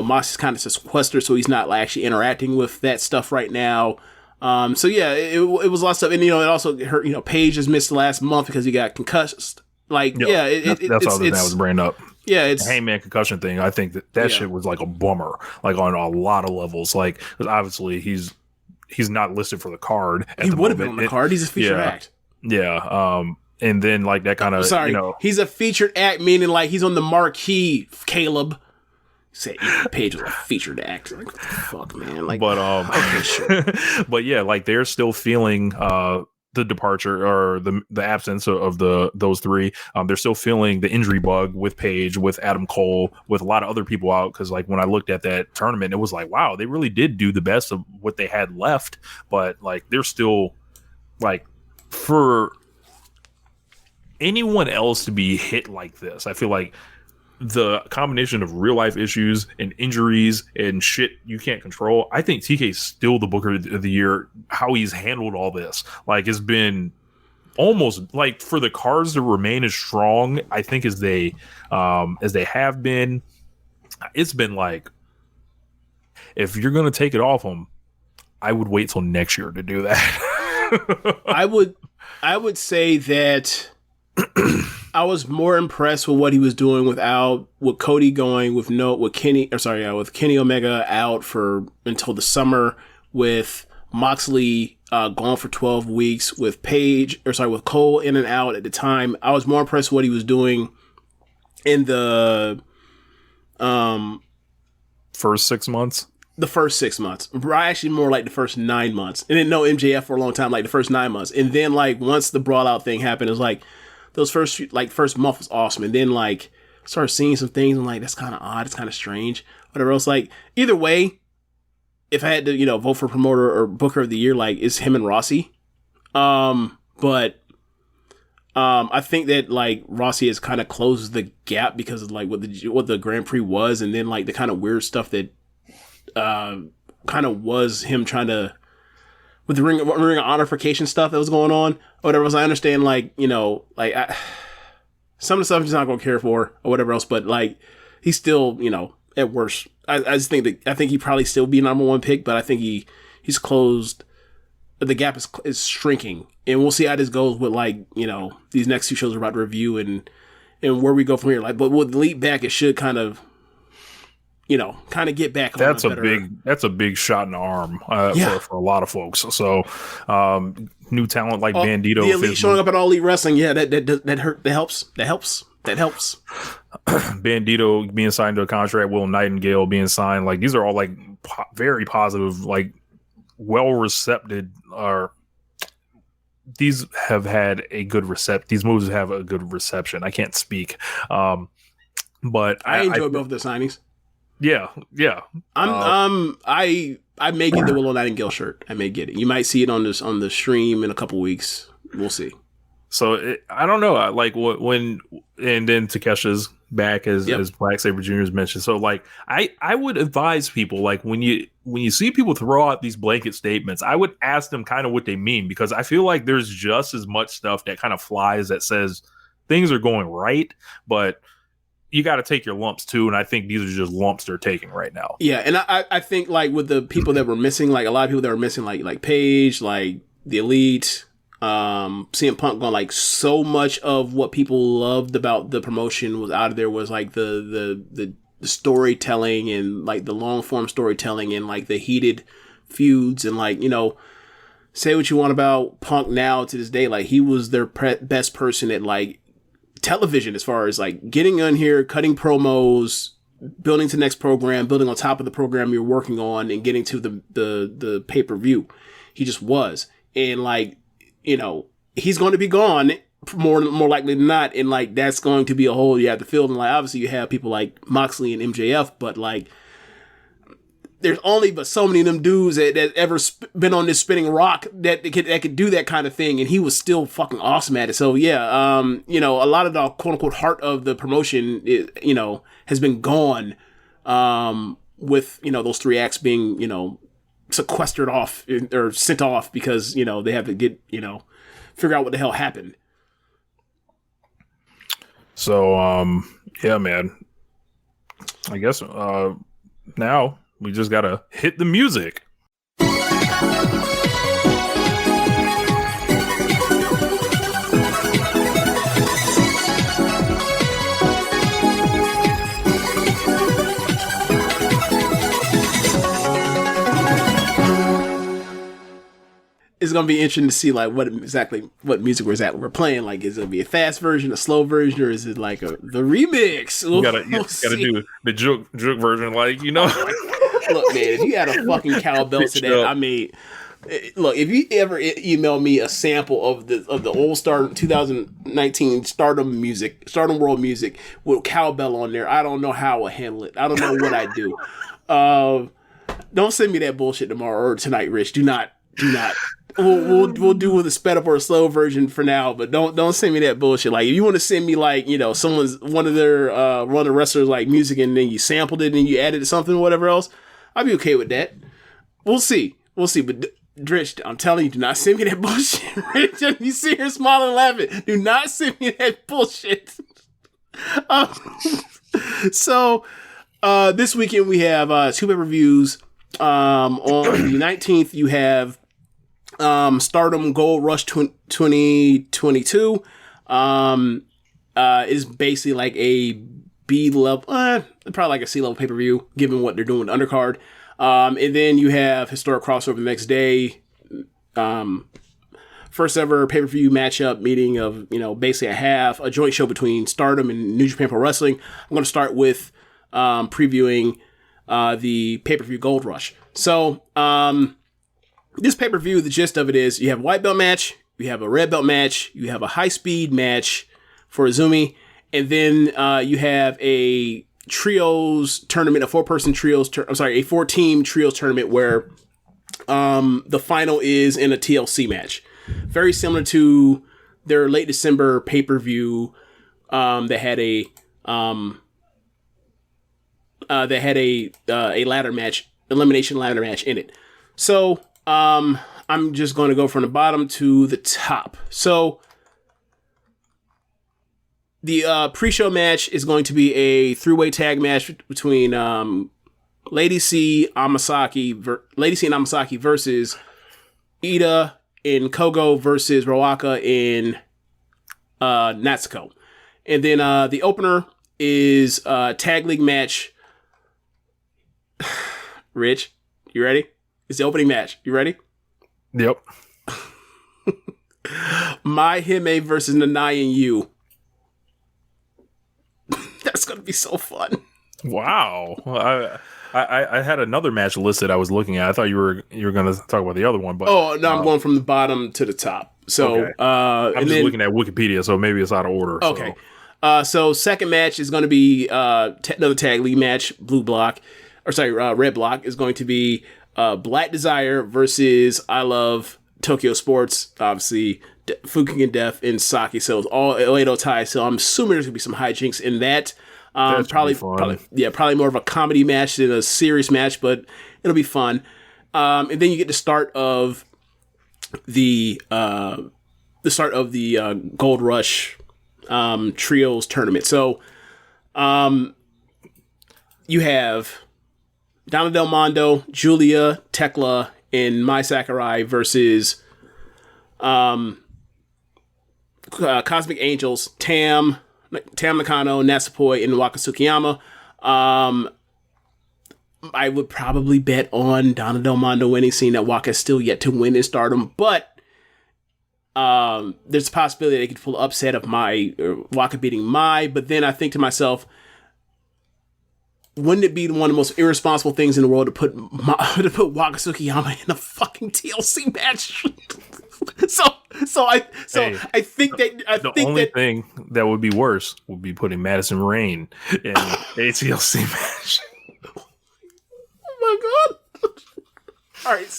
Moss is kind of sequestered, so he's not like actually interacting with that stuff right now. So yeah, it was a lot of stuff, and it also hurt. Paige has missed the last month because he got concussed. Like that's all that was bringing up. Yeah, it's Hangman concussion thing. I think that shit was like a bummer, like on a lot of levels. Like, because obviously he's not listed for the card. He would have been on the card. He's a featured act. Yeah. And then like that kind of he's a featured act, meaning like he's on the marquee. Caleb said Paige was a featured act. Like, what the fuck, man. Like, but okay, sure. But yeah, like they're still feeling the departure or the absence of those three. They're still feeling the injury bug with Paige, with Adam Cole, with a lot of other people out. Because like when I looked at that tournament, it was like, wow, they really did do the best of what they had left. But like they're still like, for anyone else to be hit like this, I feel like the combination of real life issues and injuries and shit you can't control, I think TK is still the Booker of the Year. How he's handled all this, like, it's been almost like, for the cards to remain as strong, I think, as they have been. It's been like, if you're gonna take it off them, I would wait till next year to do that. I would say that I was more impressed with what he was doing with Cody going with Kenny Omega out until the summer, with Moxley gone for 12 weeks, with Cole in and out at the time. I was more impressed with what he was doing in the first 6 months. The first 6 months, actually more like the first 9 months, and didn't know MJF for a long time, like the first 9 months, and then like once the brawl out thing happened, it was like those first month was awesome, and then like started seeing some things and like, that's kind of odd, it's kind of strange, whatever else. Like either way, if I had to vote for promoter or Booker of the Year, like it's him and Rossi, but I think that like Rossi has kind of closed the gap because of like what the Grand Prix was, and then like the kind of weird stuff that kind of was him trying to, with the Ring of Honorification stuff that was going on, or whatever else. I understand, like, some of the stuff he's not going to care for, or whatever else, but, like, he's still, at worst. I just think that, I think he probably still be number one pick, but I think he's closed, the gap is shrinking, and we'll see how this goes with, like, these next two shows we're about to review, and where we go from here. Like, but with the leap back, it should kind of get back. That's a big shot in the arm for a lot of folks. So new talent like Bandito, the Elite showing up at All Elite Wrestling, that helps. Bandito being signed to a contract, Will Nightingale being signed, like these are all like very positive, like well recepted. These have had a good These moves have a good reception. I can't speak, but I enjoy both the signings. Yeah. I may get the Willow Nightingale shirt. I may get it. You might see it on the stream in a couple weeks. We'll see. So I don't know. Like and then Takesha's back as Black Sabre Jr. has mentioned. So like I would advise people, like when you see people throw out these blanket statements, I would ask them kind of what they mean, because I feel like there's just as much stuff that kind of flies that says things are going right, but you got to take your lumps too, and I think these are just lumps they're taking right now. Yeah, and I think like with the people that were missing, like a lot of people that were missing, like Paige, like the Elite, CM Punk gone, like so much of what people loved about the promotion was out of there, was like the storytelling and like the long form storytelling and like the heated feuds, and like, say what you want about Punk now to this day, like he was their best person at like television, as far as like getting on here, cutting promos, building to the next program, building on top of the program you're working on, and getting to the pay-per-view. He just was. And like, he's going to be gone more likely than not, and like that's going to be a hole you have to fill. And like obviously you have people like Moxley and MJF, but like there's only but so many of them dudes that ever been on this spinning rock that could do that kind of thing, and he was still fucking awesome at it. So yeah, a lot of the quote unquote heart of the promotion, has been gone, with those three acts being sequestered off or sent off because they have to get figure out what the hell happened. So yeah, man, I guess now we just gotta hit the music. It's gonna be interesting to see like what music we're playing. Like, is it gonna be a fast version, a slow version, or is it like the remix? You gotta do the joke version, like Look, man, if you had a fucking cowbell to that, I mean, Look, if you ever email me a sample of the old Stardom 2019 Stardom World music with cowbell on there, I don't know how I will handle it. I don't know what I do. Don't send me that bullshit tomorrow or tonight, Rich. Do not. We'll do with a sped up or a slow version for now, but don't send me that bullshit. Like if you want to send me like one of the wrestlers like music and then you sampled it and you added something or whatever else, I'll be okay with that. We'll see. But Rich, I'm telling you, do not send me that bullshit. Rich, you see her smiling and laughing. Do not send me that bullshit. So this weekend we have 2 pay-per-views. On the 19th, you have Stardom Gold Rush 2022. Is basically like a B level, probably like a C level pay-per-view, given what they're doing with the undercard. And then you have Historic Crossover the next day. First ever pay-per-view matchup meeting of, basically a joint show between Stardom and New Japan Pro Wrestling. I'm going to start with previewing the pay-per-view Gold Rush. So, this pay-per-view, the gist of it is you have a white belt match, you have a red belt match, you have a high-speed match for Izumi, and then you have a trios tournament, a 4-person trios, a 4-team trios tournament where the final is in a TLC match. Very similar to their late December pay-per-view that had a ladder match, elimination ladder match in it. So I'm just going to go from the bottom to the top. So the pre-show match is going to be a 3-way tag match between Lady C and Amasaki versus Ida and Kogo versus Roaka and Natsuko. And then the opener is a tag league match. Rich, you ready? It's the opening match. You ready? Yep. Mai Hime versus Nanai and Yu. That's going to be so fun. Wow. I had another match listed I was looking at. I thought you were going to talk about the other one, but I'm going from the bottom to the top. So okay. I'm just looking at Wikipedia, so maybe it's out of order. Okay. So second match is going to be another tag league match. Red Block is going to be Black Desire versus I Love Tokyo Sports. Obviously, Fuking and Death and Saki. So it's all Edo Tai. So I'm assuming there's going to be some hijinks in that. Probably more of a comedy match than a serious match, but it'll be fun. And then you get the start of the Gold Rush trios tournament. So you have Donna Del Mondo, Julia, Tekla, and Mai Sakurai versus Cosmic Angels, Tam Nakano, Natsupoi, and Waka Tsukiyama. I would probably bet on Donna Del Mondo winning, seeing that Waka is still yet to win in Stardom, but there's a possibility they could pull an upset of Waka beating Mai, but then I think to myself, wouldn't it be one of the most irresponsible things in the world to put Waka Tsukiyama in a fucking TLC match? I think that the only thing that would be worse would be putting Madison Rain in a TLC match. Oh my god! All right,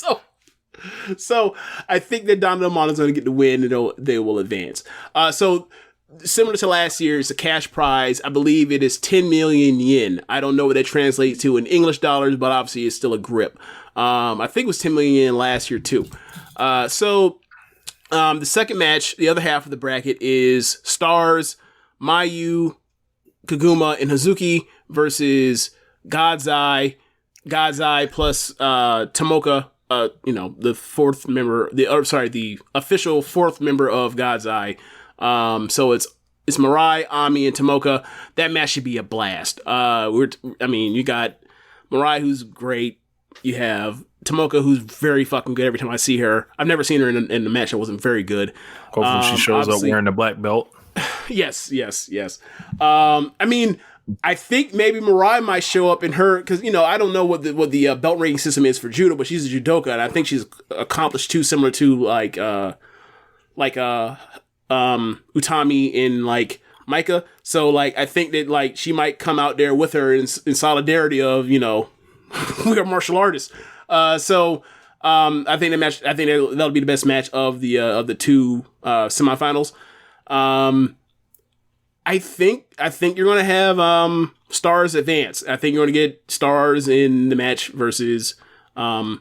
so I think that Donna Del Mondo is going to get the win and they will advance. So similar to last year, it's a cash prize. I believe it is 10 million yen. I don't know what that translates to in English dollars, but obviously it's still a grip. I think it was 10 million yen last year too. The second match, the other half of the bracket, is Stars, Mayu, Kaguma, and Hazuki versus God's Eye plus Tomoka. The fourth member, the official fourth member of God's Eye. So it's Mirai, Ami, and Tomoka. That match should be a blast. You got Mirai, who's great. You have Tomoka, who's very fucking good every time I see her. I've never seen her in the match that wasn't very good. Hopefully she shows up wearing the black belt. Yes. I think maybe Mariah might show up in her, because I don't know what the belt ranking system is for judo, but she's a judoka, and I think she's accomplished too, similar to like Utami in like Micah. So like I think that like she might come out there with her in solidarity of we are martial artists. So I think that'll be the best match of the two semifinals. I think you're going to have Stars advance. I think you're going to get Stars in the match versus Dom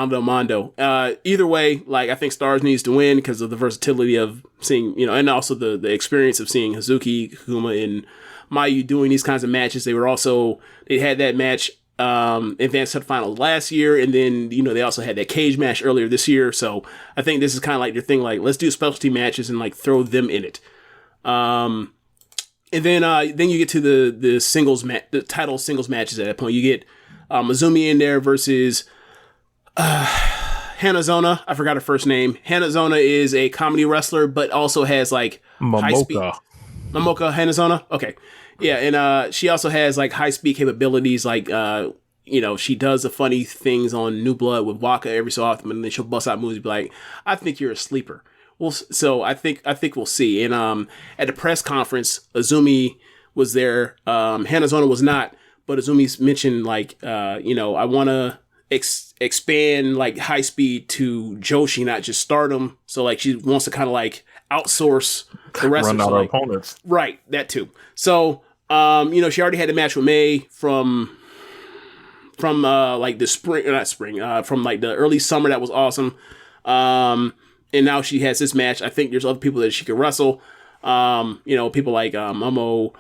Del Mondo. Either way, like I think Stars needs to win because of the versatility of seeing, and also the experience of seeing Hazuki, Kuma, and Mayu doing these kinds of matches. They had that match advanced to the finals last year, and then they also had that cage match earlier this year. So I think this is kind of like their thing. Like let's do specialty matches and like throw them in it. And then you get to the singles the title singles matches at that point. You get Azumi in there versus Hanazona. I forgot her first name. Hanazona is a comedy wrestler, but also has like high speed. Momoka Hanazona. Okay, yeah, and she also has like high speed capabilities. Like she does the funny things on New Blood with Waka every so often, and then she'll bust out moves and be like, "I think you're a sleeper." Well, so I think we'll see. And at the press conference, Azumi was there. Hanazona was not, but Azumi's mentioned like, I want to expand like high speed to Joshi, not just Stardom. So like she wants to kind of like outsource the wrestlers. Run out of opponents. Right, that too. So she already had a match with May from like the from like the early summer. That was awesome. And now she has this match. I think there's other people that she could wrestle. People like Mio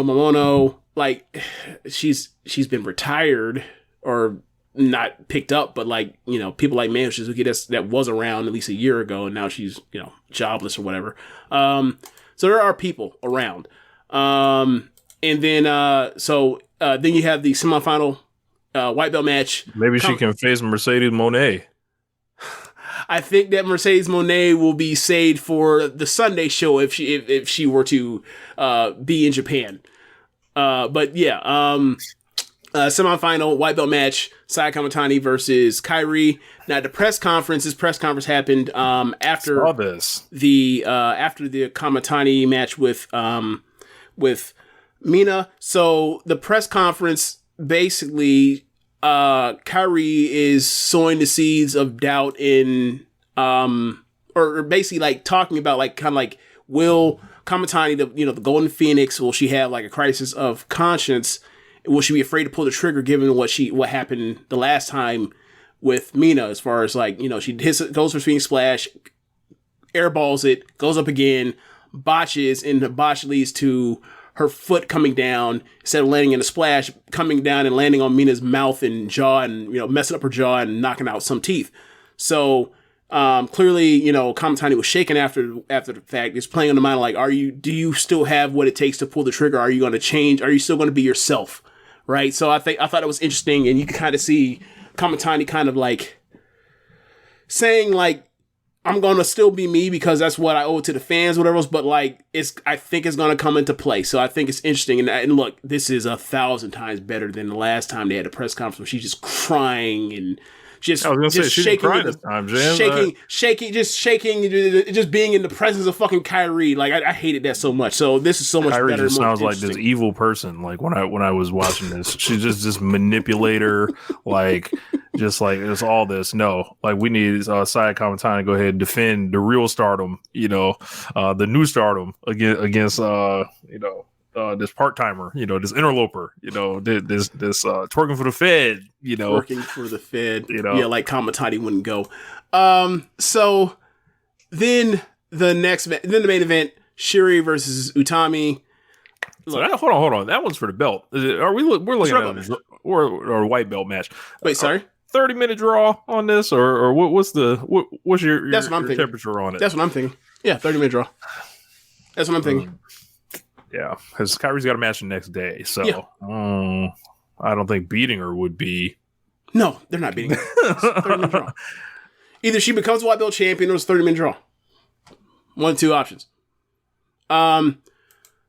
Momono. Like she's been retired or not picked up, but like people like Mayu Shizuki that was around at least a year ago, and now she's jobless or whatever. So there are people around. And then then you have the semifinal white belt match. Maybe she can face Mercedes Moné. I think that Mercedes Moné will be saved for the Sunday show if she were to be in Japan. But yeah, semifinal white belt match: Saya Kamatani versus Kairi. Now the press conference happened after the Kamatani match with Mina. So the press conference basically. Kairi is sowing the seeds of doubt in, or basically like talking about like kind of like, will Kamatani, the Golden Phoenix, will she have like a crisis of conscience? Will she be afraid to pull the trigger given what happened the last time with Mina? As far as like, she goes for Phoenix Splash, airballs it, goes up again, botches, and the botch leads to her foot coming down instead of landing in a splash, coming down and landing on Mina's mouth and jaw, and messing up her jaw and knocking out some teeth. So clearly, Kamatani was shaken after the fact. It's playing on the mind like, do you still have what it takes to pull the trigger? Are you going to change? Are you still going to be yourself? Right. So I thought it was interesting, and you can kind of see Kamatani kind of like saying like, I'm going to still be me because that's what I owe to the fans, whatever else. But like, I think it's going to come into play. So I think it's interesting. And look, this is 1,000 times better than the last time they had a press conference where she's just crying and just shaking, just being in the presence of fucking Kairi. Like I hated that so much. So this is so much Kairi better. Just sounds like this evil person. Like when I was watching this, she's just this manipulator. Like just like it's all this. No, like we need Saya Kamatani to go ahead and defend the real Stardom. The new Stardom against this part-timer, this interloper, this twerking for the Fed, Working for the Fed, yeah, like Kamatani wouldn't go. So then the main event, Shuri versus Utami. Hold on. That one's for the belt. We're looking at a white belt match. Wait, sorry. 30-minute draw on this, or what's your That's what I'm thinking. Temperature on it? That's what I'm thinking. Yeah, 30-minute draw. That's what I'm thinking. Yeah, because Kairi's got a match the next day, so yeah. I don't think beating her would be. No, they're not beating her. 30-minute draw. Either she becomes white belt champion or it's 30-minute draw. 1 of 2 options.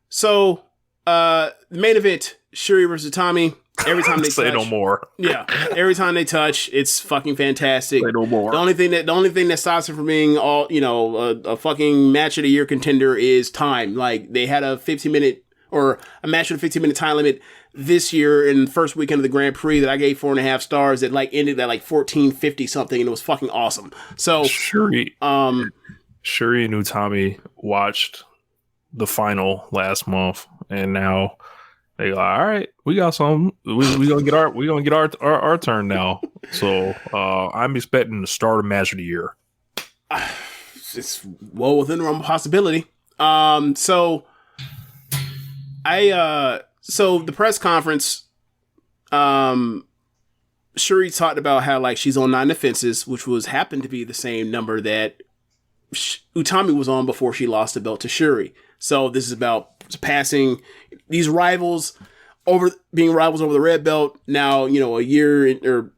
So, the main event, Shuri versus Utami. Every time they say touch, no more. Yeah, every time they touch, it's fucking fantastic. Say no more. The only thing that stops it from being a fucking match of the year contender is time. Like, they had a 15-minute or a match with a 15-minute time limit this year in the first weekend of the Grand Prix that I gave 4.5 stars. That like ended at like 1450 something, and it was fucking awesome. So Shuri and Utami watched the final last month, and now they go, all right, we got some. We gonna get our turn now. So I'm expecting the Stardom match of the year. It's well within the realm of possibility. So the press conference, Shuri talked about how like she's on 9 defenses, which happened to be the same number that Utami was on before she lost the belt to Shuri. So this is about passing these rivals being rivals over the red belt. Now, a year or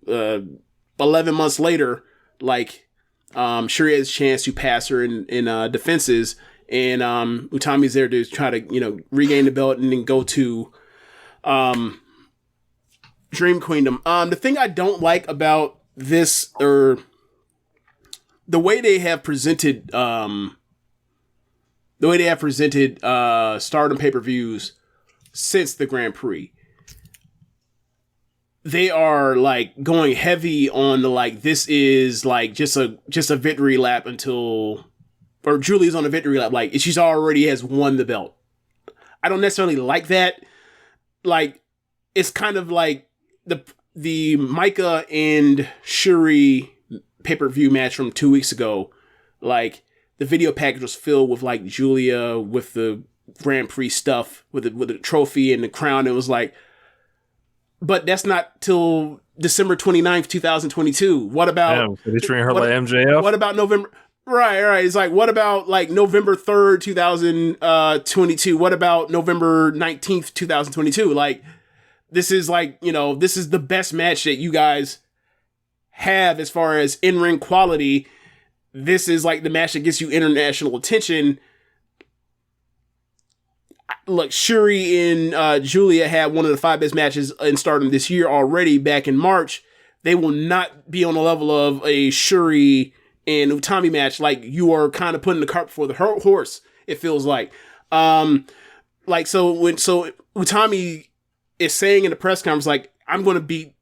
11 months later, like Shuri has a chance to pass her in defenses, and Utami's there to try to regain the belt and then go to Dream Queendom. The thing I don't like about this, or the way they have presented Stardom pay-per-views since the Grand Prix, they are like going heavy on the like this is like just a victory lap or Julie's on a victory lap, like she's already has won the belt. I don't necessarily like that. Like, it's kind of like the Micah and Shuri pay-per-view match from 2 weeks ago. Like, the video package was filled with like Julia with the Grand Prix stuff with the trophy and the crown. It was like, but that's not till December 29th, 2022. What about they treating her like MJF? What about November? Right. It's like, what about like November 3rd, 2022? What about November 19th, 2022? Like, this is like, this is the best match that you guys have as far as in-ring quality. This is like the match that gets you international attention. Look, Shuri and Julia had one of the 5 best matches in Stardom this year already back in March. They will not be on the level of a Shuri and Utami match. Like, you are kind of putting the cart before the horse, it feels like. So Utami is saying in the press conference, like, I'm going to beat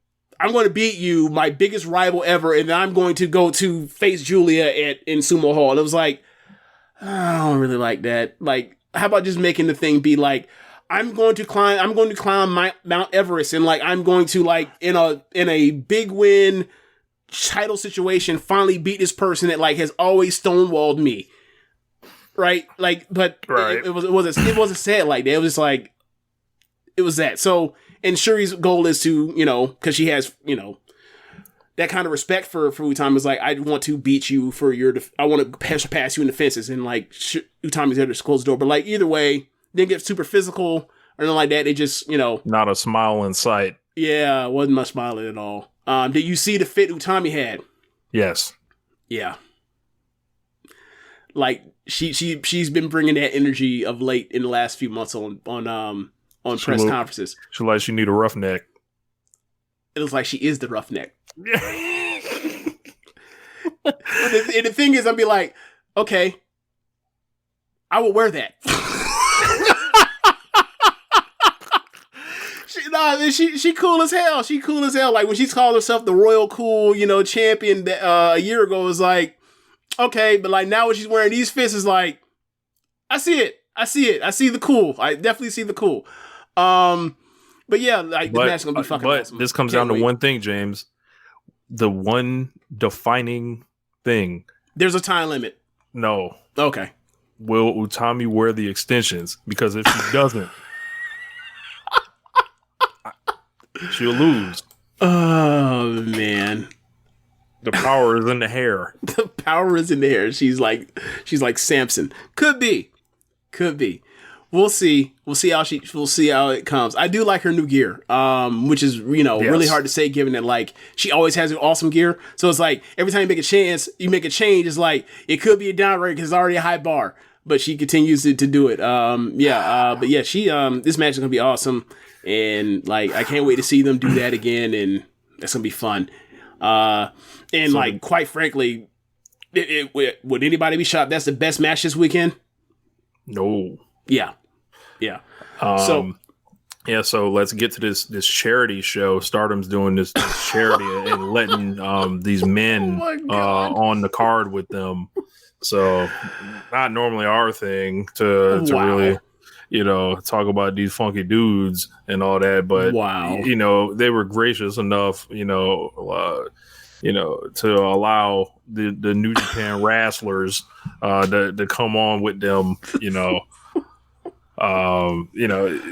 you, my biggest rival ever, and then I'm going to go to face Julia in Sumo Hall. And it was like, I don't really like that. Like, how about just making the thing be like, I'm going to climb Mount Everest, and like I'm going to like in a big win title situation finally beat this person that like has always stonewalled me. Right? Like, but right. It wasn't said like that. It was just like, it was that. So, and Shuri's goal is to, because she has, that kind of respect for Utami, is like, I want to beat you for I want to pass you in the fences, and like Utami's there to close the door. But like either way, didn't get super physical or anything like that. They just, not a smile in sight. Yeah, wasn't much smiling at all. Did you see the fit Utami had? Yes. Yeah. Like she's been bringing that energy of late in the last few months on press conferences. She like she need a roughneck. It looks like she is the roughneck. And the thing is, I'll be like, okay, I will wear that. She cool as hell. She cool as hell. Like when she called herself the Royal Cool, champion a year ago, it was like, okay, but like now when she's wearing these fists, is like, I see it. I see the cool. I definitely see the cool. But yeah, like the match is gonna be fucking awesome. This comes down to one thing, James. The one defining thing. There's a time limit. No. Okay. Will Utami wear the extensions? Because if she doesn't, she'll lose. Oh man. The power is in the hair. The power is in the hair. She's like Samson. Could be. We'll see. We'll see how it comes. I do like her new gear, which is really hard to say given that like she always has awesome gear. So it's like every time you make a change, it's like it could be a downgrade because it's already a high bar. but she continues to do it. But yeah, she this match is gonna be awesome, and like I can't wait to see them do that again, and that's gonna be fun. And like quite frankly, would anybody be shocked that's the best match this weekend? No. Yeah. So let's get to this charity show. Stardom's doing this charity and letting these men on the card with them. So not normally our thing to really, talk about these funky dudes and all that. But they were gracious enough, to allow the New Japan wrestlers to come on with them,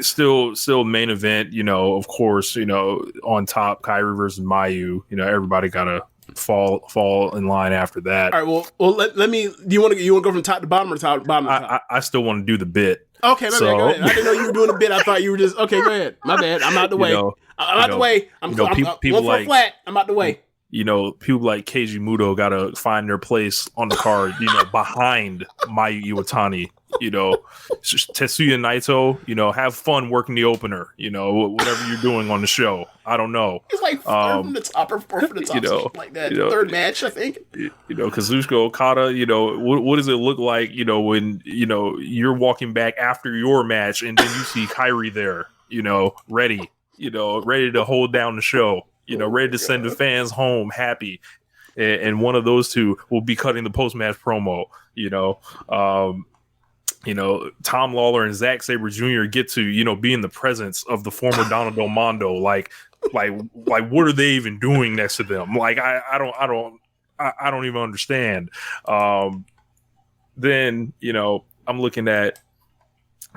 still main event, of course, on top, Kyrie versus Mayu, everybody gotta fall in line after that. All right, well let me, do you want to go from top to bottom or top to bottom? I still want to do the bit. Okay, my bad, go ahead. I didn't know you were doing a bit. I thought you were just, okay, go ahead. My bad. I'm out the way. I'm out the way. I'm people like flat. I'm out the way. People like Keiji Muto gotta find their place on the card, behind Mayu Iwatani, Tetsuya Naito, have fun working the opener, whatever you're doing on the show. I don't know. It's like third from the top or fourth from the top, something like that. Third match, I think. Kazuchika Okada, what does it look like, when, you're walking back after your match and then you see Kyrie there, ready to hold down the show. Ready to send the fans home happy. And one of those two will be cutting the post-match promo, Tom Lawler and Zack Sabre Jr. get to, be in the presence of the former Donna Del Mondo. Like what are they even doing next to them? Like, I don't even understand. Then, I'm looking at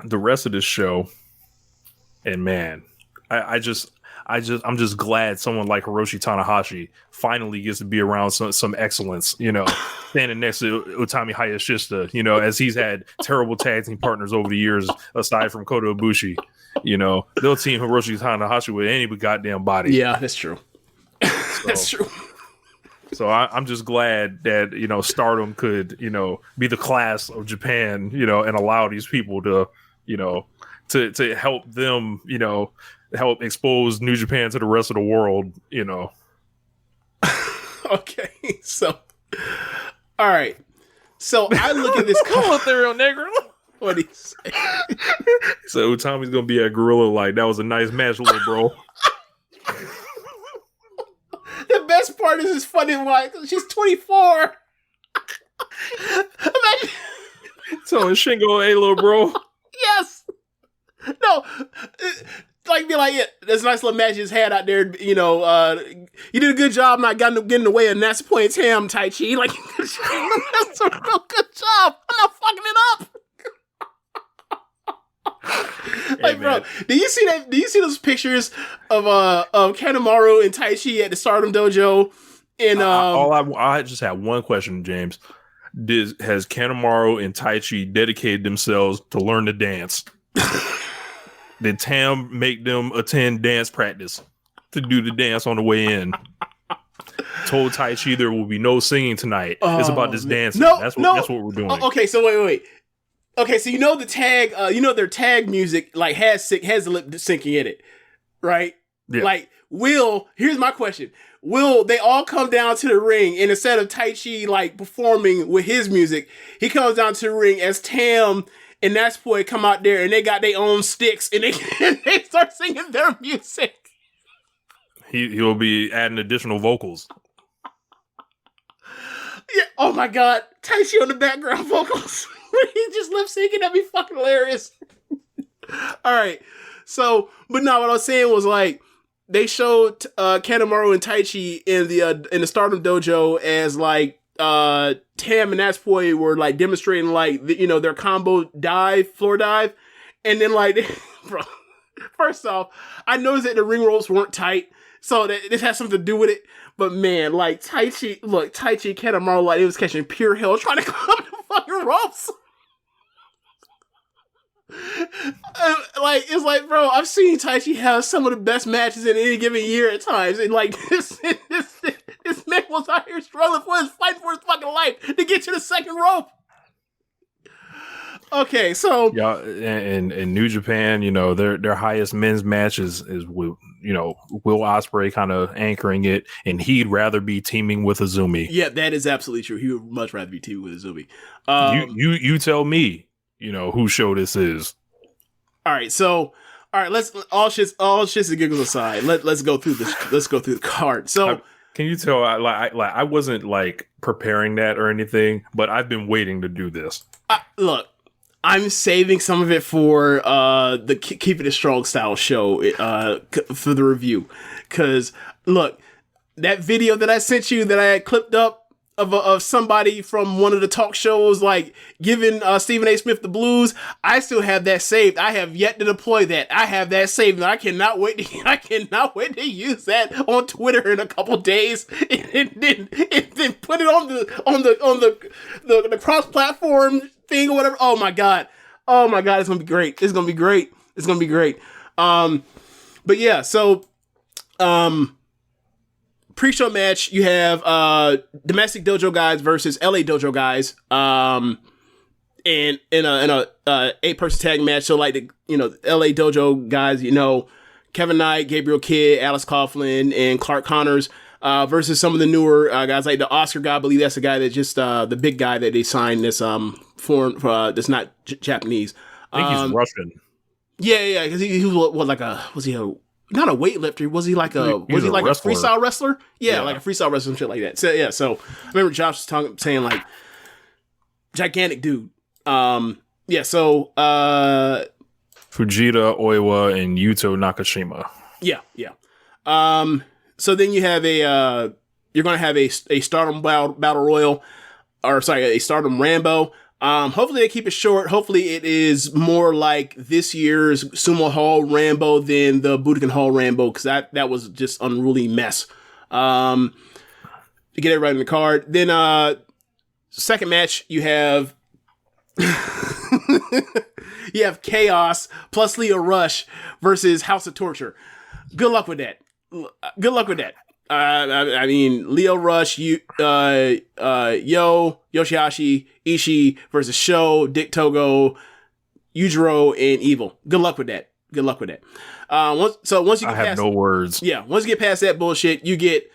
the rest of this show and man, I'm just glad someone like Hiroshi Tanahashi finally gets to be around some excellence, standing next to Utami Hayashishita, as he's had terrible tag team partners over the years, aside from Kota Ibushi. They'll team Hiroshi Tanahashi with any goddamn body. Yeah, that's true. That's true. So I'm just glad that, Stardom could, be the class of Japan, and allow these people to, to help them, help expose New Japan to the rest of the world, Okay, so, all right. So I look at this. Come on, Ethereal Negro. What do you say? So Tommy's gonna be at Gorilla like, that was a nice match, little bro. The best part is his funny wife. She's 24. Imagine. So Shingo, hey, little bro. Yes. No. Like, be like, yeah, there's a nice little match he's had out there. You did a good job not getting in the way of Natsu Point Tam, Tai Chi. Like, that's a real good job. I'm not fucking it up. Like, hey, bro, do you see that? Do you see those pictures of Kanemaru and Tai Chi at the Stardom Dojo? And I just have one question, James. Has Kanemaru and Tai Chi dedicated themselves to learn to dance? Did Tam make them attend dance practice to do the dance on the way in? Told Tai Chi there will be no singing tonight. It's about this dancing. That's what we're doing. Okay, so wait. Okay, so the tag, their tag music like has the lip syncing in it, right? Yeah. Like, here's my question. Will they all come down to the ring, and instead of Tai Chi like performing with his music, he comes down to the ring as Tam and Natsu Point come out there and they got their own sticks and they start singing their music. He'll be adding additional vocals. Yeah. Oh my God. Tai Chi on the background vocals. He just lip syncing. That'd be fucking hilarious. All right. So, but no, what I was saying was like, they showed Kanemaru and Tai Chi in the Stardom Dojo as like, Tam and Natsu Point were like demonstrating like their combo floor dive, and then like, bro, first off, I noticed that the ring ropes weren't tight, so that this has something to do with it. But man, like Tai Chi Kanemaru, like it was catching pure hell trying to climb the fucking ropes. Like it's like, bro, I've seen Tai Chi have some of the best matches in any given year at times, and like this man was out here struggling fighting for his fucking life to get to the second rope. Okay, so yeah, and in New Japan, their highest men's match is with, Will Ospreay kind of anchoring it, and he'd rather be teaming with Azumi. Yeah, that is absolutely true. He would much rather be teaming with Azumi. You tell me, whose show this is. All right, let's all shits and giggles aside. Let's go through this. Let's go through the card. So can you tell? I wasn't like preparing that or anything, but I've been waiting to do this. Look, I'm saving some of it for the Keepin It Strong Style show for the review. Because look, that video that I sent you that I had clipped up of somebody from one of the talk shows, like giving Stephen A. Smith the blues, I still have that saved. I have yet to deploy that. I have that saved, and I cannot wait to use that on Twitter in a couple days, and then put it on the cross platform thing or whatever. Oh my god, it's gonna be great. But yeah, so pre-show match, you have domestic dojo guys versus LA dojo guys, and in a 8-person tag match. So like the LA dojo guys, Kevin Knight, Gabriel Kidd, Alice Coughlin, and Clark Connors versus some of the newer guys like the Oscar guy. I believe that's the guy that just the big guy that they signed this foreign that's not Japanese. I think he's Russian. Yeah, because he was he not a weightlifter? Was he like a freestyle wrestler? Yeah, like a freestyle wrestler and shit like that. So so I remember Josh was saying like gigantic dude. So Fujita Oiwa and Yuto Nakashima. Yeah. So then you have you're gonna have a Stardom Battle Royal, a Stardom Rambo. Hopefully they keep it short. Hopefully it is more like this year's Sumo Hall Rambo than the Budokan Hall Rambo, because that was just unruly mess. To get everybody in the card. Then second match you have Chaos plus Leo Rush versus House of Torture. Good luck with that. I mean, Leo Rush, Yoshihashi, Ishii versus Sho, Dick Togo, Yujiro, and Evil. Good luck with that. Once you get past, no words. Yeah, once you get past that bullshit, you get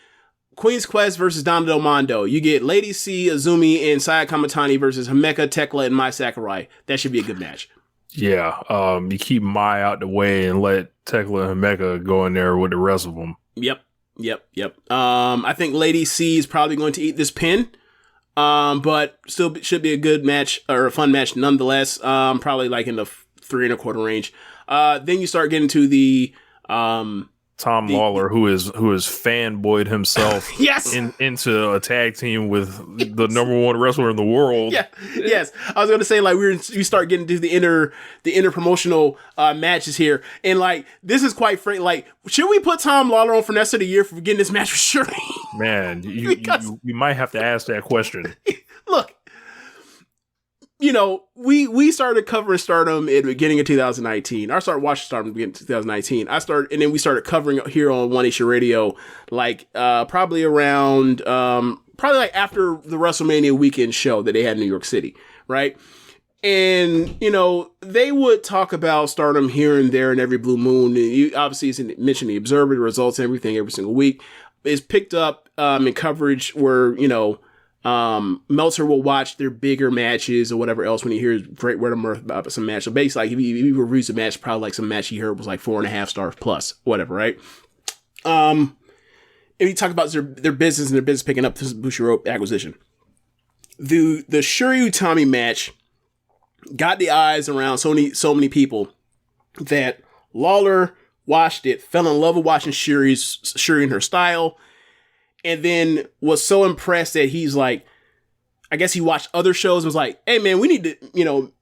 Queen's Quest versus Donna Del Mondo. You get Lady C, Azumi, and Saya Kamatani versus Himeka, Tekla, and Mai Sakurai. That should be a good match. Yeah, you keep Mai out the way and let Tekla and Himeka go in there with the rest of them. Yep. I think Lady C is probably going to eat this pin, but still should be a good match or a fun match nonetheless. Probably like in the 3 1/4 range. Then you start getting to the Tom Lawler, who is fanboyed himself yes! into a tag team with the number one wrestler in the world. Yeah, yes. I was going to say, like, we start getting to the inter promotional matches here, and like this is quite frank. Like, should we put Tom Lawler on for next of the year for getting this match for sure? Man, you might have to ask that question. Look. We started covering Stardom at the beginning of 2019. I started watching Stardom at the beginning of 2019. And then we started covering it here on One Nation Radio, like, probably around, like after the WrestleMania weekend show that they had in New York City, right? And, they would talk about Stardom here and there and every blue moon. And you obviously mentioned the Observer, the results, everything every single week. It's picked up in coverage where, Meltzer will watch their bigger matches or whatever else when he hears great word of mouth about some match. So basically, like, if he reviews a match, probably like some match he heard was like 4.5 stars plus, whatever, right? If you talk about their business and their business picking up this Bushiroad acquisition, the Shiryu Utami match got the eyes around so many people that Lawler watched it, fell in love with watching Shiryu and her style. And then was so impressed that he's like, I guess he watched other shows and was like, hey man, we need to,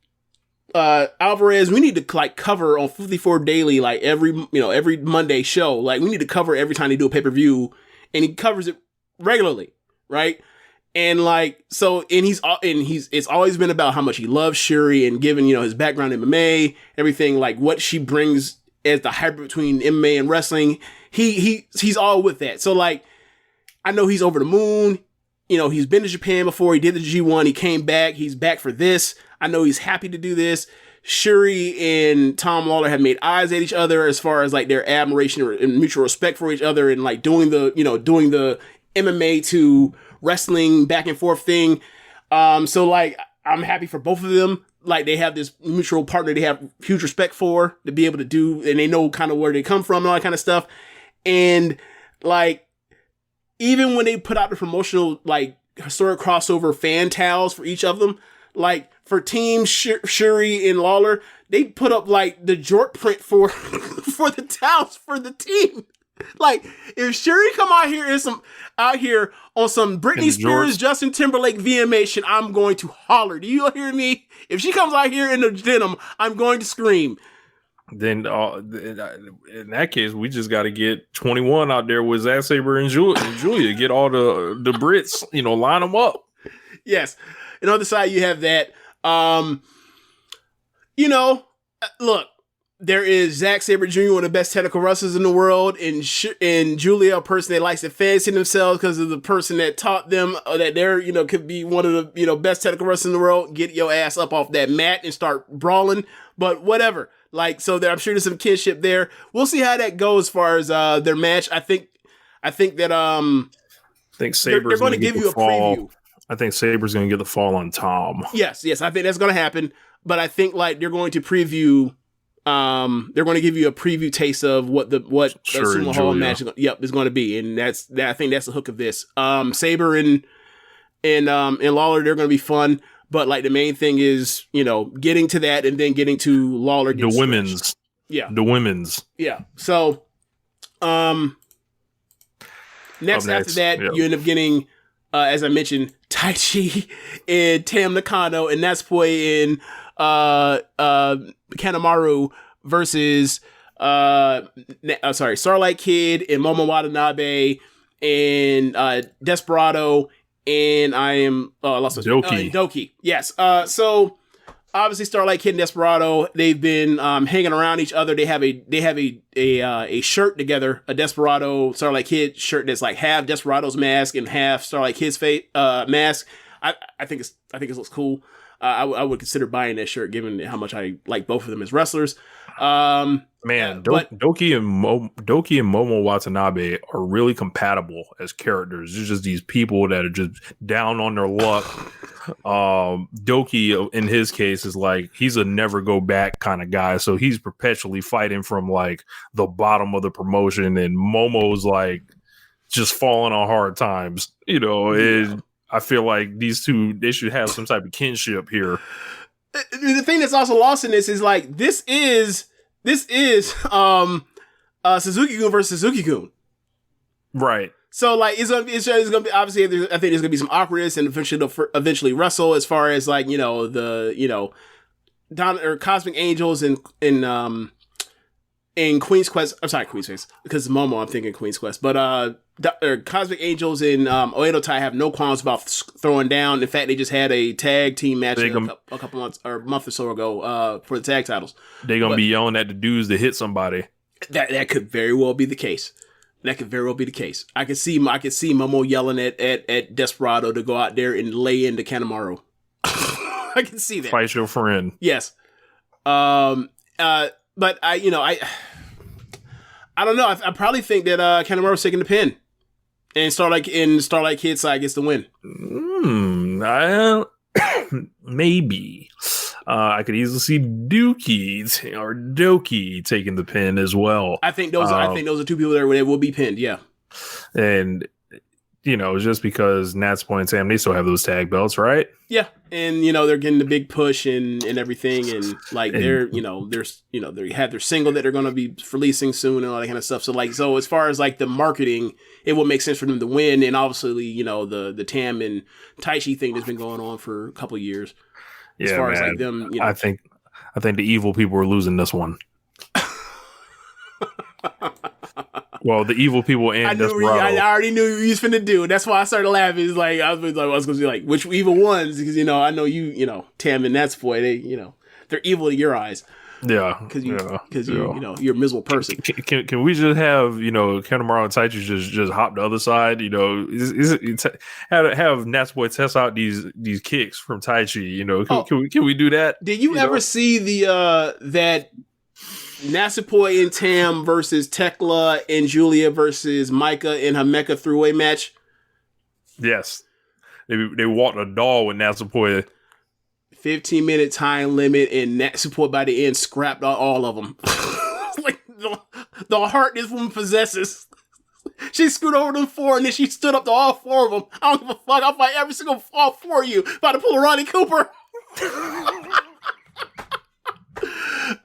Alvarez, we need to like cover on 54 Daily, like every Monday show. Like we need to cover every time they do a pay-per-view, and he covers it regularly. Right. And like, so, it's always been about how much he loves Shuri and given, his background in MMA, everything, like what she brings as the hybrid between MMA and wrestling. He's all with that. So like, I know he's over the moon. He's been to Japan before. He did the G1. He came back. He's back for this. I know he's happy to do this. Shuri and Tom Lawler have made eyes at each other as far as like their admiration and mutual respect for each other, and like doing the MMA to wrestling back and forth thing. So like I'm happy for both of them. Like they have this mutual partner they have huge respect for to be able to do, and they know kind of where they come from and all that kind of stuff. And like even when they put out the promotional like historic crossover fan towels for each of them, like for Team Shuri and Lawler, they put up like the Jort print for for the towels for the team. Like if Shuri come out here on some Britney Spears, Justin Timberlake VMA shit, I'm going to holler. Do you hear me? If she comes out here in the denim, I'm going to scream. Then in that case, we just got to get 21 out there with Zack Sabre and Julia. Get all the Brits, line them up. Yes. And on the side, you have that. Look, there is Zack Sabre Jr., one of the best technical wrestlers in the world, and Julia, a person that likes to fancy themselves because of the person that taught them that they're, could be one of the, best technical wrestlers in the world. Get your ass up off that mat and start brawling. But whatever. Like, so I'm sure there's some kinship there. We'll see how that goes as far as their match. I think Sabre. They're going to give you a preview. I think Sabre's going to get the fall on Tom. Yes, I think that's going to happen. But I think like they're going to preview. They're going to give you a preview taste of what the Sumo Hall match is going to be, and I think that's the hook of this. Sabre and Lawler, they're going to be fun. But like the main thing is, getting to that and then getting to Lawler. The women's. Yeah. The women's. Yeah. So, next after that, you end up getting, as I mentioned, Taichi and Tam Nakano and Natsupoi and Kanemaru versus Starlight Kid and Momo Watanabe and Desperado. And I am Doki. Yes. So obviously Starlight Kid and Desperado, they've been hanging around each other. They have a shirt together, a Desperado Starlight Kid shirt that's like half Desperado's mask and half Starlight Kid's face mask. I think it looks cool. I would consider buying that shirt given how much I like both of them as wrestlers. Doki and Momo Watanabe are really compatible as characters. They're just these people that are just down on their luck. Doki, in his case, is like he's a never go back kind of guy, so he's perpetually fighting from like the bottom of the promotion, and Momo's like just falling on hard times. And I feel like these two, they should have some type of kinship here. The thing that's also lost in this is like this is Suzuki-gun versus Suzuki-gun. Right. So like it's gonna be obviously I think there's gonna be some awkwardness and eventually wrestle as far as like Cosmic Angels and Queen's Quest. I'm sorry, Queen's Quest, because Momo I'm thinking Queen's Quest, but Cosmic Angels and Oedo Tai have no qualms about throwing down. In fact, they just had a tag team match a couple months or a month or so ago for the tag titles. They're gonna be yelling at the dudes to hit somebody. That could very well be the case. I could see Momo yelling at Desperado to go out there and lay into Kanemaru. I can see that. Fight your friend. Yes. But I don't know. I probably think that Kanemaru's taking the pin, and Starlight Kid side gets the win. Maybe. I could easily see Doki taking the pin as well. I think those are two people that will be pinned. Yeah, and just because Natsupoi and Sam, they still have those tag belts, right? Yeah, and they're getting the big push and everything, and like they have their single that they're going to be releasing soon and all that kind of stuff. So as far as like the marketing, it will make sense for them to win, and obviously the Tam and Taichi thing that's been going on for a couple of years. As far as like them, I think the evil people are losing this one. Well, the evil people and Desperado. I already knew what you was finna do. That's why I started laughing. It's like I was gonna be like, which evil ones? Because I know Tam and Natsupoi, they're evil in your eyes. Yeah, because you're a miserable person. Can we just have Kanemaru and Taichi just hop the other side? Have Natsupoi test out these kicks from Taichi. Can we do that? Did you ever see the that Natsupoi and Tam versus Tekla and Julia versus Micah in Himeka three-way match? Yes, they walked a doll with Natsupoi. 15-minute time limit, and Natsupoi by the end scrapped all of them. Like the heart this woman possesses. She screwed over them four, and then she stood up to all four of them. I don't give a fuck. I'll fight every single all four of you. About to pull a Ronnie Cooper.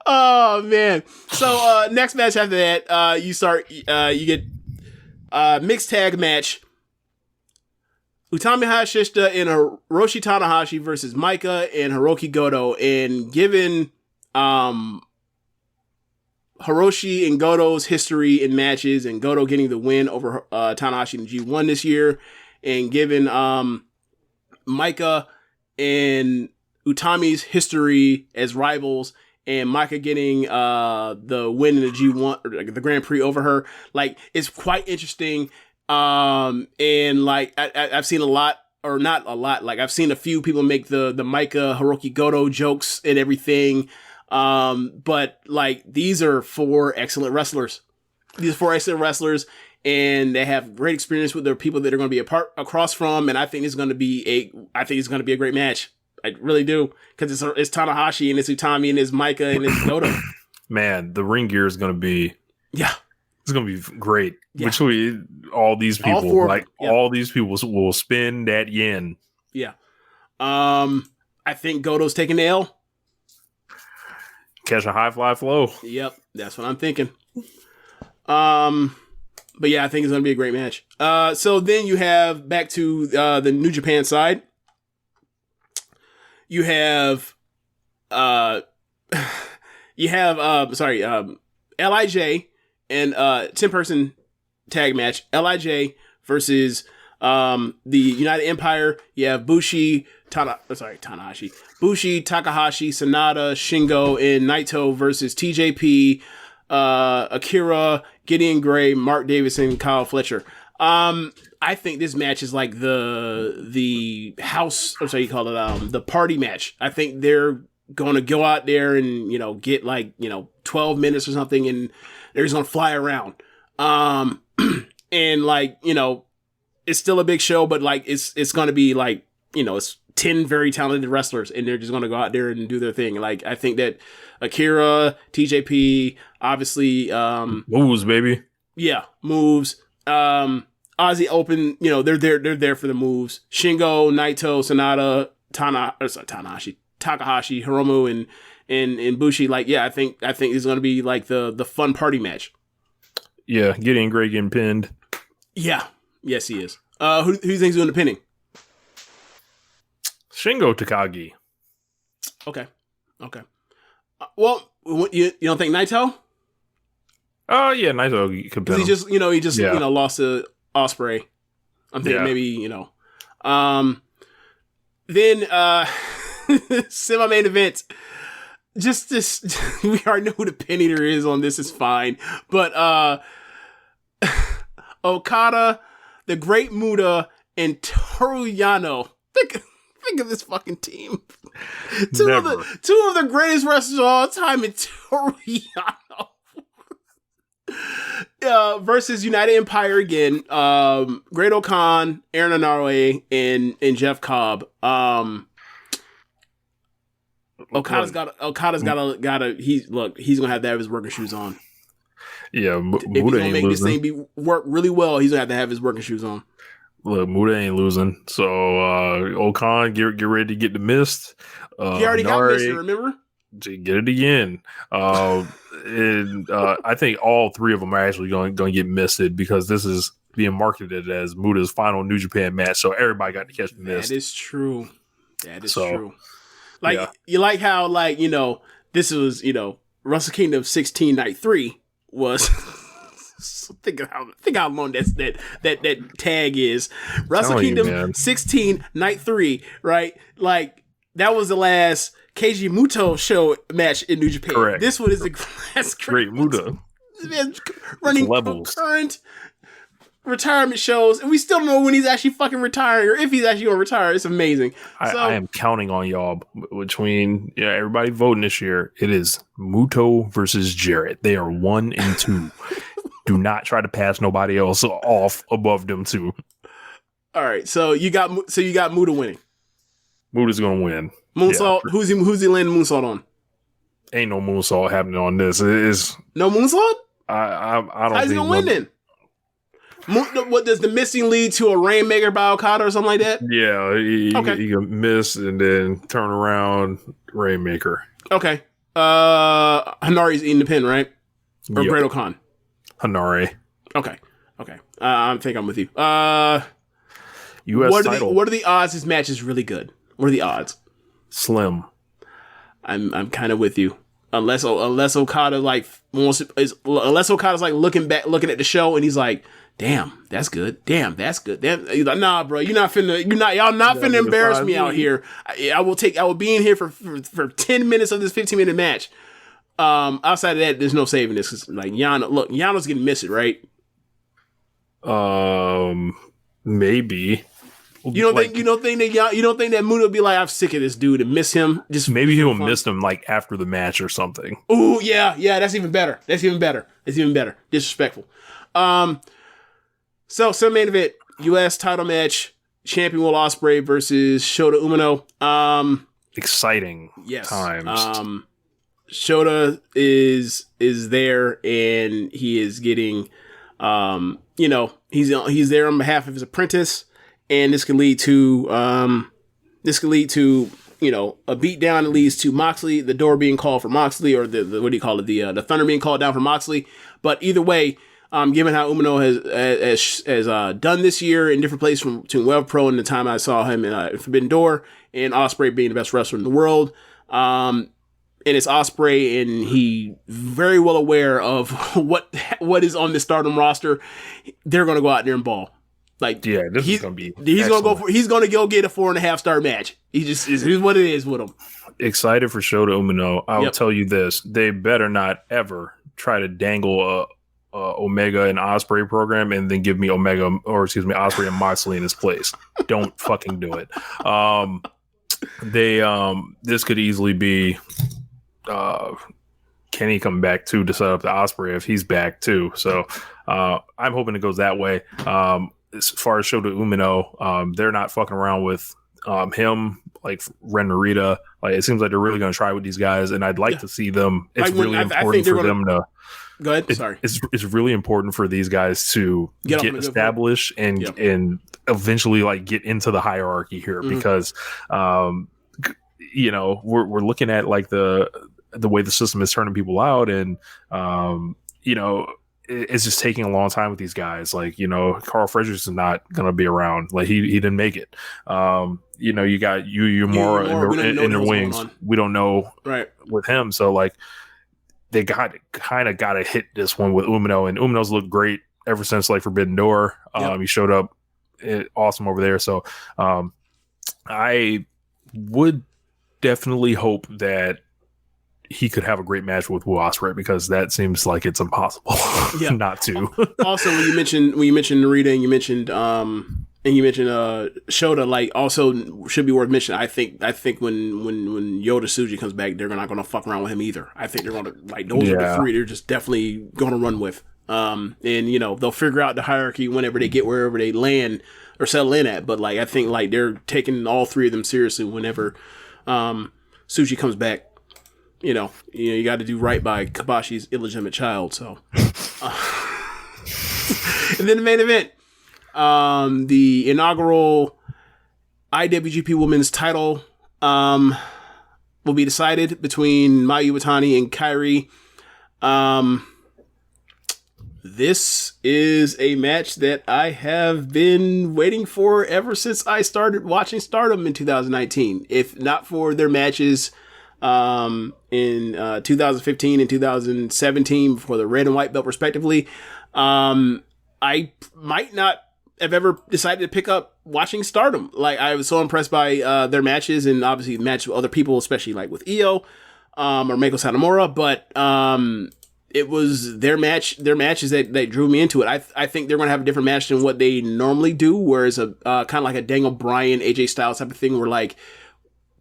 Oh man! So next match after that, you get mixed tag match. Utami Hayashishita and Hiroshi Tanahashi versus Micah and Hiroki Goto, and given Hiroshi and Goto's history in matches, and Goto getting the win over Tanahashi in G1 this year, and given Micah and Utami's history as rivals, and Micah getting the win in the G1 or the Grand Prix over her, like, it's quite interesting. And like I've seen a lot, or not a lot, like I've seen a few people make the Micah Hiroki Goto jokes and everything. But like, these are four excellent wrestlers. These are four excellent wrestlers, and they have great experience with the people that are going to be across from. And I think it's going to be a great match. I really do, because it's Tanahashi and it's Utami and it's Micah and it's Goto. Man, the ring gear is going to be it's going to be great. Yeah. Between all these people, all these people will spend that yen. Yeah. I think Goto's taking the L. Catch a high fly flow. Yep, that's what I'm thinking. But yeah, I think it's going to be a great match. So then you have back to the New Japan side. You have LIJ and 10-person tag match. LIJ versus the United Empire. You have Bushi, Tanahashi, Bushi, Takahashi, Sanada, Shingo, and Naito versus TJP, Akira, Gideon Gray, Mark Davison, Kyle Fletcher. I think this match is like the house, or so you call it, the party match. I think they're going to go out there and, get 12 minutes or something, and they're just going to fly around. And it's still a big show, but it's going to be it's 10 very talented wrestlers, and they're just going to go out there and do their thing. Like, I think that Akira, TJP, obviously, moves, baby. Yeah, moves. Ozzy Open, they're there for the moves. Shingo, Naito, Sanada, Tanahashi, Takahashi, Hiromu, and Bushi. I think it's going to be like the fun party match. Yeah, getting Gray getting pinned. Yeah, yes, he is. Who do you think's doing the pinning? Shingo Takagi. Okay. Well, you don't think Naito? Oh yeah, Naito could pin him. He just lost to Ospreay. I'm thinking maybe Then semi-main event. Just this, we already know who the pin eater is on this. Is fine, but Okada, the Great Muta, and Toru Yano. Think of this fucking team. Two of the greatest wrestlers of all time, and Toru Yano versus United Empire again. Great O'Khan, Aaron Inoue, and Jeff Cobb. Okada's got he's gonna have to have his working shoes on. Yeah, if he's gonna make this thing work really well, he's gonna have his working shoes on. Look, Muda ain't losing. So O'Khan, get ready to get the mist. He already got Mister, remember? Get it again. And I think all three of them are actually going to get misted, because this is being marketed as Muda's final New Japan match. So everybody got to catch the mist. That is true. True. You like how this was Wrestle Kingdom 16 Night 3 was. think how long that tag is. Wrestle Kingdom 16 Night 3, right? Like, that was the last Keiji Muto show match in New Japan. Correct. This one is the last Great Muto. This man's running levels. current retirement shows, and we still don't know when he's actually fucking retiring or if he's actually going to retire. It's amazing. I am counting on y'all between everybody voting this year. It is Muto versus Jarrett. They are 1 and 2. Do not try to pass nobody else off above them two. All right, so you got Muta winning. Muta's gonna win. Moonsault. Yeah. Who's he landing moonsault on? Ain't no moonsault happening on this. It is no moonsault. I don't. How's he gonna win then? What does the missing lead to a Rainmaker by Okada or something like that? Yeah, he can miss and then turn around Rainmaker. Okay. Hanari's eating the pin, right? Or Great O'Khan? Hanari. Okay. I think I'm with you. U.S. title. What are the odds this match is really good? What are the odds? Slim. I'm kind of with you. Unless Okada unless Okada's like looking at the show and he's like, damn, that's good. Damn, that's good. Damn, he's like, nah, bro, y'all not finna embarrass me out here. I will be in here for 10 minutes of this 15-minute match. Outside of that, there's no saving this. Cause like Yano's getting missed, right? Maybe. You don't think that Muta will be like, I'm sick of this dude and miss him? Just maybe he'll miss him like after the match or something. Ooh, yeah, that's even better. Disrespectful. So some main event, U.S. title match, champion Will Ospreay versus Shota Umino. Exciting times. Shota is there and he is getting, he's there on behalf of his apprentice. And this can lead to, a beatdown that leads to Moxley, the door being called for Moxley, or the what do you call it, the thunder being called down for Moxley. But either way, given how Umino has done this year in different places between Web Pro and the time I saw him in Forbidden Door, and Ospreay being the best wrestler in the world, and it's Ospreay, and he very well aware of what is on the Stardom roster. They're going to go out there and ball. Like, yeah, this is gonna be. He's gonna go get a 4.5-star match. Here's what it is with him. Excited for Shota Umino. I'll tell you this: they better not ever try to dangle a Omega and Ospreay program and then give me Ospreay and Moxley in his place. Don't fucking do it. This could easily be. Kenny come back too to set up the Ospreay if he's back too. So I'm hoping it goes that way. As far as Shota Umino, they're not fucking around with him, like Ren Narita. Like, it seems like they're really going to try with these guys, and I'd like to see them. It's really important for them to. Go ahead. Sorry. It's really important for these guys to get established and eventually like get into the hierarchy here, because we're looking at like the way the system is turning people out, and it's just taking a long time with these guys. Like, Carl Fredericks is not going to be around. Like, he didn't make it. You got Yumura in the wings. We don't know with him. So, like, they got to hit this one with Umino. And Umino's looked great ever since, like, Forbidden Door. He showed up awesome over there. So, I would definitely hope that he could have a great match with Will Ospreay, because that seems like it's impossible not to. Also, when you mentioned Narita and you mentioned Shota, like, also should be worth mentioning. I think when Yota Tsuji comes back, they're not going to fuck around with him either. I think they're going to, like, those are the three they're just definitely going to run with. And they'll figure out the hierarchy whenever they get wherever they land or settle in at. But, like, I think, like, they're taking all three of them seriously whenever Tsuji comes back. You got to do right by Kabashi's illegitimate child. So, and then the main event, the inaugural IWGP Women's Title will be decided between Mayu Iwatani and Kairi. This is a match that I have been waiting for ever since I started watching Stardom in 2019. If not for their matches in 2015 and 2017 for the red and white belt respectively, I might not have ever decided to pick up watching Stardom. Like, I was so impressed by their matches, and obviously matches with other people, especially like with Io or Meiko Satomura. But it was their matches that drew me into it. I think they're going to have a different match than what they normally do, whereas a kind of like a Daniel Bryan, AJ Styles type of thing, where like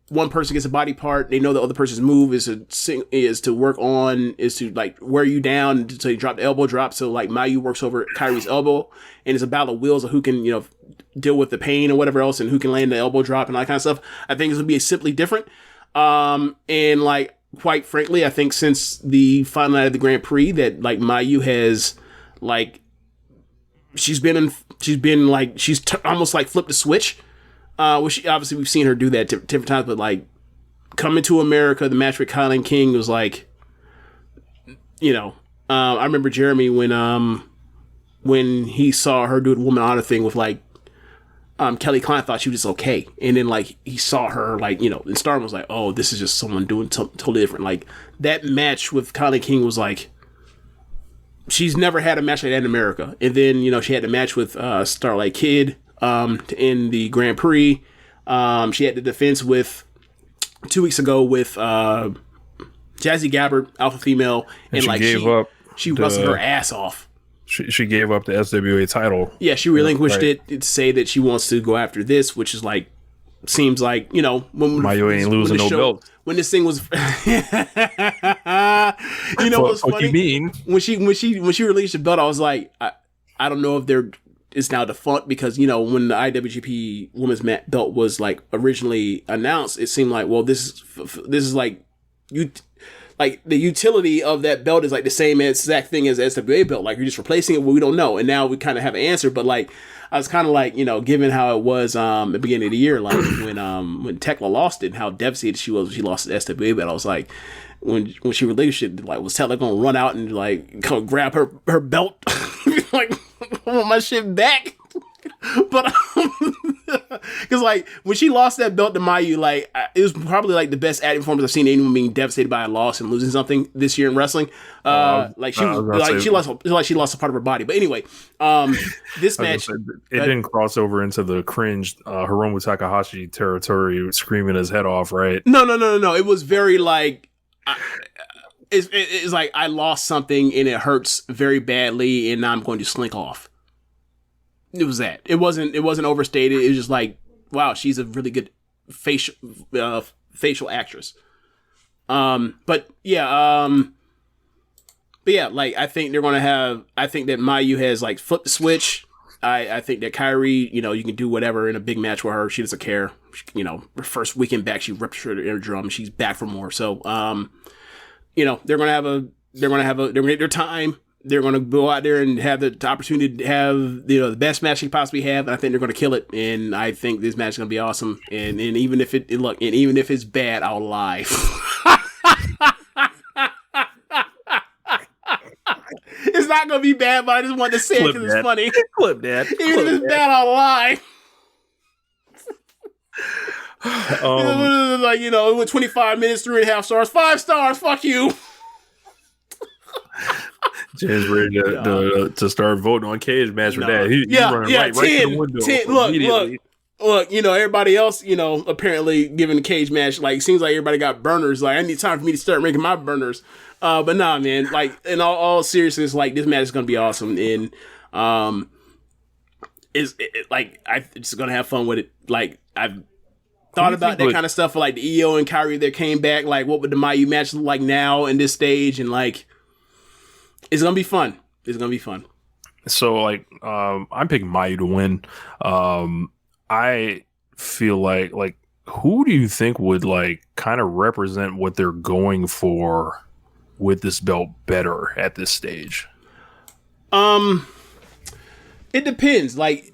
one person gets a body part, they know the other person's move is to like wear you down until you drop the elbow drop. So like Mayu works over Kairi's elbow, and it's a battle of wills of who can, deal with the pain or whatever else, and who can land the elbow drop and all that kind of stuff. I think it's gonna be simply different. And like, quite frankly, I think since the final night of the Grand Prix that like Mayu has like she's almost like flipped the switch. Which obviously we've seen her do that different times, but like coming to America, the match with Kylan King was like, I remember Jeremy when he saw her do the Woman Honor thing with like Kelly Klein, thought she was just okay, and then like he saw her like and Stardom was like, oh, this is just someone doing totally different. Like that match with Kylan King was like, she's never had a match like that in America, and then she had the match with Starlight Kid. In the Grand Prix, she had the defense with 2 weeks ago with Jazzy Gabbard, alpha female, and like she wrestled her ass off. She gave up the SWA title. Yeah, she relinquished it to say that she wants to go after this, which is like seems like when Mayu ain't losing no belt. When this thing was, what's funny? You mean when she released the belt, I was like, I don't know if it's now defunct, because when the IWGP Women's Belt was like originally announced, it seemed like, well, this is like like the utility of that belt is like the same exact thing as the SWA belt. Like, you're just replacing it. Well, we don't know, and now we kind of have an answer. But like, I was kind of like, given how it was at the beginning of the year, like when Tekla lost it, and how devastated she was when she lost the SWA belt. I was like, when she relinquished it, like, was Tekla gonna run out and like come grab her belt? Like, I want my shit back. But because like when she lost that belt to Mayu, like it was probably like the best acting performance I've seen anyone being devastated by a loss and losing something this year in wrestling. She lost a part of her body. But anyway, this match it didn't cross over into the cringe Hiromu Takahashi territory, screaming his head off, right? No. It was very like. It's like I lost something and it hurts very badly, and now I'm going to slink off. It was that. It wasn't overstated. It was just like, wow, she's a really good facial actress. But yeah, like I think they're gonna have. I think that Mayu has like flipped the switch. I think that Kairi, you can do whatever in a big match with her. She doesn't care. Her first weekend back, she ripped her eardrum. She's back for more. So, they're gonna get their time. They're gonna go out there and have the opportunity to have the best match they possibly have. And I think they're gonna kill it. And I think this match is gonna be awesome. And even if even if it's bad, I'll lie. It's not gonna be bad, but I just wanted to say it because it's funny. Clip that. Even if it's bad, I'll lie. Like, it went 25 minutes, 3.5 stars, 5 stars, fuck you. James ready to start voting on Cage Match for that. He's running right to the window. Look, everybody else, apparently giving the Cage Match, like, seems like everybody got burners. Like, I need time for me to start making my burners. But nah, man, like, in all seriousness, like, this match is going to be awesome. And, I'm just going to have fun with it. Like, I've thought about that kind of stuff for like the Io and Kairi that came back. Like, what would the Mayu match look like now in this stage? And like, it's gonna be fun. It's gonna be fun. So like, I'm picking Mayu to win. I feel like who do you think would like kind of represent what they're going for with this belt better at this stage? It depends. Like,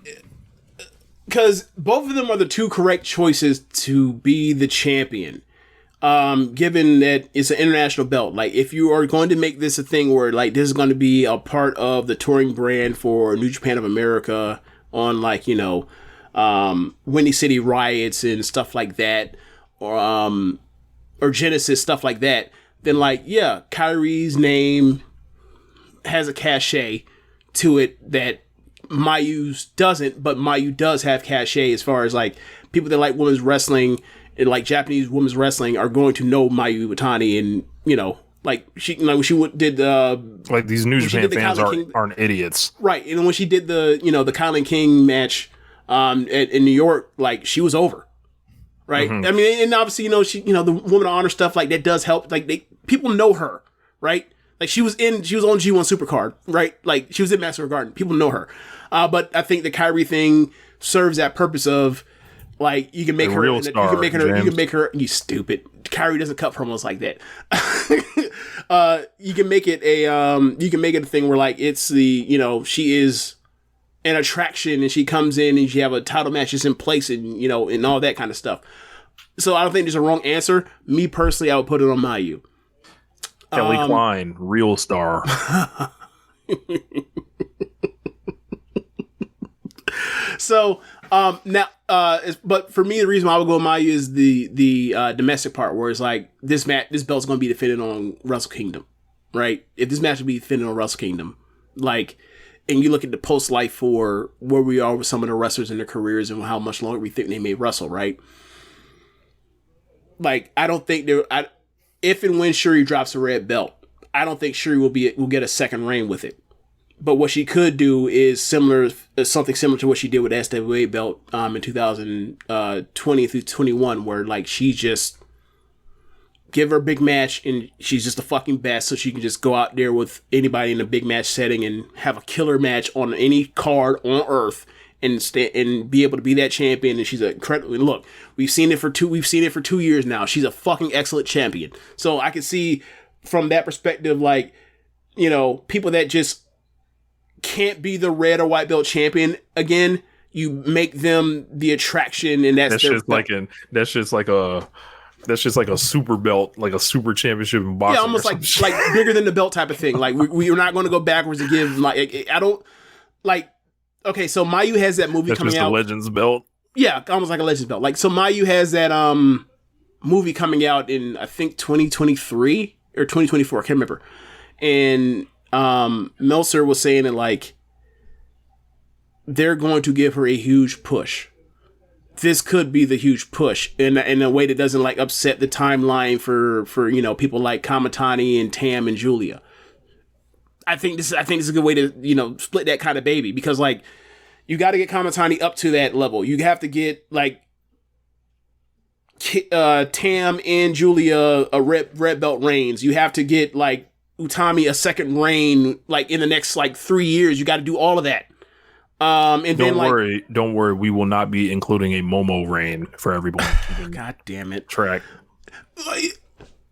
because both of them are the two correct choices to be the champion. Given that it's an international belt, like if you are going to make this a thing where like this is going to be a part of the touring brand for New Japan of America on like, Windy City Riots and stuff like that, or Genesis, stuff like that, then like, yeah, Kairi's name has a cachet to it that Mayu's doesn't, but Mayu does have cachet as far as like people that like women's wrestling and like Japanese women's wrestling are going to know Mayu Iwatani, and you know, like she did like these New Japan fans aren't idiots, right? And when she did the Kylan King match in New York, like she was over, right? I mean, and obviously the Woman of Honor stuff like that does help. Like people know her, right? Like she was on G1 Supercard, right? Like she was in Master Garden. People know her. But I think the Kyrie thing serves that purpose of like you can make her real star. You can make her you stupid. Kyrie doesn't cut promos like that. You can make it a thing where like it's she is an attraction and she comes in and she have a title match just in place and and all that kind of stuff. So I don't think there's a wrong answer. Me personally, I would put it on Mayu. Kelly Klein, real star. So now, but for me, the reason why I would go with Mayu is the domestic part, where it's like this belt's going to be defended on Wrestle Kingdom, right? If this match would be defended on Wrestle Kingdom, like, and you look at the post life for where we are with some of the wrestlers in their careers and how much longer we think they may wrestle, right? Like, I don't think if and when Shuri drops a red belt, I don't think Shuri will get a second reign with it. But what she could do is something similar to what she did with the SWA belt in 2020 through 21, where like she just give her a big match and she's just the fucking best, so she can just go out there with anybody in a big match setting and have a killer match on any card on earth and be able to be that champion. And she's incredible. Look, we've seen it for 2 years now. She's a fucking excellent champion. So I can see from that perspective, like, people that just can't be the red or white belt champion again, you make them the attraction, and that's just like a super belt, like a super championship in boxing. Yeah, almost like bigger than the belt type of thing. Like we're not going to go backwards and give like I don't like. Okay, so Mayu has that movie coming out. That's just a Legends belt. Yeah, almost like a Legends belt. Like, so Mayu has that movie coming out in, I think, 2023 or 2024. I can't remember. And Meltzer was saying that, like, they're going to give her a huge push. This could be the huge push in a way that doesn't, like, upset the timeline for people like Kamatani and Tam and Julia. I think this is a good way to, split that kind of baby, because like you got to get Kamatani up to that level. You have to get like Tam and Julia a red belt reigns. You have to get like Utami a second reign, like in the next like 3 years. You got to do all of that. And don't worry. We will not be including a Momo reign for everyone. God damn it. Track.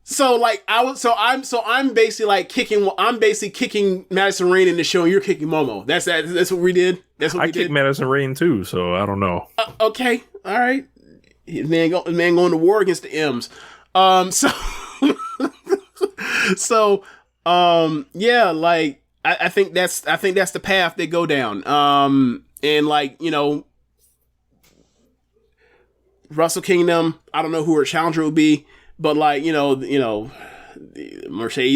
So like I'm basically kicking Madison Rain in the show, and you're kicking Momo. That's what we did. That's what I kicked Madison Rain too, so I don't know. Okay, all right. Man going to war against the M's. Yeah, like I think that's the path they go down. And like Wrestle Kingdom, I don't know who her challenger will be. But like, Mercedes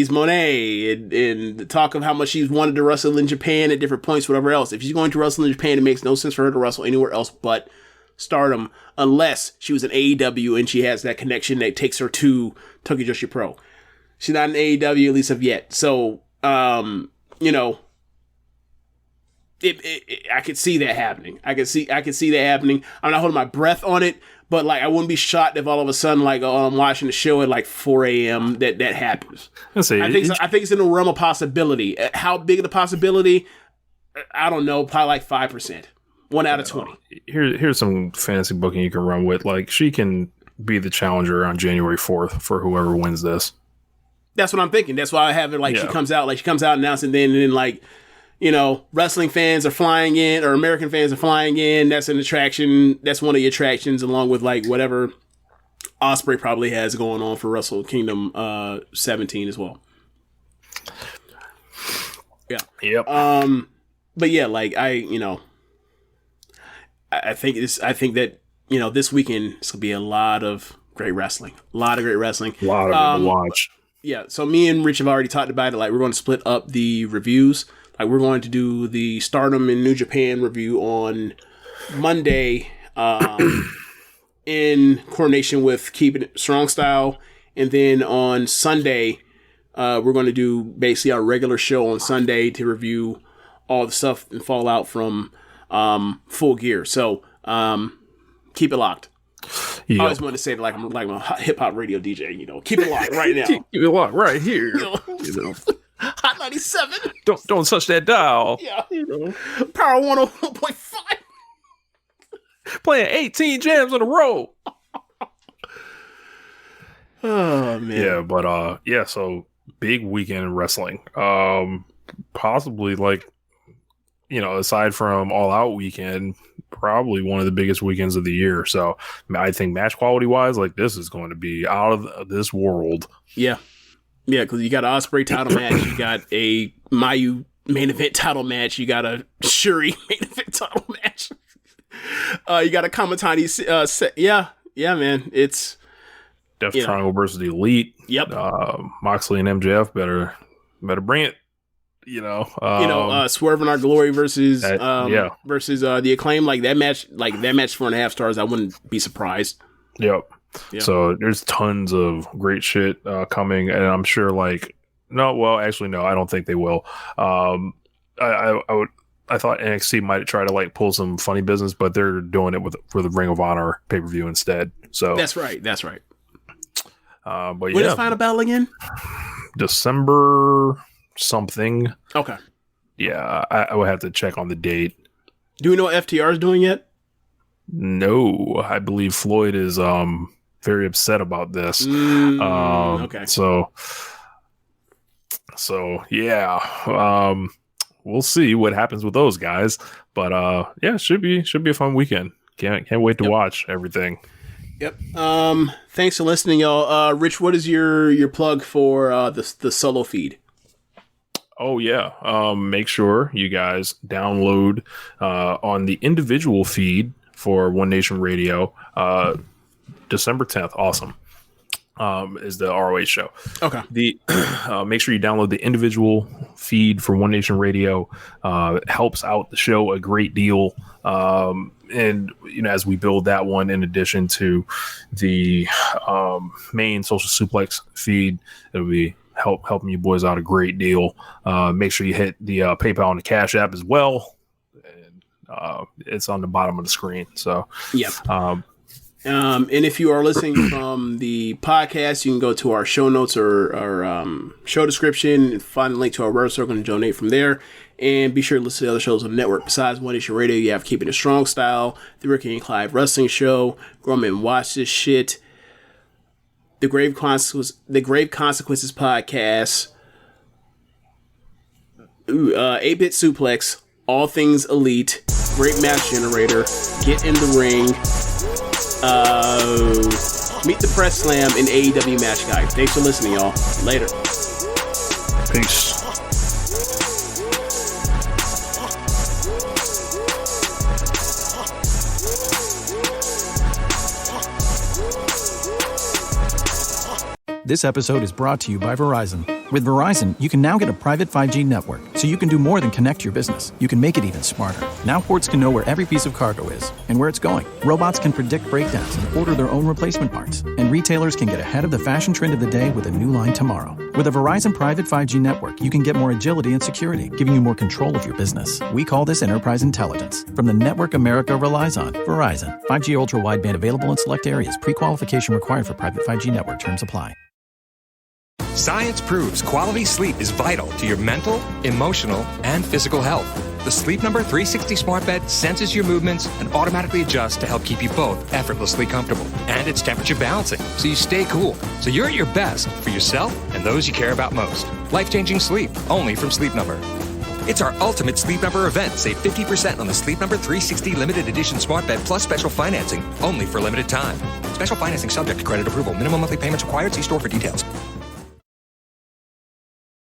Moné and the talk of how much she's wanted to wrestle in Japan at different points, whatever else. If she's going to wrestle in Japan, it makes no sense for her to wrestle anywhere else but Stardom, unless she was in AEW and she has that connection that takes her to Tokyo Joshi Pro. She's not in AEW, at least of yet. So, I could see that happening. I could see that happening. I'm not holding my breath on it, but like I wouldn't be shocked if all of a sudden, like, I'm watching the show at like 4 a.m. that happens. I think it's in the realm of possibility. How big of the possibility? I don't know. Probably like 5%. 1 out of 20. Here's some fantasy booking you can run with. Like, she can be the challenger on January 4th for whoever wins this. That's what I'm thinking. That's why I have it. Like, she comes out announcing, and then like, wrestling fans are flying in, or American fans are flying in. That's an attraction. That's one of the attractions, along with like whatever Ospreay probably has going on for Wrestle Kingdom 17 as well. Yeah. Yep. But yeah, like I think that this weekend it's gonna be a lot of great wrestling. A lot of great wrestling. A lot of it to watch. Yeah. So me and Rich have already talked about it. Like, we're going to split up the reviews. Like, we're going to do the Stardom and New Japan review on Monday, in coordination with Keepin It Strong Style. And then on Sunday, we're going to do basically our regular show on Sunday to review all the stuff and fallout from Full Gear. So keep it locked. Yep. I always wanted to say it like I'm a hip hop radio DJ. You know, keep it locked right now. Keep it locked right here. You know. Hot 97. Don't touch that dial. Yeah. You know. Power 101.5. Playing 18 jams in a row. Oh man. Yeah, but so big weekend in wrestling. Possibly aside from All Out weekend, probably one of the biggest weekends of the year. So I think match quality wise, this is going to be out of this world. Yeah. Yeah, because you got an Ospreay title match, you got a Mayu main event title match, you got a Shuri main event title match. You got a Kamatani set. Yeah, man. It's Death Triangle versus the Elite. Yep. Moxley and MJF better bring it. Swerve in Our Glory versus the Acclaim. That match 4.5 stars. I wouldn't be surprised. Yep. So there's tons of great shit coming, and I'm sure I don't think they will. I thought NXT might try to pull some funny business, but they're doing it for the Ring of Honor pay-per-view instead. So that's right. But when is Final Battle again? December something. Okay. Yeah, I would have to check on the date. Do we know what FTR is doing yet? No, I believe Floyd is very upset about this. Okay. So yeah. We'll see what happens with those guys, but it should be a fun weekend. Can't wait to watch everything. Yep. Thanks for listening, y'all. Rich, what is your plug for the solo feed? Oh yeah. Make sure you guys download on the individual feed for One Nation Radio. December 10th. Awesome. Is the ROH show. Okay. Make sure you download the individual feed for One Nation Radio. It helps out the show a great deal. And as we build that one, in addition to the main Social Suplex feed, it'll be helping you boys out a great deal. Make sure you hit the PayPal and the Cash App as well. And it's on the bottom of the screen. So yeah. And if you are listening from the podcast, you can go to our show notes or our show description and find the link to our Red Circle and donate from there. And be sure to listen to the other shows on the network. Besides One Nation Radio, you have Keepin It Strong Style, the Ricky Clive Wrestling Show, Grown Men Watch This Shit, the Grave Consequences Podcast, 8-Bit Suplex, All Things Elite, Great Match Generator, Get in the Ring, Meet the Press Slam, and AEW Match Guide. Thanks for listening, y'all. Later. Peace. This episode is brought to you by Verizon. With Verizon, you can now get a private 5G network, so you can do more than connect your business. You can make it even smarter. Now ports can know where every piece of cargo is and where it's going. Robots can predict breakdowns and order their own replacement parts. And retailers can get ahead of the fashion trend of the day with a new line tomorrow. With a Verizon private 5G network, you can get more agility and security, giving you more control of your business. We call this enterprise intelligence. From the network America relies on, Verizon. 5G ultra wideband available in select areas. Pre-qualification required for private 5G network. Terms apply. Science proves quality sleep is vital to your mental, emotional, and physical health. The Sleep Number 360 smart bed senses your movements and automatically adjusts to help keep you both effortlessly comfortable. And it's temperature balancing, so you stay cool. So you're at your best for yourself and those you care about most. Life-changing sleep, only from Sleep Number. It's our ultimate Sleep Number event. Save 50% on the Sleep Number 360 limited edition smart bed plus special financing, only for limited time. Special financing subject to credit approval. Minimum monthly payments required. See store for details.